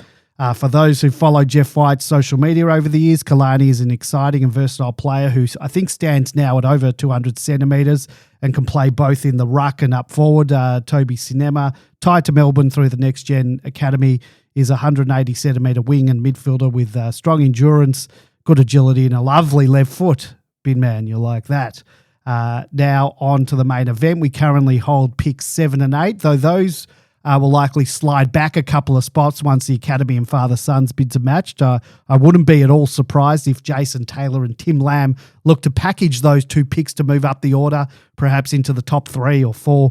For those who follow Jeff White's social media over the years, Kalani is an exciting and versatile player who I think stands now at over 200 centimetres and can play both in the ruck and up forward. Toby Sinema, tied to Melbourne through the Next Gen Academy, is a 180 centimetre wing and midfielder with strong endurance, good agility and a lovely left foot. Bin man, you'll like that. Now on to the main event. We currently hold picks 7 and 8, though those will likely slide back a couple of spots once the Academy and father-sons bids are matched. I wouldn't be at all surprised if Jason Taylor and Tim Lamb look to package those 2 picks to move up the order, perhaps into the top 3 or 4.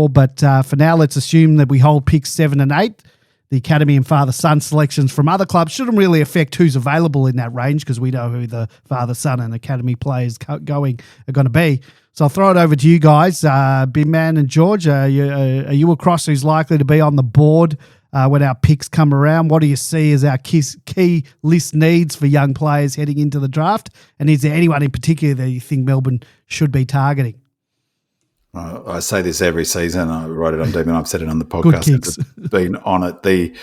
But for now, let's assume that we hold picks 7 and 8. The Academy and father-son selections from other clubs shouldn't really affect who's available in that range because we know who the father-son and Academy players are going to be. So I'll throw it over to you guys, Bin Man and George. Are you across who's likely to be on the board when our picks come around? What do you see as our key list needs for young players heading into the draft? And is there anyone in particular that you think Melbourne should be targeting? I say this every season. I write it on Demon. I've said it on the podcast. I've been on it.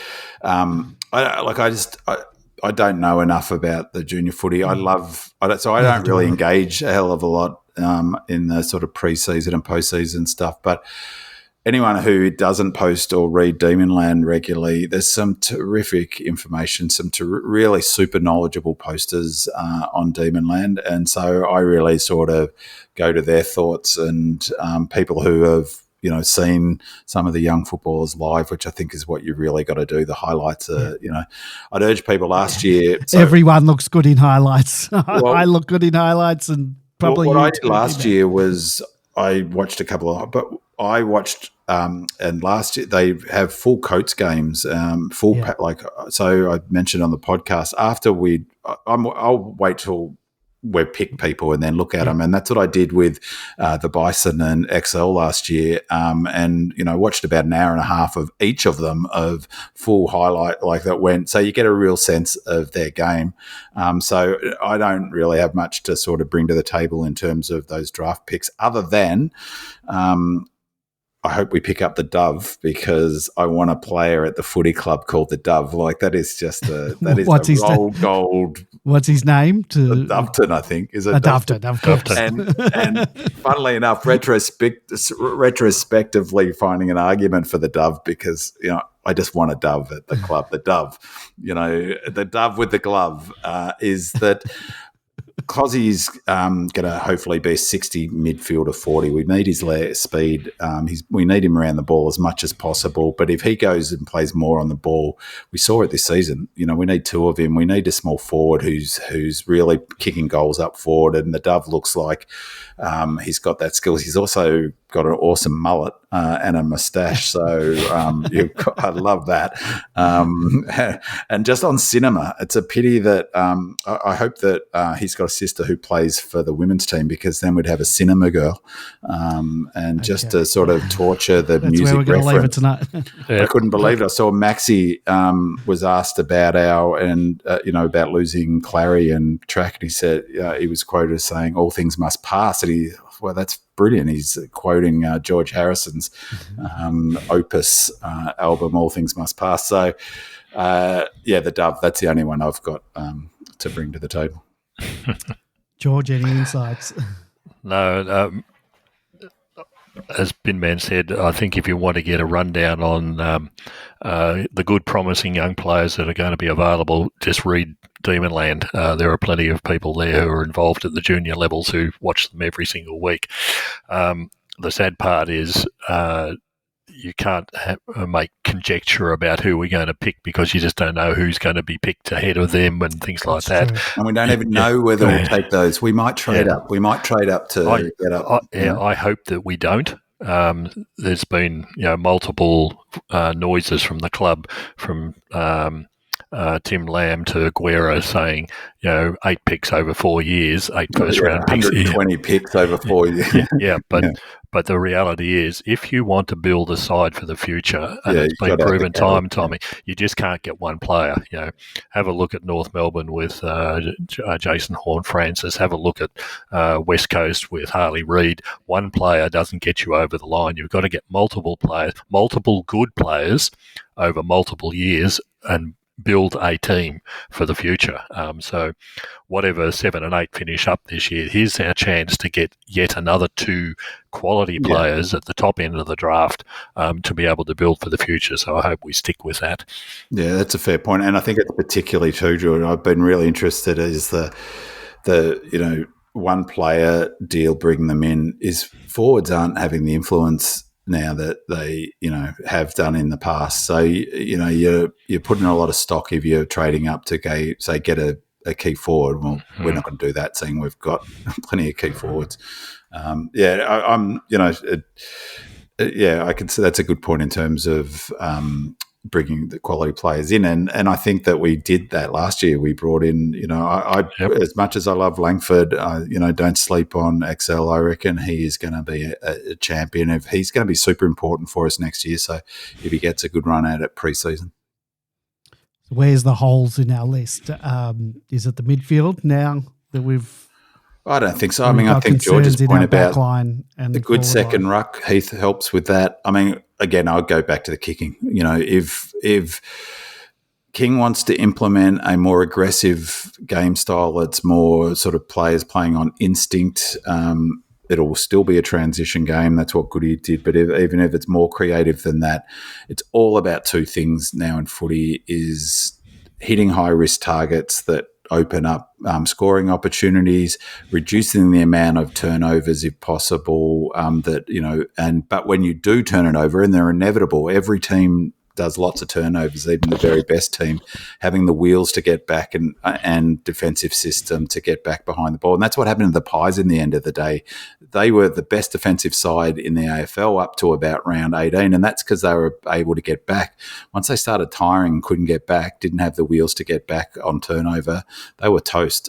I don't know enough about the junior footy. I don't really engage a hell of a lot in the sort of pre-season and post-season stuff. But anyone who doesn't post or read Demonland regularly, there's some terrific information, some really super knowledgeable posters on Demonland. And so I really sort of go to their thoughts and people who have, seen some of the young footballers live, which I think is what you really got to do. The highlights are, I'd urge people last year. Everyone looks good in highlights. I look good in highlights and probably what I did last year was I watched a couple of, but I watched, and last year they have full Coates games, so I mentioned on the podcast after I'll wait till we pick people and then look at them. And that's what I did with the Bison and XL last year. And, watched about an hour and a half of each of them of full highlight like that went. So you get a real sense of their game. So I don't really have much to sort of bring to the table in terms of those draft picks other than I hope we pick up the Dove because I want a player at the footy club called the Dove. Like that is just What's his gold. What's his name? Doveton, I think. Is it Doveton? Of course. And funnily enough, retrospectively finding an argument for the Dove because I just want a Dove at the club. The Dove, the Dove with the glove is that. Cozzy's going to hopefully be 60 midfielder 40. We need his speed. We need him around the ball as much as possible. But if he goes and plays more on the ball, we saw it this season. We need two of him. We need a small forward who's really kicking goals up forward. And the Dove looks like he's got that skills. He's also got an awesome mullet and a moustache. So I love that. And just on cinema, it's a pity that I hope that he's got a sister who plays for the women's team because then we'd have a cinema girl just to sort of torture the That's music where we're going to leave it reference. tonight. I couldn't believe it. I saw Maxi was asked about about losing Clary and track, and he said he was quoted as saying all things must pass, and well, that's brilliant. He's quoting George Harrison's Opus album, All Things Must Pass. So, the Dove, that's the only one I've got to bring to the table. George, any insights? No, as Binman said, I think if you want to get a rundown on the good, promising young players that are going to be available, just read Demonland. There are plenty of people there who are involved at the junior levels who watch them every single week. The sad part is you can't make conjecture about who we're going to pick because you just don't know who's going to be picked ahead of them and things like that. True. And we don't even know whether we'll take those. We might trade up. We might trade up to get up. I hope that we don't. There's been multiple noises from the club, from Tim Lamb to Aguero saying 8 picks over 4 years, 8 first round picks, 120 picks over 4 years. But the reality is, if you want to build a side for the future, and it's been proven time and time, you just can't get one player. Have a look at North Melbourne with Jason Horne-Francis. Have a look at West Coast with Harley Reid. One player doesn't get you over the line. You've got to get multiple players, multiple good players over multiple years, and build a team for the future. So whatever 7 and 8 finish up this year, here's our chance to get yet another 2 quality players at the top end of the draft to be able to build for the future. So I hope we stick with that. Yeah, that's a fair point. And I think it's particularly true, Jordan. I've been really interested is the one player deal, bring them in, is forwards aren't having the influence now that they, have done in the past. So, you're putting a lot of stock if you're trading up to get a key forward. Well, we're not going to do that, seeing we've got plenty of key forwards. I can say that's a good point in terms of bringing the quality players in. And I think that we did that last year. We brought in, as much as I love Langford, don't sleep on XL. I reckon he is going to be a champion. If he's going to be super important for us next year. So if he gets a good run at it pre-season. Where's the holes in our list? Is it the midfield now that we've... I don't think so. I mean, I think George's point about and the good second ruck, Heath helps with that. I mean, again, I'll go back to the kicking. If King wants to implement a more aggressive game style that's more sort of players playing on instinct, it'll still be a transition game. That's what Goody did. But even if it's more creative than that, it's all about 2 things now in footy: is hitting high-risk targets that open up scoring opportunities, reducing the amount of turnovers if possible. But when you do turn it over, and they're inevitable, every team does lots of turnovers, even the very best team, having the wheels to get back and defensive system to get back behind the ball. And that's what happened to the Pies in the end of the day. They were the best defensive side in the AFL up to about round 18, and that's because they were able to get back. Once they started tiring and couldn't get back, didn't have the wheels to get back on turnover, they were toast.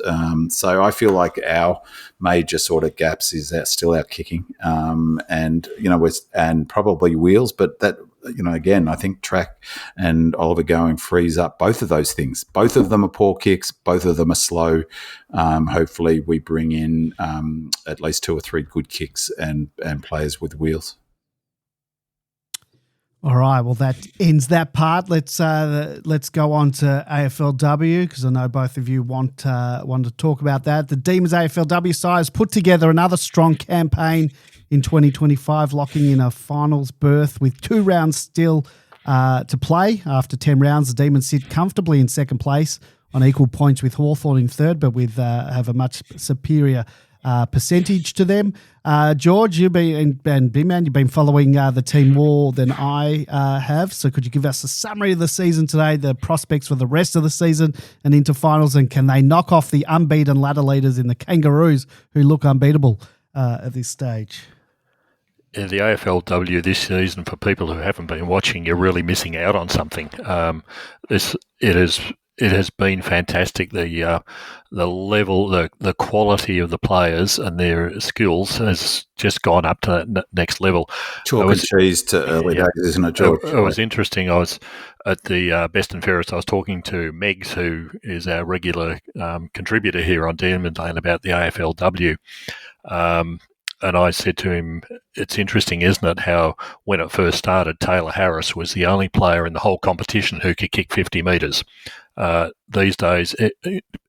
So I feel like our major sort of gaps is still our kicking, and probably wheels, but that. Again, I think track and Oliver Going frees up both of those things. Both of them are poor kicks. Both of them are slow. Hopefully we bring in at least 2 or 3 good kicks and players with wheels. All right, well, that ends that part. Let's go on to AFLW, because I know both of you want to talk about that. The Demons AFLW side has put together another strong campaign in 2025, locking in a finals berth with 2 rounds still to play. After 10 rounds, the Demons sit comfortably in second place on equal points with Hawthorn in third, but have a much superior percentage to them. George, you've been, and Big-Man, you've been following the team more than I have. So could you give us a summary of the season today, the prospects for the rest of the season and into finals, and can they knock off the unbeaten ladder leaders in the Kangaroos, who look unbeatable at this stage? Yeah, the AFLW this season, for people who haven't been watching, you're really missing out on something. It has been fantastic. The level, the quality of the players and their skills has just gone up to that next level. Chalk and cheese to early days, isn't it, George? It was interesting. I was at the Best and Fairest. I was talking to Megs, who is our regular contributor here on Demon Lane, about the AFLW. And I said to him, it's interesting, isn't it, how when it first started, Taylor Harris was the only player in the whole competition who could kick 50 metres. These days,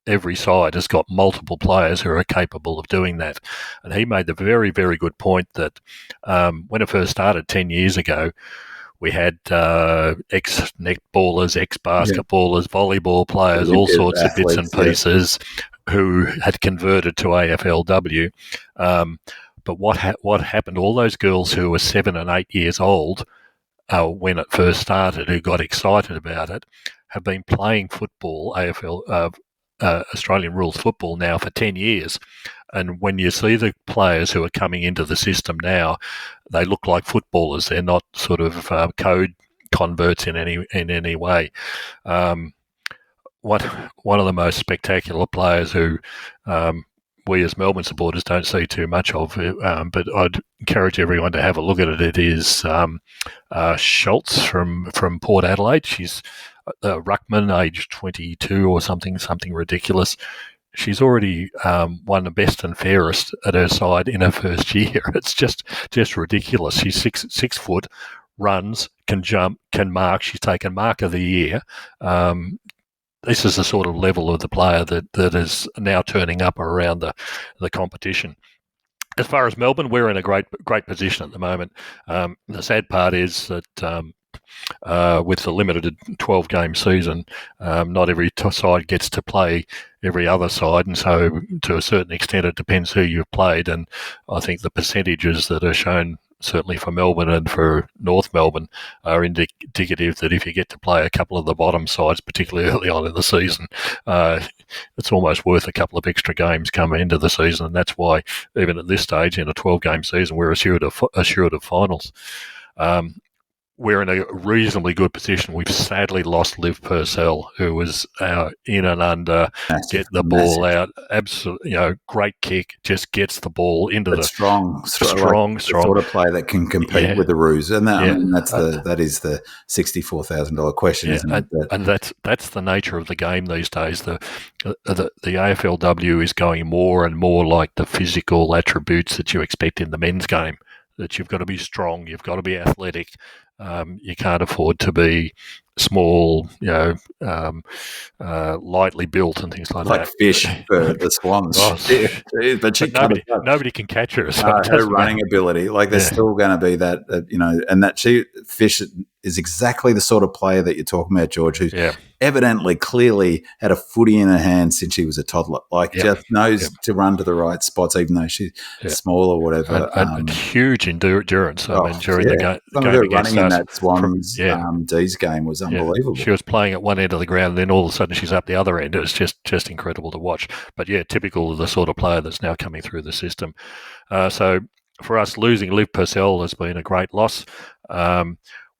every side has got multiple players who are capable of doing that. And he made the very, very good point that when it first started 10 years ago, we had ex-netballers, ex-basketballers, volleyball players, all sorts of bits and pieces who had converted to AFLW. But what happened? All those girls who were 7 and 8 years old when it first started, who got excited about it, have been playing football, AFL, Australian rules football now for 10 years. And when you see the players who are coming into the system now, they look like footballers. They're not sort of code converts in any way. One of the most spectacular players who we as Melbourne supporters don't see too much of, but I'd encourage everyone to have a look at it. It is Schultz from Port Adelaide. She's ruckman, aged 22 or something ridiculous. She's already won the Best and Fairest at her side in her first year. It's just ridiculous. She's 6 foot, runs, can jump, can mark. She's taken Mark of the Year. This is the sort of level of the player that is now turning up around the competition. As far as Melbourne, we're in a great position at the moment. The sad part is that with the limited 12-game season, not every side gets to play every other side, and so to a certain extent it depends who you've played. And I think the percentages that are shown, certainly for Melbourne and for North Melbourne, are indicative that if you get to play a couple of the bottom sides, particularly early on in the season, it's almost worth a couple of extra games coming into the season. And that's why, even at this stage in a 12-game season, we're assured of finals. We're in a reasonably good position. We've sadly lost Liv Purcell, who was our in and under, get the ball out. Absolutely, great kick, just gets the ball into the strong sort of player that can compete with the Roos, and that is the $64,000 question, isn't it? And that's the nature of the game these days. The AFLW is going more and more like the physical attributes that you expect in the men's game. That you've got to be strong, you've got to be athletic. You can't afford to be small, lightly built and things like that. Like fish for the Swans. But nobody can catch her. So her running ability, there's still going to be that, and that fish is exactly the sort of player that you're talking about, George, who's Yeah. evidently, clearly had a footy in her hand since she was a toddler. Like, just knows to run to the right spots, even though she's small or whatever. And huge endurance. I mean, during the game some of her against running in us, that Swans D's game was unbelievable. She was playing at one end of the ground, and then all of a sudden she's up the other end. It was just incredible to watch. But yeah, typical of the sort of player that's now coming through the system. So for us, losing Liv Purcell has been a great loss.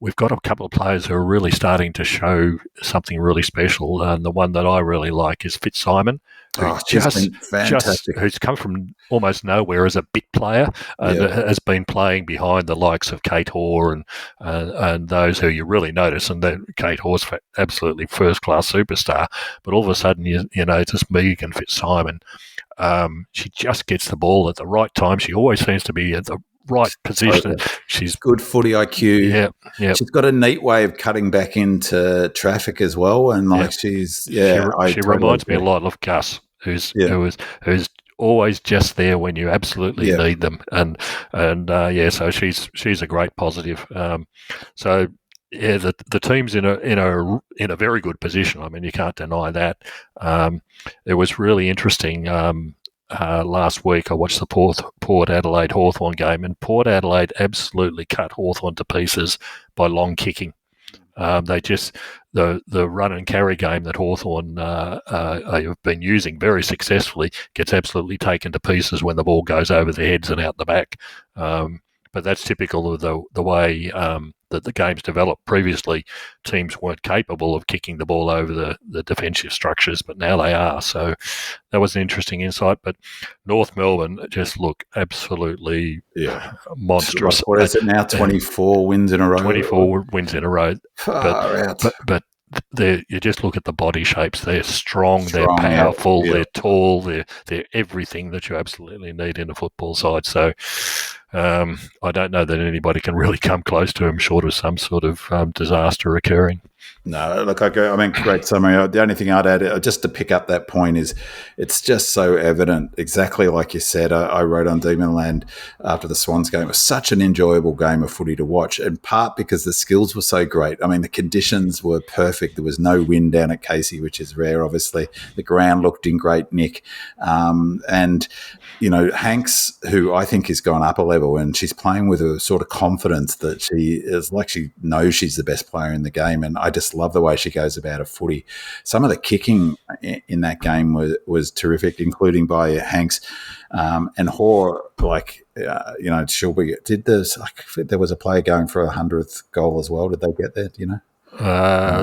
We've got a couple of players who are really starting to show something really special, and the one that I really like is Fitzsimon, who's come from almost nowhere as a bit player and has been playing behind the likes of Kate Hoare and those who you really notice. And then Kate Hoare's absolutely first class superstar, but all of a sudden you know just Megan Fitzsimon. She just gets the ball at the right time. She always seems to be at the right position. She's good footy IQ. Yeah. She's got a neat way of cutting back into traffic as well. And she reminds me a lot of Gus, who's always just there when you absolutely need them. So she's a great positive. The team's in a very good position. I mean, you can't deny that. It was really interesting. Last week I watched the Port Adelaide Hawthorn game, and Port Adelaide absolutely cut Hawthorn to pieces by long kicking. They just the run and carry game that Hawthorn have been using very successfully gets absolutely taken to pieces when the ball goes over their heads and out the back. But that's typical of the way that the game's developed. Previously, teams weren't capable of kicking the ball over the defensive structures, but now they are. So that was an interesting insight. But North Melbourne just look absolutely monstrous. What is it now? 24 wins in a row? 24 wins in a row. But you just look at the body shapes. They're strong, they're powerful, they're tall, they're everything that you absolutely need in a football side. So I don't know that anybody can really come close to him short of some sort of disaster occurring. No, look, I mean, great summary. The only thing I'd add, just to pick up that point, is it's just so evident, exactly like you said. I wrote on Demonland after the Swans game. It was such an enjoyable game of footy to watch, in part because the skills were so great. I mean, the conditions were perfect. There was no wind down at Casey, which is rare, obviously. The ground looked in great nick. And, you know, Hanks, who I think has gone up a level, and she's playing with a sort of confidence that she knows she's the best player in the game. And I just love the way she goes about a footy. Some of the kicking in that game was terrific, including by Hanks and Hoare. She'll be. There was a player going for a 100th goal as well. Did they get there? Do you know?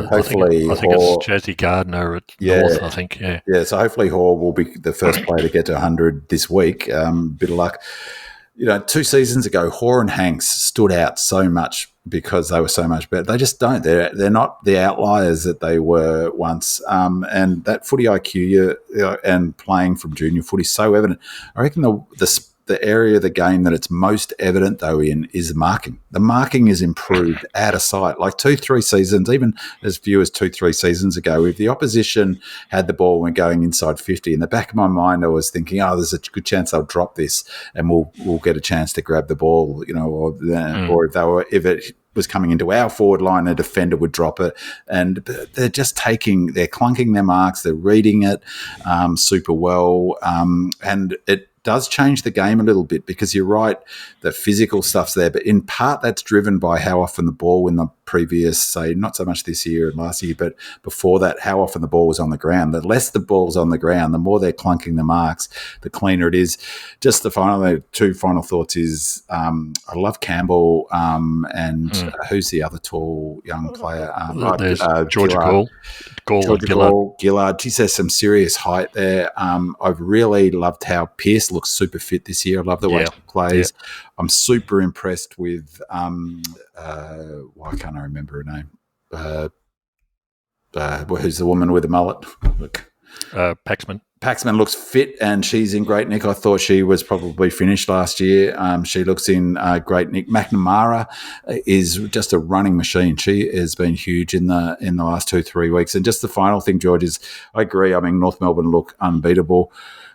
Hopefully, I think it's Jazzy Gardner at North. I think, yeah. So hopefully, Hoare will be the first player to get to 100 this week. Bit of luck. You know, 2 seasons ago, Hoare and Hanks stood out so much because they were so much better. They just don't. They're not the outliers that they were once. And that footy IQ and playing from junior footy is so evident. I reckon the area of the game that it's most evident, though, in is marking. The marking is improved out of sight. Like 2-3 seasons, even as few as 2-3 seasons ago, if the opposition had the ball when going inside 50, in the back of my mind I was thinking, there's a good chance they'll drop this and we'll get a chance to grab the ball, you know, or if it was coming into our forward line, a defender would drop it. And they're just they're clunking their marks, they're reading it super well, and it does change the game a little bit, because you're right, the physical stuff's there, but in part that's driven by how often the ball in the previous, say, not so much this year and last year, but before that, how often the ball was on the ground. The less the ball's on the ground, the more they're clunking the marks, the cleaner it is. Just the two final thoughts is I love Campbell and who's the other tall young player? There's Georgia Gillard. Geez, there's some serious height there. I've really loved how Pearce looks super fit this year. I love the way he plays. Yeah. I'm super impressed with why can't I remember her name? Who's the woman with the mullet? Paxman. Paxman looks fit and she's in great nick. I thought she was probably finished last year. She looks in great nick. McNamara is just a running machine. She has been huge in the last 2-3 weeks. And just the final thing, George, is I agree. I mean, North Melbourne look unbeatable.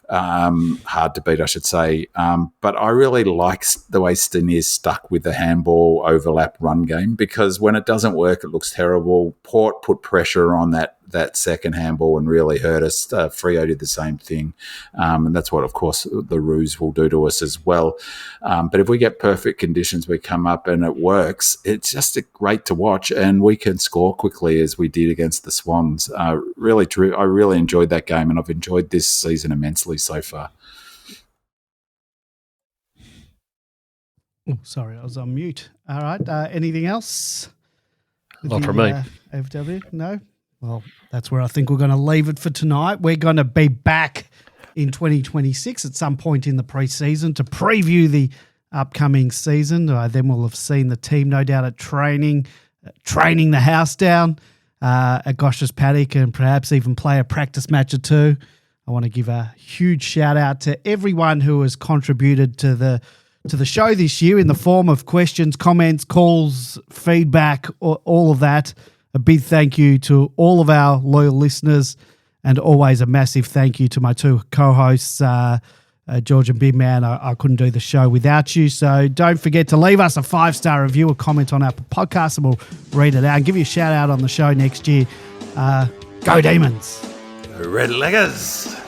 hard to beat, I should say. But I really like the way Steniers stuck with the handball overlap run game, because when it doesn't work, it looks terrible. Port put pressure on that second handball and really hurt us. Freo did the same thing. And that's what, of course, the Roos will do to us as well. But if we get perfect conditions, we come up and it works, it's just great to watch, and we can score quickly as we did against the Swans. Really true. I really enjoyed that game, and I've enjoyed this season immensely so far. Oh, sorry, I was on mute. All right. Anything else? Not from me. AFW? No? Well, that's where I think we're going to leave it for tonight. We're going to be back in 2026 at some point in the preseason to preview the upcoming season. Then we'll have seen the team, no doubt, at training the house down at Gosh's Paddock, and perhaps even play a practice match or two. I want to give a huge shout out to everyone who has contributed to the show this year in the form of questions, comments, calls, feedback, all of that. A big thank you to all of our loyal listeners, and always a massive thank you to my two co-hosts, George and Big Man. I couldn't do the show without you. So don't forget to leave us a 5-star review or comment on Apple Podcasts, and we'll read it out and give you a shout out on the show next year. Go Demons. Red Leggers.